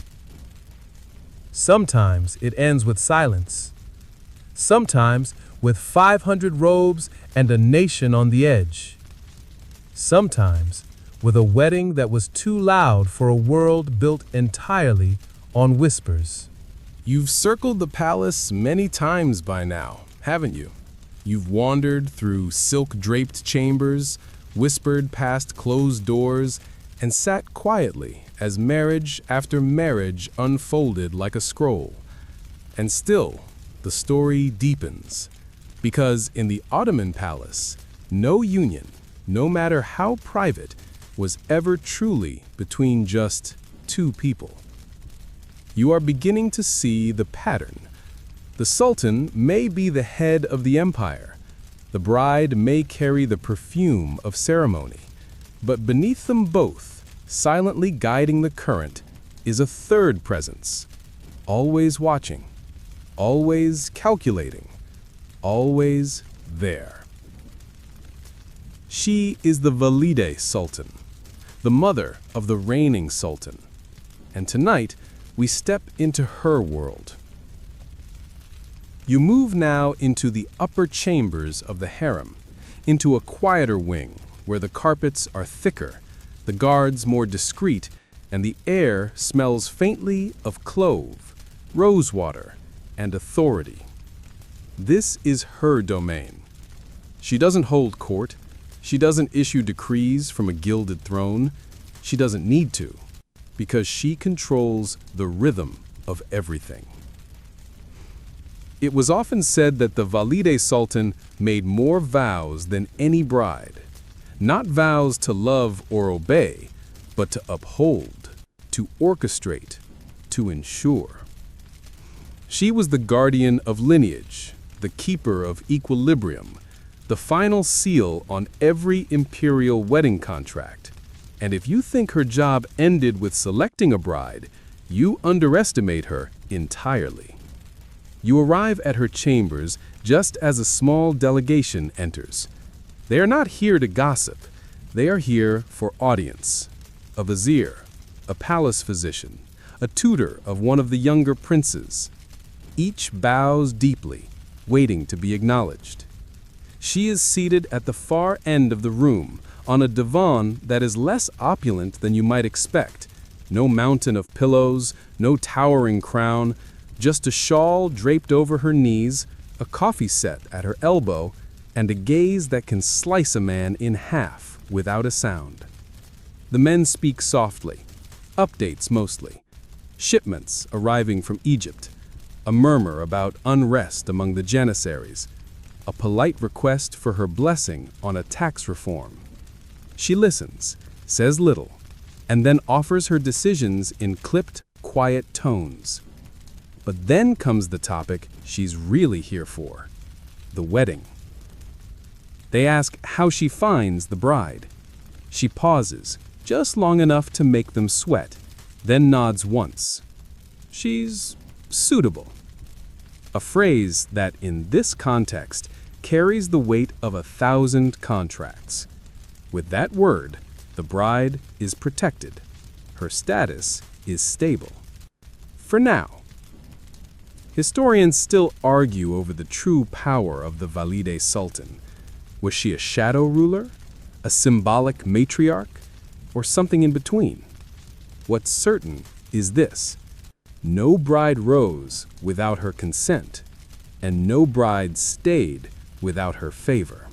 Sometimes it ends with silence, sometimes with 500 robes and a nation on the edge, sometimes with a wedding that was too loud for a world built entirely on whispers. You've circled the palace many times by now, haven't you? You've wandered through silk-draped chambers, whispered past closed doors, and sat quietly as marriage after marriage unfolded like a scroll. And still, the story deepens, because in the Ottoman palace, no union, no matter how private, was ever truly between just two people. You are beginning to see the pattern. The Sultan may be the head of the empire. The bride may carry the perfume of ceremony. But beneath them both, silently guiding the current, is a third presence, always watching, always calculating, always there. She is the Valide Sultan, the mother of the reigning Sultan. And tonight, we step into her world. You move now into the upper chambers of the harem, into a quieter wing where the carpets are thicker, the guards more discreet, and the air smells faintly of clove, rosewater, and authority. This is her domain. She doesn't hold court. She doesn't issue decrees from a gilded throne. She doesn't need to, because she controls the rhythm of everything. It was often said that the Valide Sultan made more vows than any bride. Not vows to love or obey, but to uphold, to orchestrate, to ensure. She was the guardian of lineage, the keeper of equilibrium, the final seal on every imperial wedding contract. And if you think her job ended with selecting a bride, you underestimate her entirely. You arrive at her chambers just as a small delegation enters. They are not here to gossip. They are here for audience. A vizier, a palace physician, a tutor of one of the younger princes. Each bows deeply, waiting to be acknowledged. She is seated at the far end of the room, on a divan that is less opulent than you might expect, No mountain of pillows, no towering crown, just a shawl draped over her knees, a coffee set at her elbow, and a gaze that can slice a man in half without a sound. The men speak softly, updates mostly, shipments arriving from Egypt, a murmur about unrest among the Janissaries, a polite request for her blessing on a tax reform. She listens, says little, and then offers her decisions in clipped, quiet tones. But then comes the topic she's really here for, the wedding. They ask how she finds the bride. She pauses, just long enough to make them sweat, then nods once. She's suitable. A phrase that, in this context, carries the weight of 1,000 contracts. With that word, the bride is protected. Her status is stable. For now. Historians still argue over the true power of the Valide Sultan. Was she a shadow ruler, a symbolic matriarch, or something in between? What's certain is this: no bride rose without her consent, and no bride stayed without her favor.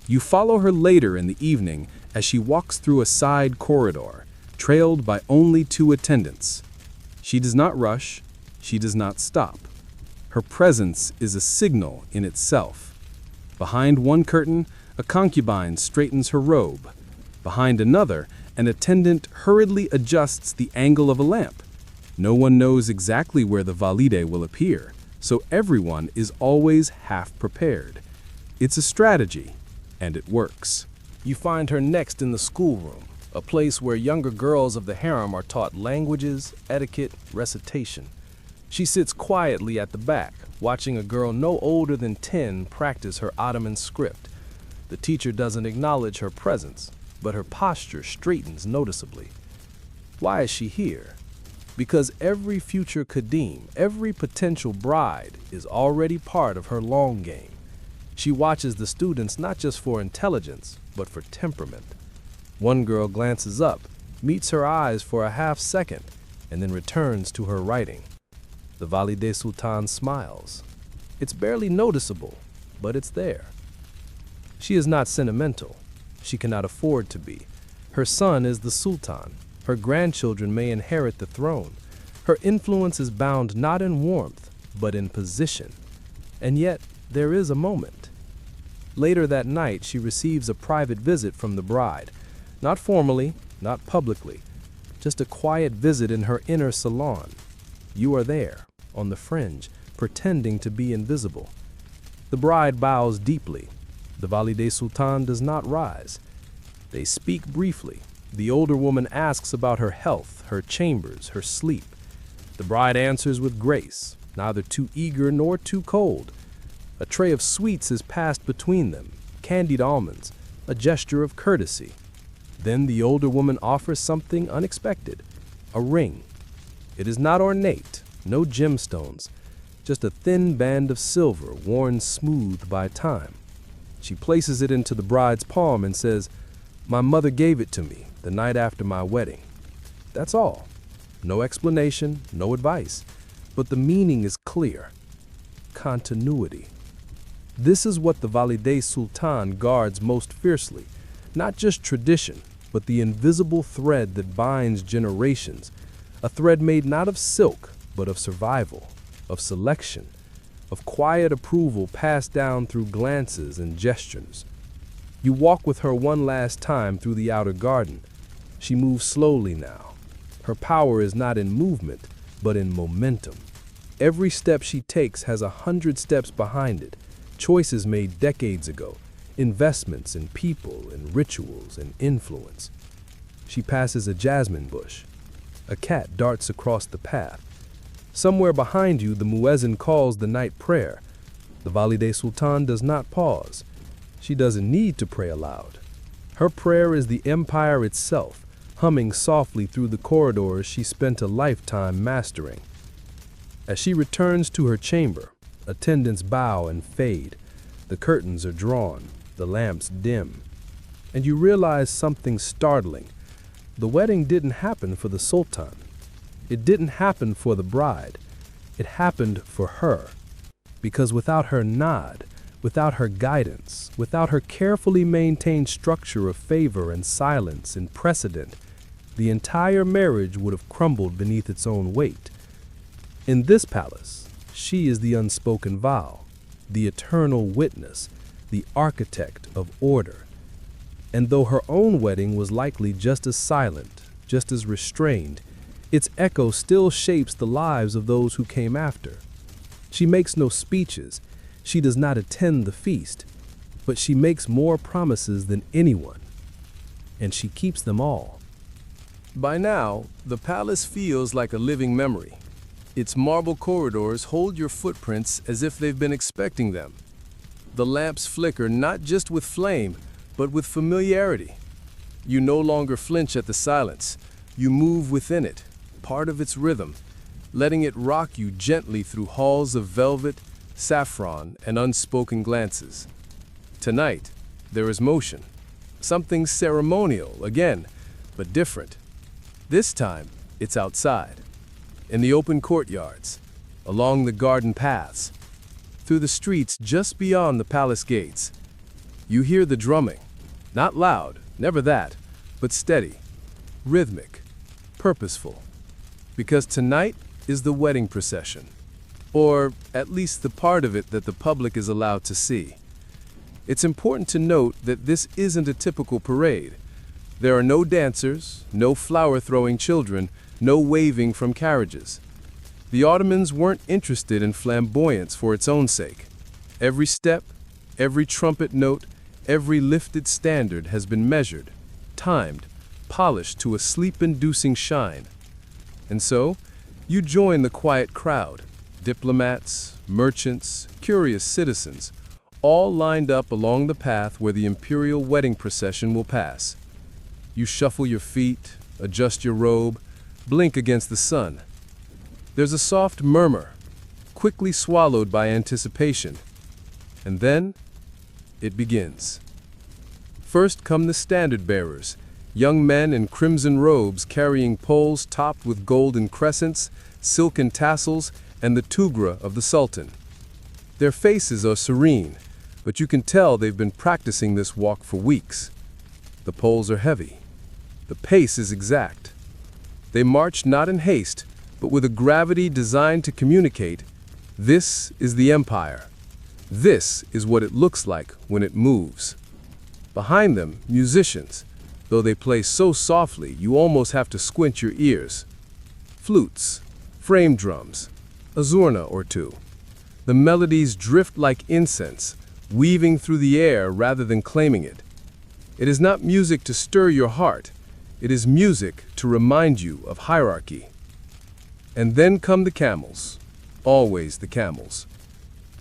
You follow her later in the evening as she walks through a side corridor, trailed by only 2 attendants. She does not rush, she does not stop. Her presence is a signal in itself. Behind one curtain, a concubine straightens her robe. Behind another, an attendant hurriedly adjusts the angle of a lamp. No one knows exactly where the valide will appear, so everyone is always half prepared. It's a strategy, and it works. You find her next in the schoolroom, a place where younger girls of the harem are taught languages, etiquette, recitation. She sits quietly at the back, watching a girl no older than 10 practice her Ottoman script. The teacher doesn't acknowledge her presence, but her posture straightens noticeably. Why is she here? Because every future Kadim, every potential bride, is already part of her long game. She watches the students not just for intelligence, but for temperament. One girl glances up, meets her eyes for a half second, and then returns to her writing. The Valide Sultan smiles. It's barely noticeable, but it's there. She is not sentimental. She cannot afford to be. Her son is the Sultan. Her grandchildren may inherit the throne. Her influence is bound not in warmth, but in position. And yet, there is a moment. Later that night, she receives a private visit from the bride. Not formally, not publicly, just a quiet visit in her inner salon. You are there, on the fringe, pretending to be invisible. The bride bows deeply. The Valide Sultan does not rise. They speak briefly. The older woman asks about her health, her chambers, her sleep. The bride answers with grace, neither too eager nor too cold. A tray of sweets is passed between them, candied almonds, a gesture of courtesy. Then the older woman offers something unexpected, a ring. It is not ornate, no gemstones, just a thin band of silver worn smooth by time. She places it into the bride's palm and says, "My mother gave it to me the night after my wedding." That's all. No explanation, no advice, but the meaning is clear. Continuity. This is what the Valide Sultan guards most fiercely, not just tradition, but the invisible thread that binds generations, a thread made not of silk, but of survival, of selection, of quiet approval passed down through glances and gestures. You walk with her one last time through the outer garden. She moves slowly now. Her power is not in movement, but in momentum. Every step she takes has 100 steps behind it, choices made decades ago, investments in people and rituals and influence. She passes a jasmine bush. A cat darts across the path. Somewhere behind you, the muezzin calls the night prayer. The Valide Sultan does not pause. She doesn't need to pray aloud. Her prayer is the empire itself, humming softly through the corridors she spent a lifetime mastering. As she returns to her chamber, attendants bow and fade. The curtains are drawn, the lamps dim. And you realize something startling. The wedding didn't happen for the Sultan. It didn't happen for the bride. It happened for her. Because without her nod, without her guidance, without her carefully maintained structure of favor and silence and precedent, the entire marriage would have crumbled beneath its own weight. In this palace, she is the unspoken vow, the eternal witness, the architect of order. And though her own wedding was likely just as silent, just as restrained, its echo still shapes the lives of those who came after. She makes no speeches, she does not attend the feast, but she makes more promises than anyone, and she keeps them all. By now, the palace feels like a living memory. Its marble corridors hold your footprints as if they've been expecting them. The lamps flicker not just with flame, but with familiarity. You no longer flinch at the silence. You move within it, part of its rhythm, letting it rock you gently through halls of velvet, saffron, and unspoken glances. Tonight, there is motion. Something ceremonial, again, but different. This time, it's outside. In the open courtyards, along the garden paths, through the streets just beyond the palace gates. You hear the drumming. Not loud, never that, but steady, rhythmic, purposeful. Because tonight is the wedding procession, or at least the part of it that the public is allowed to see. It's important to note that this isn't a typical parade. There are no dancers, no flower-throwing children, no waving from carriages. The Ottomans weren't interested in flamboyance for its own sake. Every step, every trumpet note, every lifted standard has been measured, timed, polished to a sleep-inducing shine. And so, you join the quiet crowd, diplomats, merchants, curious citizens, all lined up along the path where the imperial wedding procession will pass. You shuffle your feet, adjust your robe, blink against the sun. There's a soft murmur, quickly swallowed by anticipation. And then, it begins. First come the standard bearers, young men in crimson robes carrying poles topped with golden crescents, silken tassels, and the tugra of the Sultan. Their faces are serene, but you can tell they've been practicing this walk for weeks. The poles are heavy. The pace is exact. They march not in haste, but with a gravity designed to communicate, this is the empire. This is what it looks like when it moves. Behind them, musicians, though they play so softly you almost have to squint your ears. Flutes, frame drums, a zurna or two. The melodies drift like incense, weaving through the air rather than claiming it. It is not music to stir your heart. It is music to remind you of hierarchy. And then come the camels, always the camels.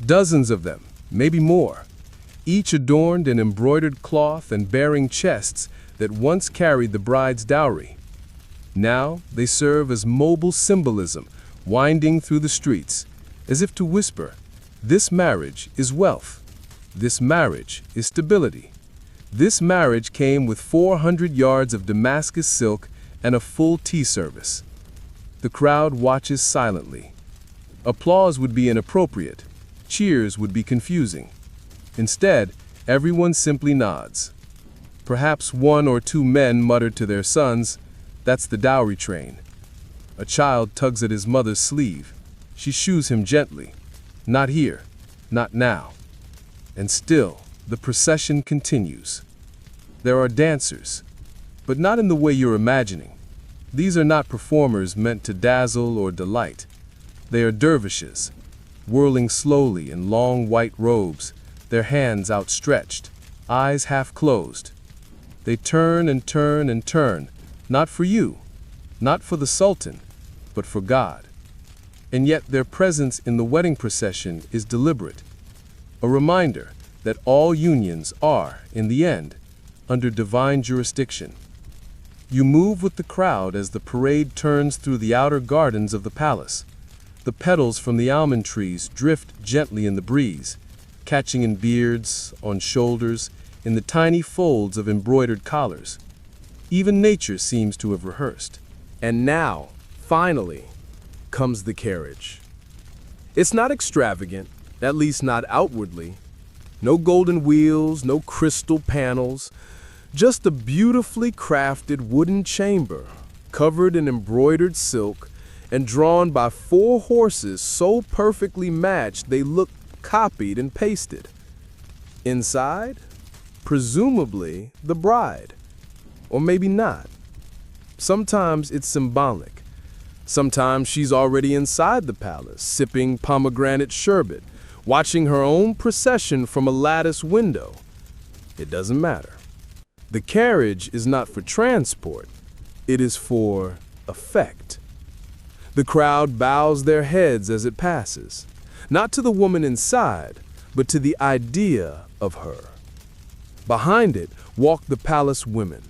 Dozens of them, maybe more, each adorned in embroidered cloth and bearing chests that once carried the bride's dowry. Now they serve as mobile symbolism, winding through the streets, as if to whisper, this marriage is wealth. This marriage is stability. This marriage came with 400 yards of Damascus silk and a full tea service. The crowd watches silently. Applause would be inappropriate. Cheers would be confusing. Instead, everyone simply nods. Perhaps one or two men muttered to their sons, "That's the dowry train." A child tugs at his mother's sleeve. She shoos him gently. "Not here. Not now." And still, the procession continues. There are dancers, but not in the way you're imagining. These are not performers meant to dazzle or delight. They are dervishes, whirling slowly in long white robes, their hands outstretched, eyes half closed. They turn and turn and turn, not for you, not for the Sultan, but for God. And yet their presence in the wedding procession is deliberate, a reminder that all unions are, in the end, under divine jurisdiction. You move with the crowd as the parade turns through the outer gardens of the palace. The petals from the almond trees drift gently in the breeze, catching in beards, on shoulders, in the tiny folds of embroidered collars. Even nature seems to have rehearsed. And now, finally, comes the carriage. It's not extravagant, at least not outwardly. No golden wheels, no crystal panels, just a beautifully crafted wooden chamber, covered in embroidered silk and drawn by 4 horses so perfectly matched they look copied and pasted. Inside, presumably the bride, or maybe not. Sometimes it's symbolic. Sometimes she's already inside the palace, sipping pomegranate sherbet, watching her own procession from a lattice window. It doesn't matter. The carriage is not for transport, it is for effect. The crowd bows their heads as it passes, not to the woman inside, but to the idea of her. Behind it walk the palace women,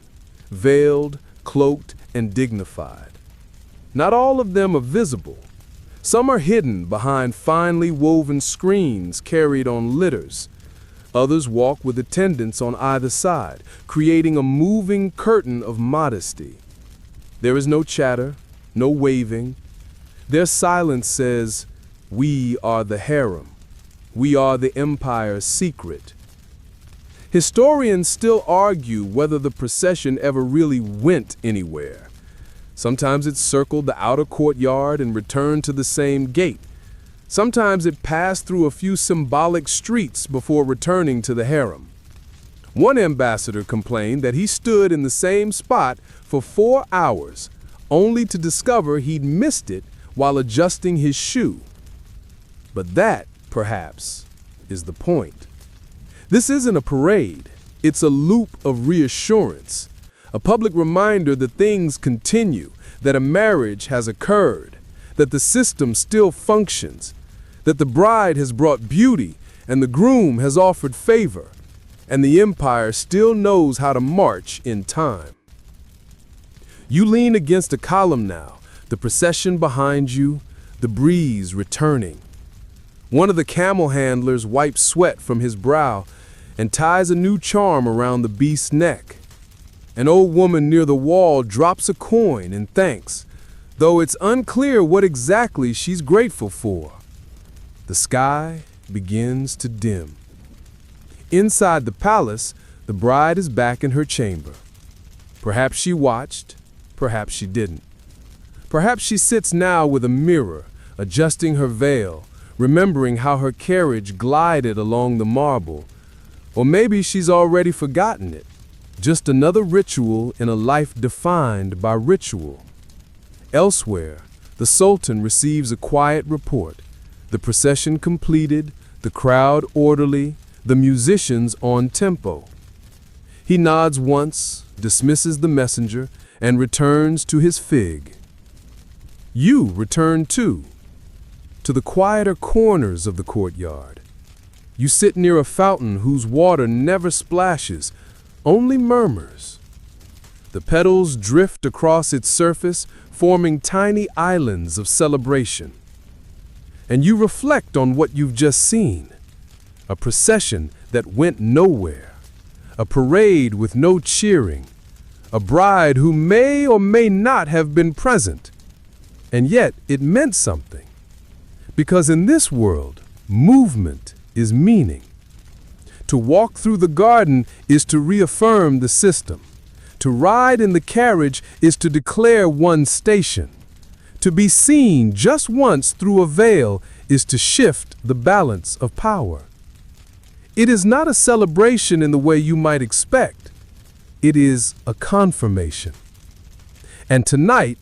veiled, cloaked, and dignified. Not all of them are visible. Some are hidden behind finely woven screens carried on litters. Others walk with attendants on either side, creating a moving curtain of modesty. There is no chatter, no waving. Their silence says, "We are the harem. We are the empire's secret." Historians still argue whether the procession ever really went anywhere. Sometimes it circled the outer courtyard and returned to the same gate. Sometimes it passed through a few symbolic streets before returning to the harem. One ambassador complained that he stood in the same spot for 4 hours, only to discover he'd missed it while adjusting his shoe. But that, perhaps, is the point. This isn't a parade. It's a loop of reassurance, a public reminder that things continue, that a marriage has occurred, that the system still functions, that the bride has brought beauty and the groom has offered favor, and the empire still knows how to march in time. You lean against a column now, the procession behind you, the breeze returning. One of the camel handlers wipes sweat from his brow and ties a new charm around the beast's neck. An old woman near the wall drops a coin in thanks, though it's unclear what exactly she's grateful for. The sky begins to dim. Inside the palace, the bride is back in her chamber. Perhaps she watched, perhaps she didn't. Perhaps she sits now with a mirror, adjusting her veil, remembering how her carriage glided along the marble. Or maybe she's already forgotten it. Just another ritual in a life defined by ritual. Elsewhere, the Sultan receives a quiet report. The procession completed, the crowd orderly, the musicians on tempo. He nods once, dismisses the messenger, and returns to his fig. You return too, to the quieter corners of the courtyard. You sit near a fountain whose water never splashes, only murmurs. The petals drift across its surface, forming tiny islands of celebration. And you reflect on what you've just seen. A procession that went nowhere. A parade with no cheering. A bride who may or may not have been present. And yet it meant something. Because in this world, movement is meaning. To walk through the garden is to reaffirm the system. To ride in the carriage is to declare one's station. To be seen just once through a veil is to shift the balance of power. It is not a celebration in the way you might expect. It is a confirmation. And tonight,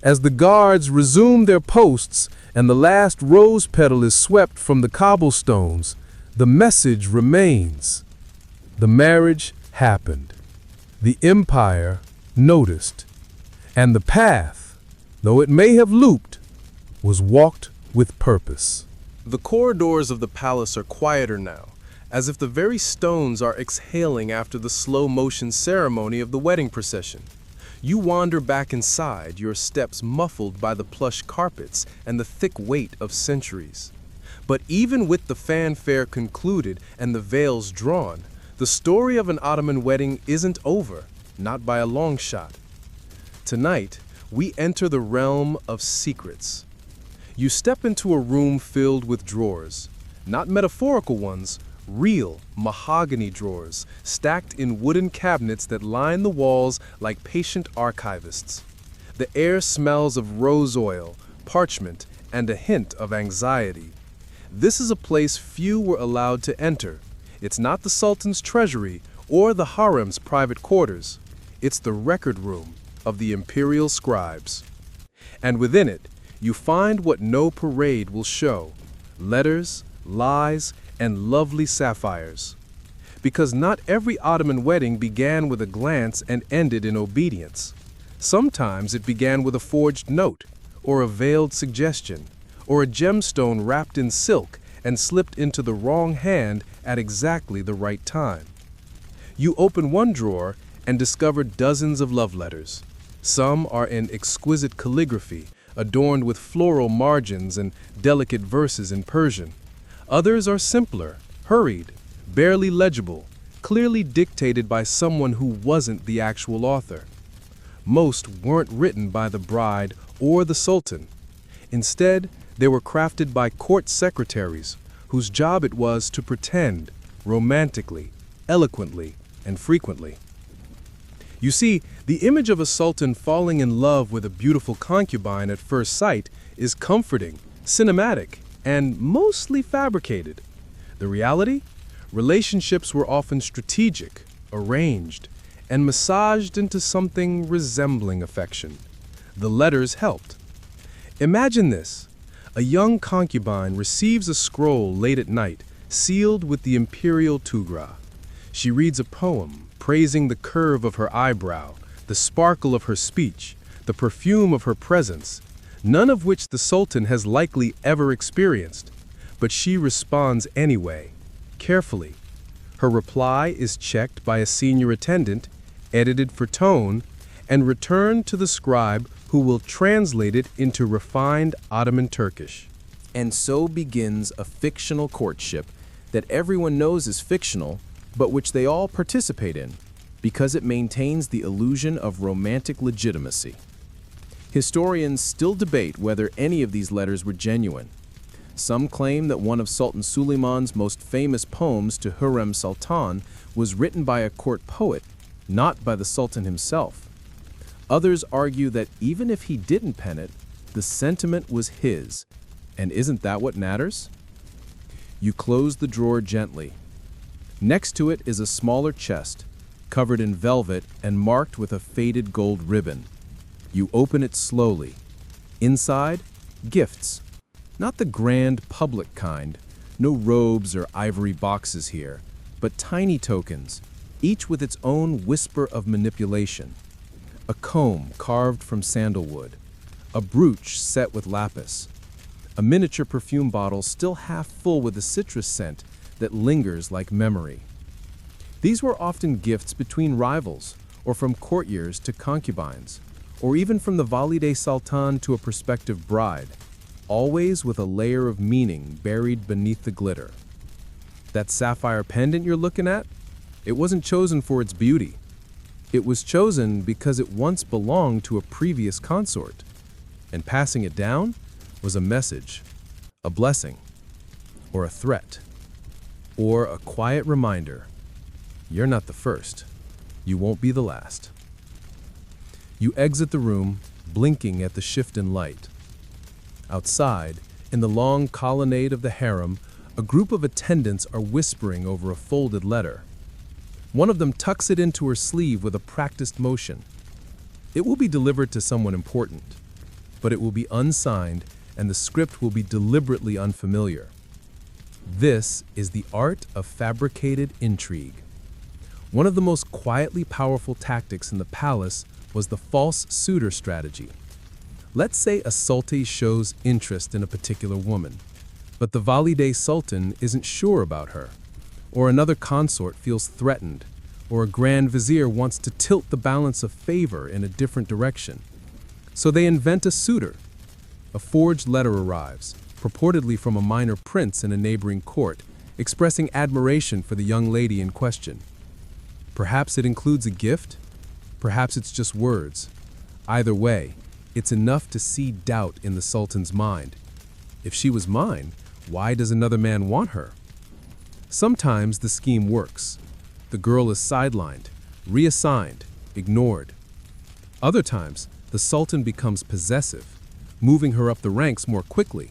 as the guards resume their posts and the last rose petal is swept from the cobblestones, the message remains. The marriage happened. The empire noticed. And the path, though it may have looped, was walked with purpose. The corridors of the palace are quieter now, as if the very stones are exhaling after the slow-motion ceremony of the wedding procession. You wander back inside, your steps muffled by the plush carpets and the thick weight of centuries. But even with the fanfare concluded and the veils drawn, the story of an Ottoman wedding isn't over. not by a long shot. Tonight, we enter the realm of secrets. You step into a room filled with drawers, not metaphorical ones, real mahogany drawers stacked in wooden cabinets that line the walls like patient archivists. The air smells of rose oil, parchment, and a hint of anxiety. This is a place few were allowed to enter. It's not the Sultan's treasury or the harem's private quarters. It's the record room of the imperial scribes. And within it, you find what no parade will show: letters, lies, and lovely sapphires. Because not every Ottoman wedding began with a glance and ended in obedience. Sometimes it began with a forged note, or a veiled suggestion, or a gemstone wrapped in silk and slipped into the wrong hand at exactly the right time. You open one drawer and discover dozens of love letters. Some are in exquisite calligraphy, adorned with floral margins and delicate verses in Persian. Others are simpler, hurried, barely legible, clearly dictated by someone who wasn't the actual author. Most weren't written by the bride or the Sultan. Instead, they were crafted by court secretaries, whose job it was to pretend, romantically, eloquently, and frequently. You see, the image of a sultan falling in love with a beautiful concubine at first sight is comforting, cinematic, and mostly fabricated. The reality? Relationships were often strategic, arranged, and massaged into something resembling affection. The letters helped. Imagine this: a young concubine receives a scroll late at night, sealed with the imperial tugra. She reads a poem praising the curve of her eyebrow, the sparkle of her speech, the perfume of her presence, none of which the Sultan has likely ever experienced. But she responds anyway, carefully. Her reply is checked by a senior attendant, edited for tone, and returned to the scribe who will translate it into refined Ottoman Turkish. And so begins a fictional courtship that everyone knows is fictional, but which they all participate in, because it maintains the illusion of romantic legitimacy. Historians still debate whether any of these letters were genuine. Some claim that one of Sultan Suleiman's most famous poems to Hurrem Sultan was written by a court poet, not by the Sultan himself. Others argue that even if he didn't pen it, the sentiment was his. And isn't that what matters? You close the drawer gently. Next to it is a smaller chest, covered in velvet and marked with a faded gold ribbon. You open it slowly. Inside, gifts. Not the grand public kind, no robes or ivory boxes here, but tiny tokens, each with its own whisper of manipulation. A comb carved from sandalwood, a brooch set with lapis, a miniature perfume bottle still half full with a citrus scent that lingers like memory. These were often gifts between rivals, or from courtiers to concubines, or even from the Valide Sultan to a prospective bride, always with a layer of meaning buried beneath the glitter. That sapphire pendant you're looking at? It wasn't chosen for its beauty. It was chosen because it once belonged to a previous consort, and passing it down was a message, a blessing, or a threat, or a quiet reminder. You're not the first. You won't be the last. You exit the room, blinking at the shift in light. Outside, in the long colonnade of the harem, a group of attendants are whispering over a folded letter. One of them tucks it into her sleeve with a practiced motion. It will be delivered to someone important, but it will be unsigned and the script will be deliberately unfamiliar. This is the art of fabricated intrigue. One of the most quietly powerful tactics in the palace was the false suitor strategy. Let's say a sultan shows interest in a particular woman, but the Valide Sultan isn't sure about her, or another consort feels threatened, or a grand vizier wants to tilt the balance of favor in a different direction. So they invent a suitor. A forged letter arrives, purportedly from a minor prince in a neighboring court, expressing admiration for the young lady in question. Perhaps it includes a gift, Perhaps it's just words. Either way, it's enough to seed doubt in the Sultan's mind. If she was mine, why does another man want her? Sometimes the scheme works. The girl is sidelined, reassigned, ignored. Other times, the Sultan becomes possessive, moving her up the ranks more quickly.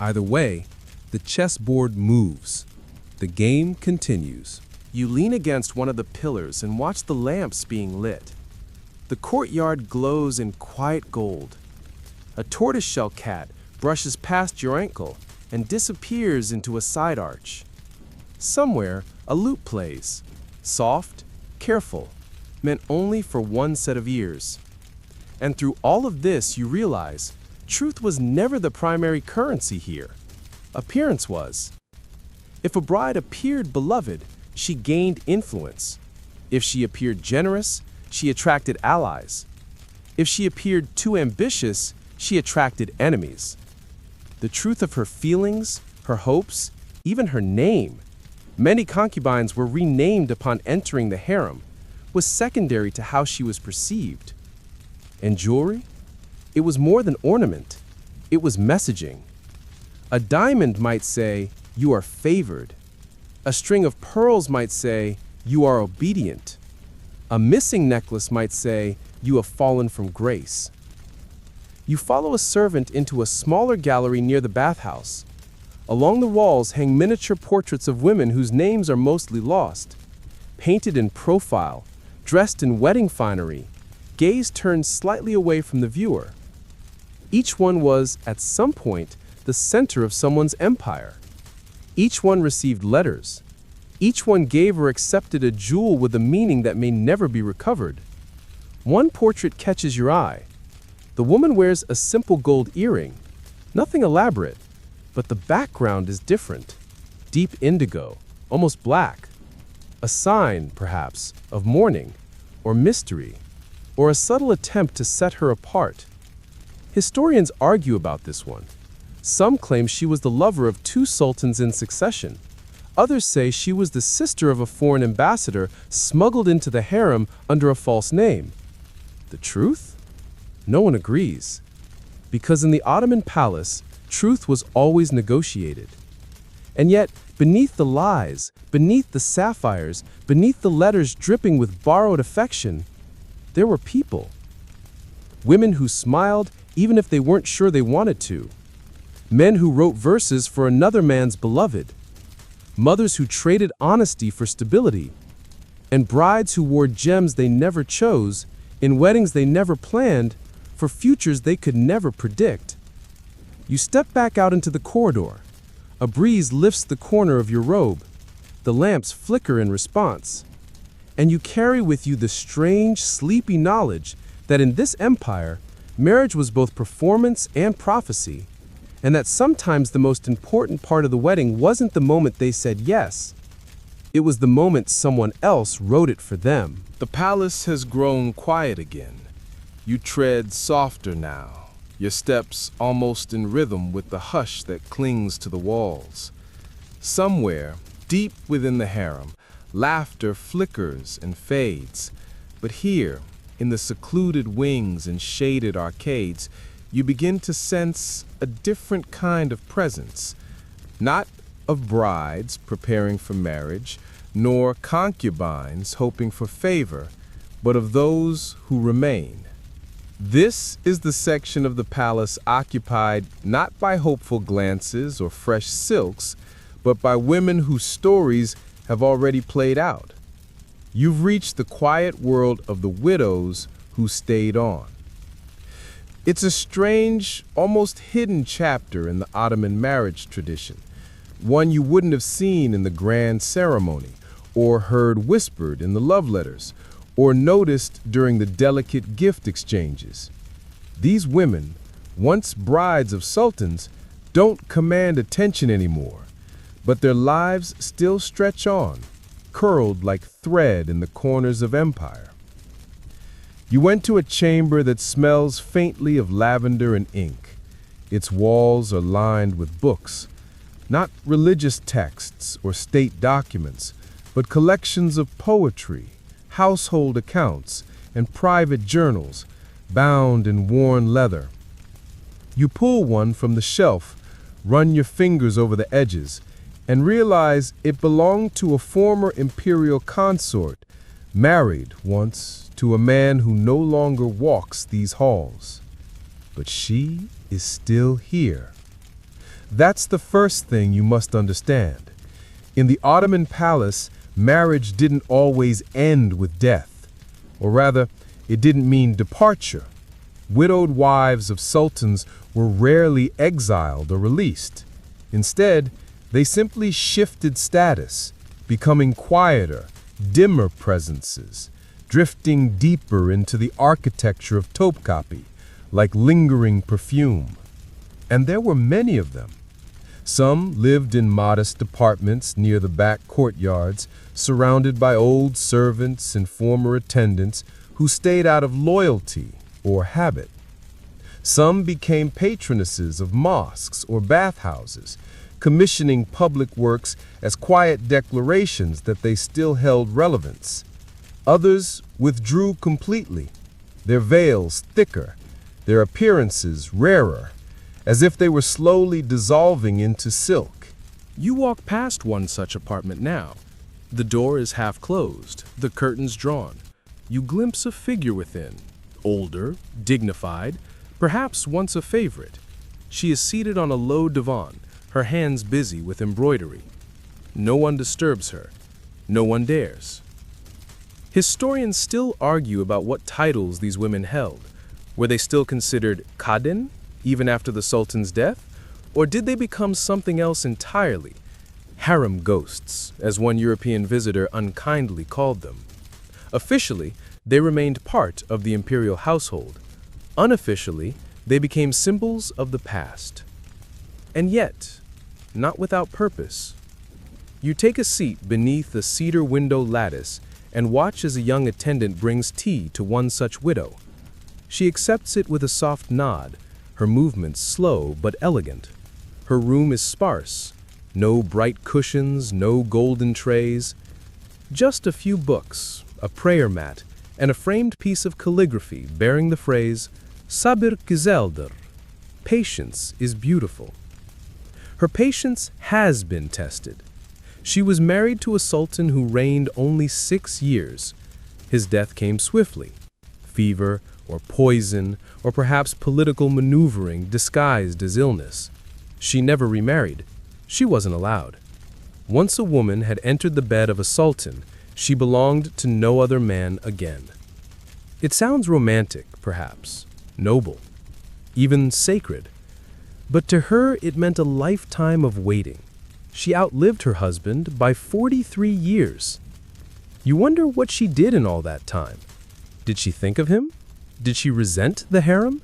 Either way, the chessboard moves. The game continues. You lean against one of the pillars and watch the lamps being lit. The courtyard glows in quiet gold. A tortoiseshell cat brushes past your ankle and disappears into a side arch. Somewhere, a lute plays, soft, careful, meant only for one set of ears. And through all of this, you realize truth was never the primary currency here. Appearance was. If a bride appeared beloved, she gained influence. If she appeared generous, she attracted allies. If she appeared too ambitious, she attracted enemies. The truth of her feelings, her hopes, even her name, many concubines were renamed upon entering the harem, was secondary to how she was perceived. And jewelry? It was more than ornament. It was messaging. A diamond might say, "You are favored." A string of pearls might say, "You are obedient." A missing necklace might say, "You have fallen from grace." You follow a servant into a smaller gallery near the bathhouse. Along the walls hang miniature portraits of women whose names are mostly lost. Painted in profile, dressed in wedding finery, gaze turned slightly away from the viewer. Each one was, at some point, the center of someone's empire. Each one received letters. Each one gave or accepted a jewel with a meaning that may never be recovered. One portrait catches your eye. The woman wears a simple gold earring, nothing elaborate, but the background is different. Deep indigo, almost black. A sign, perhaps, of mourning, or mystery, or a subtle attempt to set her apart. Historians argue about this one. Some claim she was the lover of two sultans in succession. Others say she was the sister of a foreign ambassador smuggled into the harem under a false name. The truth? No one agrees. Because in the Ottoman palace, truth was always negotiated. And yet, beneath the lies, beneath the sapphires, beneath the letters dripping with borrowed affection, there were people. Women who smiled even if they weren't sure they wanted to. Men who wrote verses for another man's beloved. Mothers who traded honesty for stability. And brides who wore gems they never chose, in weddings they never planned, for futures they could never predict. You step back out into the corridor. A breeze lifts the corner of your robe. The lamps flicker in response. And you carry with you the strange, sleepy knowledge that in this empire, marriage was both performance and prophecy, and that sometimes the most important part of the wedding wasn't the moment they said yes. It was the moment someone else wrote it for them. The palace has grown quiet again. You tread softer now, your steps almost in rhythm with the hush that clings to the walls. Somewhere, deep within the harem, laughter flickers and fades. But here, in the secluded wings and shaded arcades, you begin to sense a different kind of presence. Not of brides preparing for marriage, nor concubines hoping for favor, but of those who remain. This is the section of the palace occupied not by hopeful glances or fresh silks, but by women whose stories have already played out. You've reached the quiet world of the widows who stayed on. It's a strange, almost hidden chapter in the Ottoman marriage tradition, one you wouldn't have seen in the grand ceremony, or heard whispered in the love letters, or noticed during the delicate gift exchanges. These women, once brides of sultans, don't command attention anymore, but their lives still stretch on, curled like thread in the corners of empire. You went to a chamber that smells faintly of lavender and ink. Its walls are lined with books, not religious texts or state documents, but collections of poetry, household accounts, and private journals, bound in worn leather. You pull one from the shelf, run your fingers over the edges, and realize it belonged to a former imperial consort, married once to a man who no longer walks these halls. But she is still here. That's the first thing you must understand. In the Ottoman palace, marriage didn't always end with death. Or rather, it didn't mean departure. Widowed wives of sultans were rarely exiled or released. Instead, they simply shifted status, becoming quieter, dimmer presences, drifting deeper into the architecture of Topkapi, like lingering perfume. And there were many of them. Some lived in modest apartments near the back courtyards, surrounded by old servants and former attendants who stayed out of loyalty or habit. Some became patronesses of mosques or bathhouses, commissioning public works as quiet declarations that they still held relevance. Others withdrew completely, their veils thicker, their appearances rarer, as if they were slowly dissolving into silk. You walk past one such apartment now. The door is half closed, the curtains drawn. You glimpse a figure within, older, dignified, perhaps once a favorite. She is seated on a low divan, her hands busy with embroidery. No one disturbs her. No one dares. Historians still argue about what titles these women held. Were they still considered kadin, even after the Sultan's death? Or did they become something else entirely? Harem ghosts, as one European visitor unkindly called them. Officially, they remained part of the imperial household. Unofficially, they became symbols of the past. And yet, not without purpose. You take a seat beneath a cedar window lattice and watch as a young attendant brings tea to one such widow. She accepts it with a soft nod, her movements slow but elegant. Her room is sparse. No bright cushions, no golden trays. Just a few books, a prayer mat, and a framed piece of calligraphy bearing the phrase, Sabir güzeldir. Patience is beautiful. Her patience has been tested. She was married to a sultan who reigned only 6 years. His death came swiftly. Fever, or poison, or perhaps political maneuvering disguised as illness. She never remarried. She wasn't allowed. Once a woman had entered the bed of a sultan, she belonged to no other man again. It sounds romantic, perhaps, noble, even sacred. But to her it meant a lifetime of waiting. She outlived her husband by 43 years. You wonder what she did in all that time. Did she think of him? Did she resent the harem?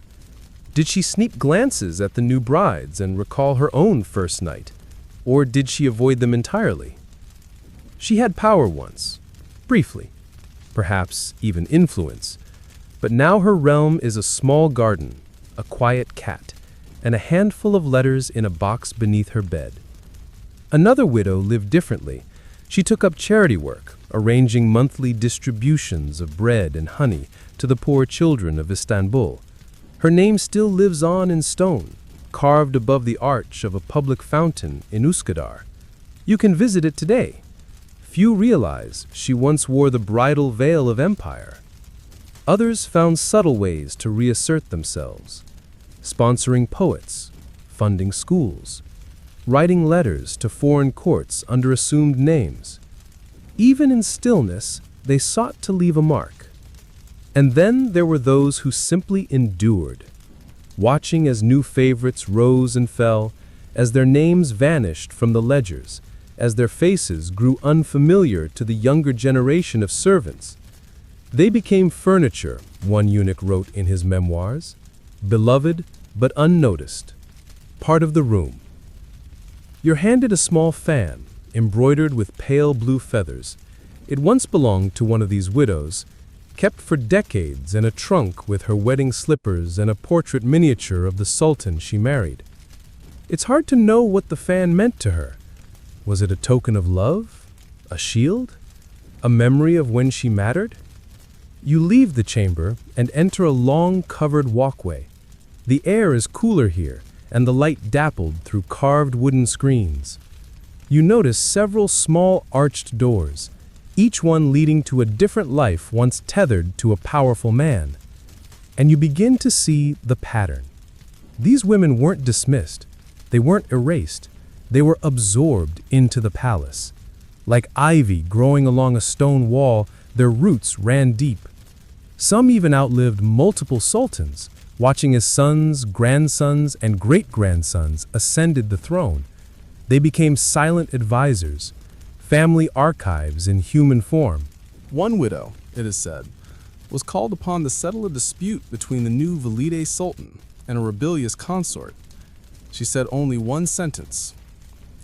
Did she sneak glances at the new brides and recall her own first night? Or did she avoid them entirely? She had power once, briefly, perhaps even influence. But now her realm is a small garden, a quiet cat, and a handful of letters in a box beneath her bed. Another widow lived differently. She took up charity work, arranging monthly distributions of bread and honey to the poor children of Istanbul. Her name still lives on in stone, carved above the arch of a public fountain in Üsküdar. You can visit it today. Few realize she once wore the bridal veil of empire. Others found subtle ways to reassert themselves, sponsoring poets, funding schools, writing letters to foreign courts under assumed names. Even in stillness, they sought to leave a mark. And then there were those who simply endured, watching as new favorites rose and fell, as their names vanished from the ledgers, as their faces grew unfamiliar to the younger generation of servants. They became furniture, one eunuch wrote in his memoirs, beloved but unnoticed, part of the room. You're handed a small fan, embroidered with pale blue feathers. It once belonged to one of these widows, kept for decades in a trunk with her wedding slippers and a portrait miniature of the sultan she married. It's hard to know what the fan meant to her. Was it a token of love? A shield? A memory of when she mattered? You leave the chamber and enter a long covered walkway. The air is cooler here, and the light dappled through carved wooden screens. You notice several small arched doors, each one leading to a different life once tethered to a powerful man. And you begin to see the pattern. These women weren't dismissed. They weren't erased. They were absorbed into the palace. Like ivy growing along a stone wall, their roots ran deep. Some even outlived multiple sultans, watching as sons, grandsons, and great-grandsons ascended the throne. They became silent advisors, family archives in human form. One widow, it is said, was called upon to settle a dispute between the new Valide Sultan and a rebellious consort. She said only one sentence: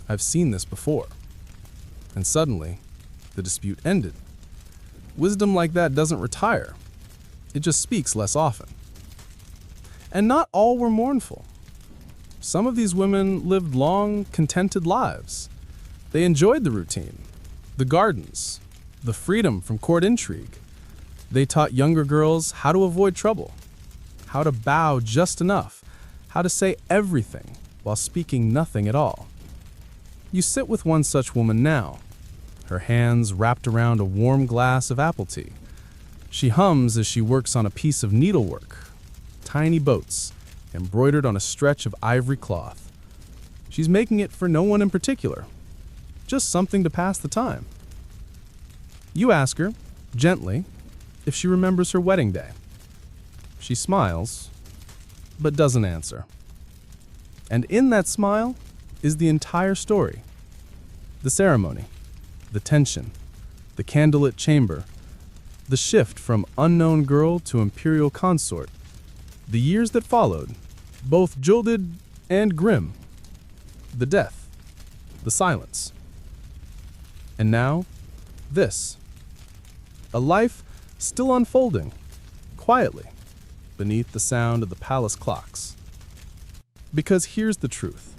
"I've seen this before." And suddenly, the dispute ended. Wisdom like that doesn't retire. It just speaks less often. And not all were mournful. Some of these women lived long, contented lives. They enjoyed the routine, the gardens, the freedom from court intrigue. They taught younger girls how to avoid trouble, how to bow just enough, how to say everything while speaking nothing at all. You sit with one such woman now, her hands wrapped around a warm glass of apple tea. She hums as she works on a piece of needlework, tiny boats, embroidered on a stretch of ivory cloth. She's making it for no one in particular, just something to pass the time. You ask her, gently, if she remembers her wedding day. She smiles, but doesn't answer. And in that smile is the entire story. The ceremony, the tension, the candlelit chamber, the shift from unknown girl to imperial consort, the years that followed, both jilted and grim, the death, the silence. And now, this. A life still unfolding, quietly, beneath the sound of the palace clocks. Because here's the truth.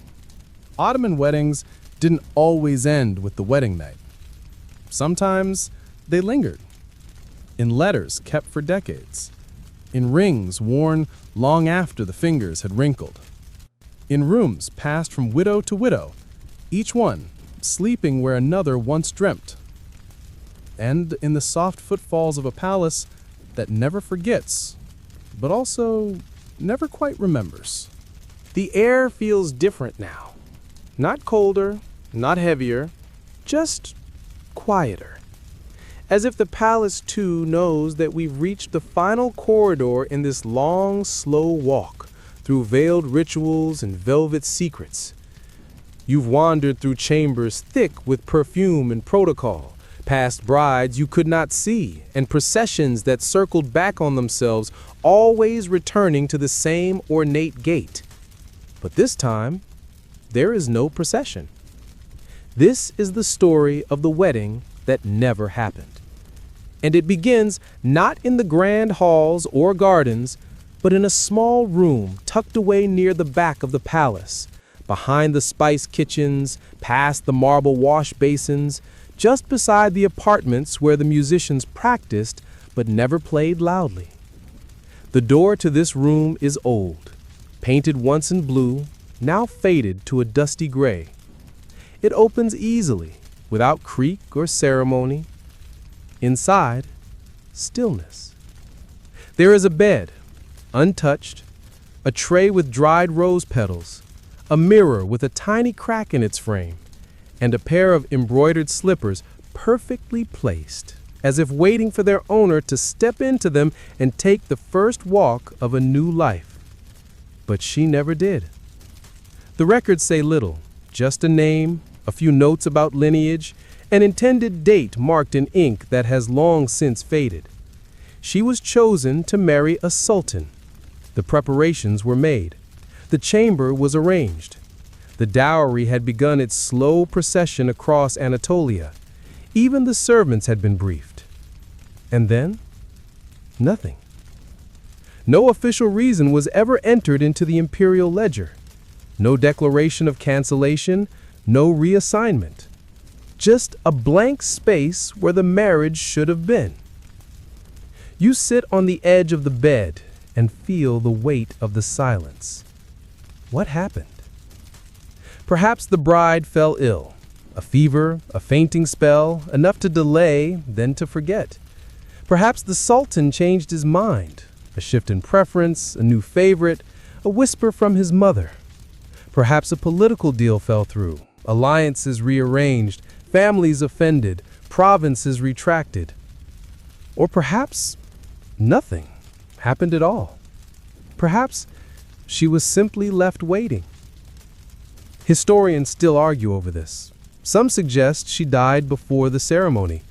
Ottoman weddings didn't always end with the wedding night. Sometimes they lingered, in letters kept for decades, in rings worn long after the fingers had wrinkled, in rooms passed from widow to widow, each one sleeping where another once dreamt, and in the soft footfalls of a palace that never forgets, but also never quite remembers. The air feels different now. Not colder, not heavier, just quieter. As if the palace, too, knows that we've reached the final corridor in this long, slow walk through veiled rituals and velvet secrets. You've wandered through chambers thick with perfume and protocol, past brides you could not see, and processions that circled back on themselves, always returning to the same ornate gate. But this time, there is no procession. This is the story of the wedding that never happened. And it begins not in the grand halls or gardens, but in a small room tucked away near the back of the palace, behind the spice kitchens, past the marble wash basins, just beside the apartments where the musicians practiced but never played loudly. The door to this room is old, painted once in blue, now faded to a dusty gray. It opens easily, without creak or ceremony. Inside, stillness. There is a bed, untouched, a tray with dried rose petals, a mirror with a tiny crack in its frame, and a pair of embroidered slippers perfectly placed, as if waiting for their owner to step into them and take the first walk of a new life. But she never did. The records say little, just a name, a few notes about lineage, an intended date marked in ink that has long since faded. She was chosen to marry a sultan. The preparations were made. The chamber was arranged. The dowry had begun its slow procession across Anatolia. Even the servants had been briefed. And then, nothing. No official reason was ever entered into the imperial ledger. No declaration of cancellation, no reassignment. Just a blank space where the marriage should have been. You sit on the edge of the bed and feel the weight of the silence. What happened? Perhaps the bride fell ill. A fever, a fainting spell, enough to delay, then to forget. Perhaps the Sultan changed his mind. A shift in preference, a new favorite, a whisper from his mother. Perhaps a political deal fell through. Alliances rearranged, families offended, provinces retracted. Or perhaps nothing happened at all. Perhaps she was simply left waiting. Historians still argue over this. Some suggest she died before the ceremony.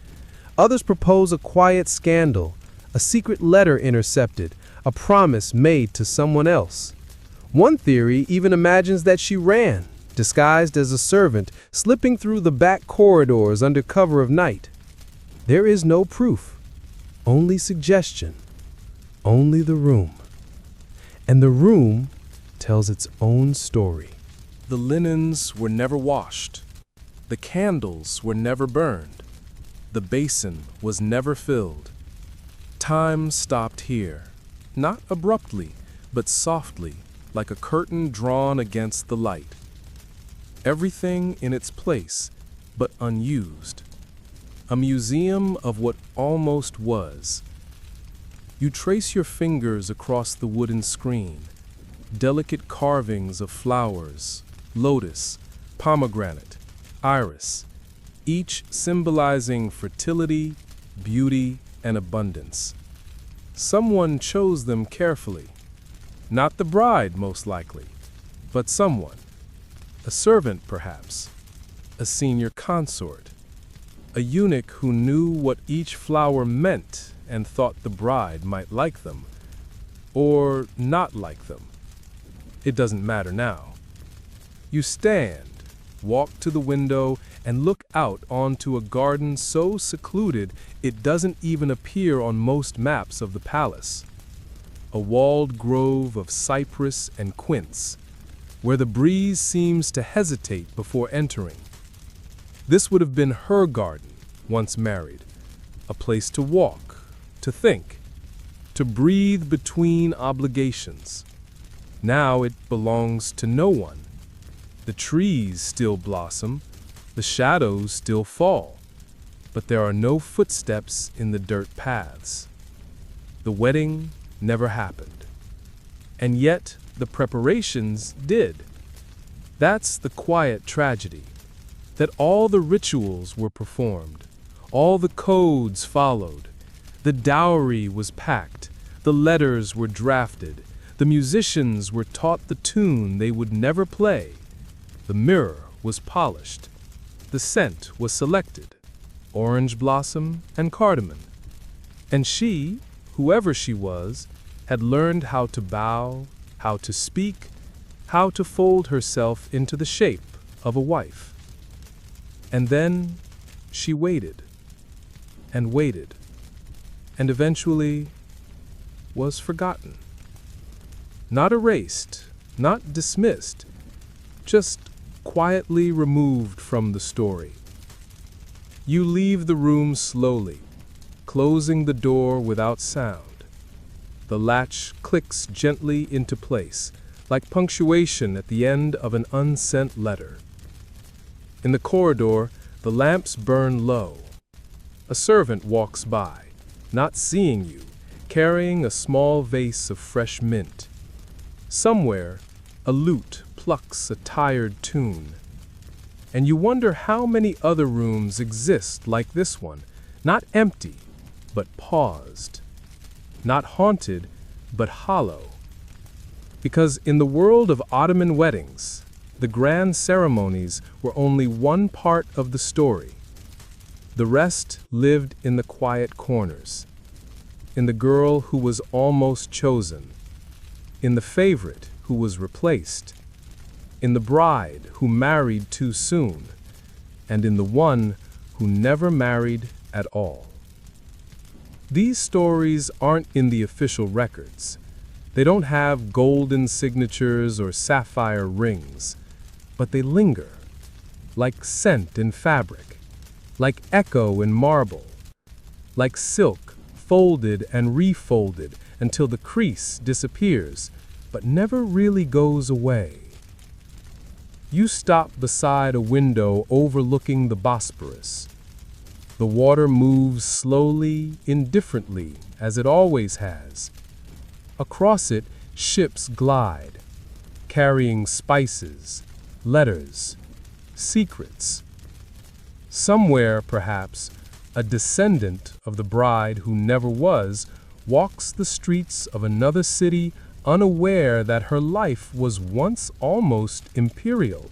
Others propose a quiet scandal, a secret letter intercepted, a promise made to someone else. One theory even imagines that she ran, disguised as a servant, slipping through the back corridors under cover of night. There is no proof, only suggestion, only the room. And the room tells its own story. The linens were never washed. The candles were never burned. The basin was never filled. Time stopped here, not abruptly, but softly, like a curtain drawn against the light. Everything in its place, but unused. A museum of what almost was. You trace your fingers across the wooden screen, delicate carvings of flowers, lotus, pomegranate, iris, each symbolizing fertility, beauty, and abundance. Someone chose them carefully. Not the bride, most likely, but someone. A servant, perhaps. A senior consort. A eunuch who knew what each flower meant and thought the bride might like them, or not like them. It doesn't matter now. You stand, walk to the window, and look out onto a garden so secluded it doesn't even appear on most maps of the palace. A walled grove of cypress and quince, where the breeze seems to hesitate before entering. This would have been her garden, once married, a place to walk, to think, to breathe between obligations. Now it belongs to no one. The trees still blossom, the shadows still fall, but there are no footsteps in the dirt paths. The wedding never happened. And yet the preparations did. That's the quiet tragedy, that all the rituals were performed, all the codes followed, the dowry was packed, the letters were drafted, the musicians were taught the tune they would never play, the mirror was polished, the scent was selected, orange blossom and cardamom, and she, whoever she was, had learned how to bow, how to speak, how to fold herself into the shape of a wife. And then she waited, and waited, and eventually was forgotten. Not erased, not dismissed, just quietly removed from the story. You leave the room slowly, closing the door without sound. The latch clicks gently into place, like punctuation at the end of an unsent letter. In the corridor, the lamps burn low. A servant walks by, not seeing you, carrying a small vase of fresh mint. Somewhere, a lute plucks a tired tune. And you wonder how many other rooms exist like this one, not empty, but paused. Not haunted, but hollow. Because in the world of Ottoman weddings, the grand ceremonies were only one part of the story. The rest lived in the quiet corners, in the girl who was almost chosen, in the favorite who was replaced, in the bride who married too soon, and in the one who never married at all. These stories aren't in the official records. They don't have golden signatures or sapphire rings, but they linger, like scent in fabric, like echo in marble, like silk folded and refolded until the crease disappears, but never really goes away. You stop beside a window overlooking the Bosporus. The water moves slowly, indifferently, as it always has. Across it, ships glide, carrying spices, letters, secrets. Somewhere, perhaps, a descendant of the bride who never was walks the streets of another city unaware that her life was once almost imperial.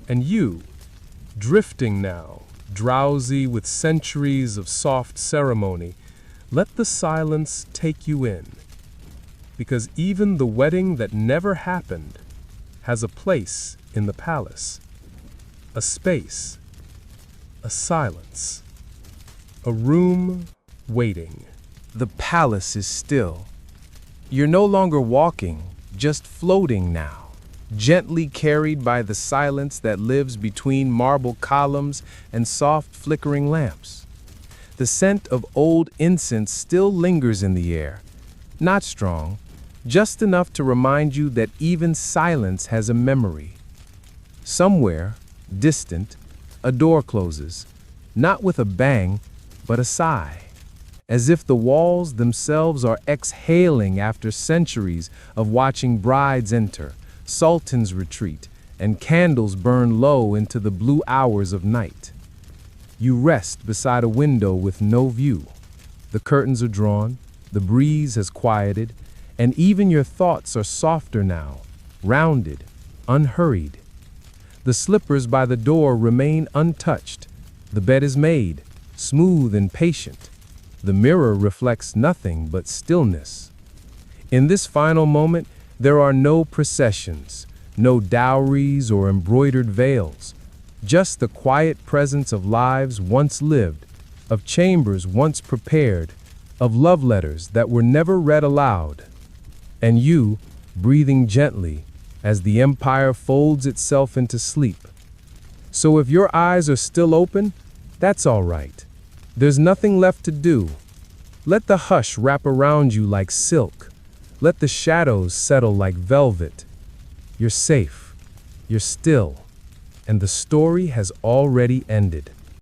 And you, drifting now, drowsy with centuries of soft ceremony, let the silence take you in. Because even the wedding that never happened has a place in the palace, a space, a silence, a room waiting. The palace is still. You're no longer walking, just floating now, gently carried by the silence that lives between marble columns and soft flickering lamps. The scent of old incense still lingers in the air, not strong, just enough to remind you that even silence has a memory. Somewhere, distant, a door closes, not with a bang, but a sigh, as if the walls themselves are exhaling after centuries of watching brides enter, sultans retreat, and candles burn low into the blue hours of night. You rest beside a window with no view. The curtains are drawn, the breeze has quieted, and even your thoughts are softer now, rounded, unhurried. The slippers by the door remain untouched. The bed is made, smooth and patient. The mirror reflects nothing but stillness. In this final moment, there are no processions, no dowries or embroidered veils, just the quiet presence of lives once lived, of chambers once prepared, of love letters that were never read aloud. And you, breathing gently as the empire folds itself into sleep. So if your eyes are still open, that's all right. There's nothing left to do. Let the hush wrap around you like silk. Let the shadows settle like velvet. You're safe. You're still. And the story has already ended.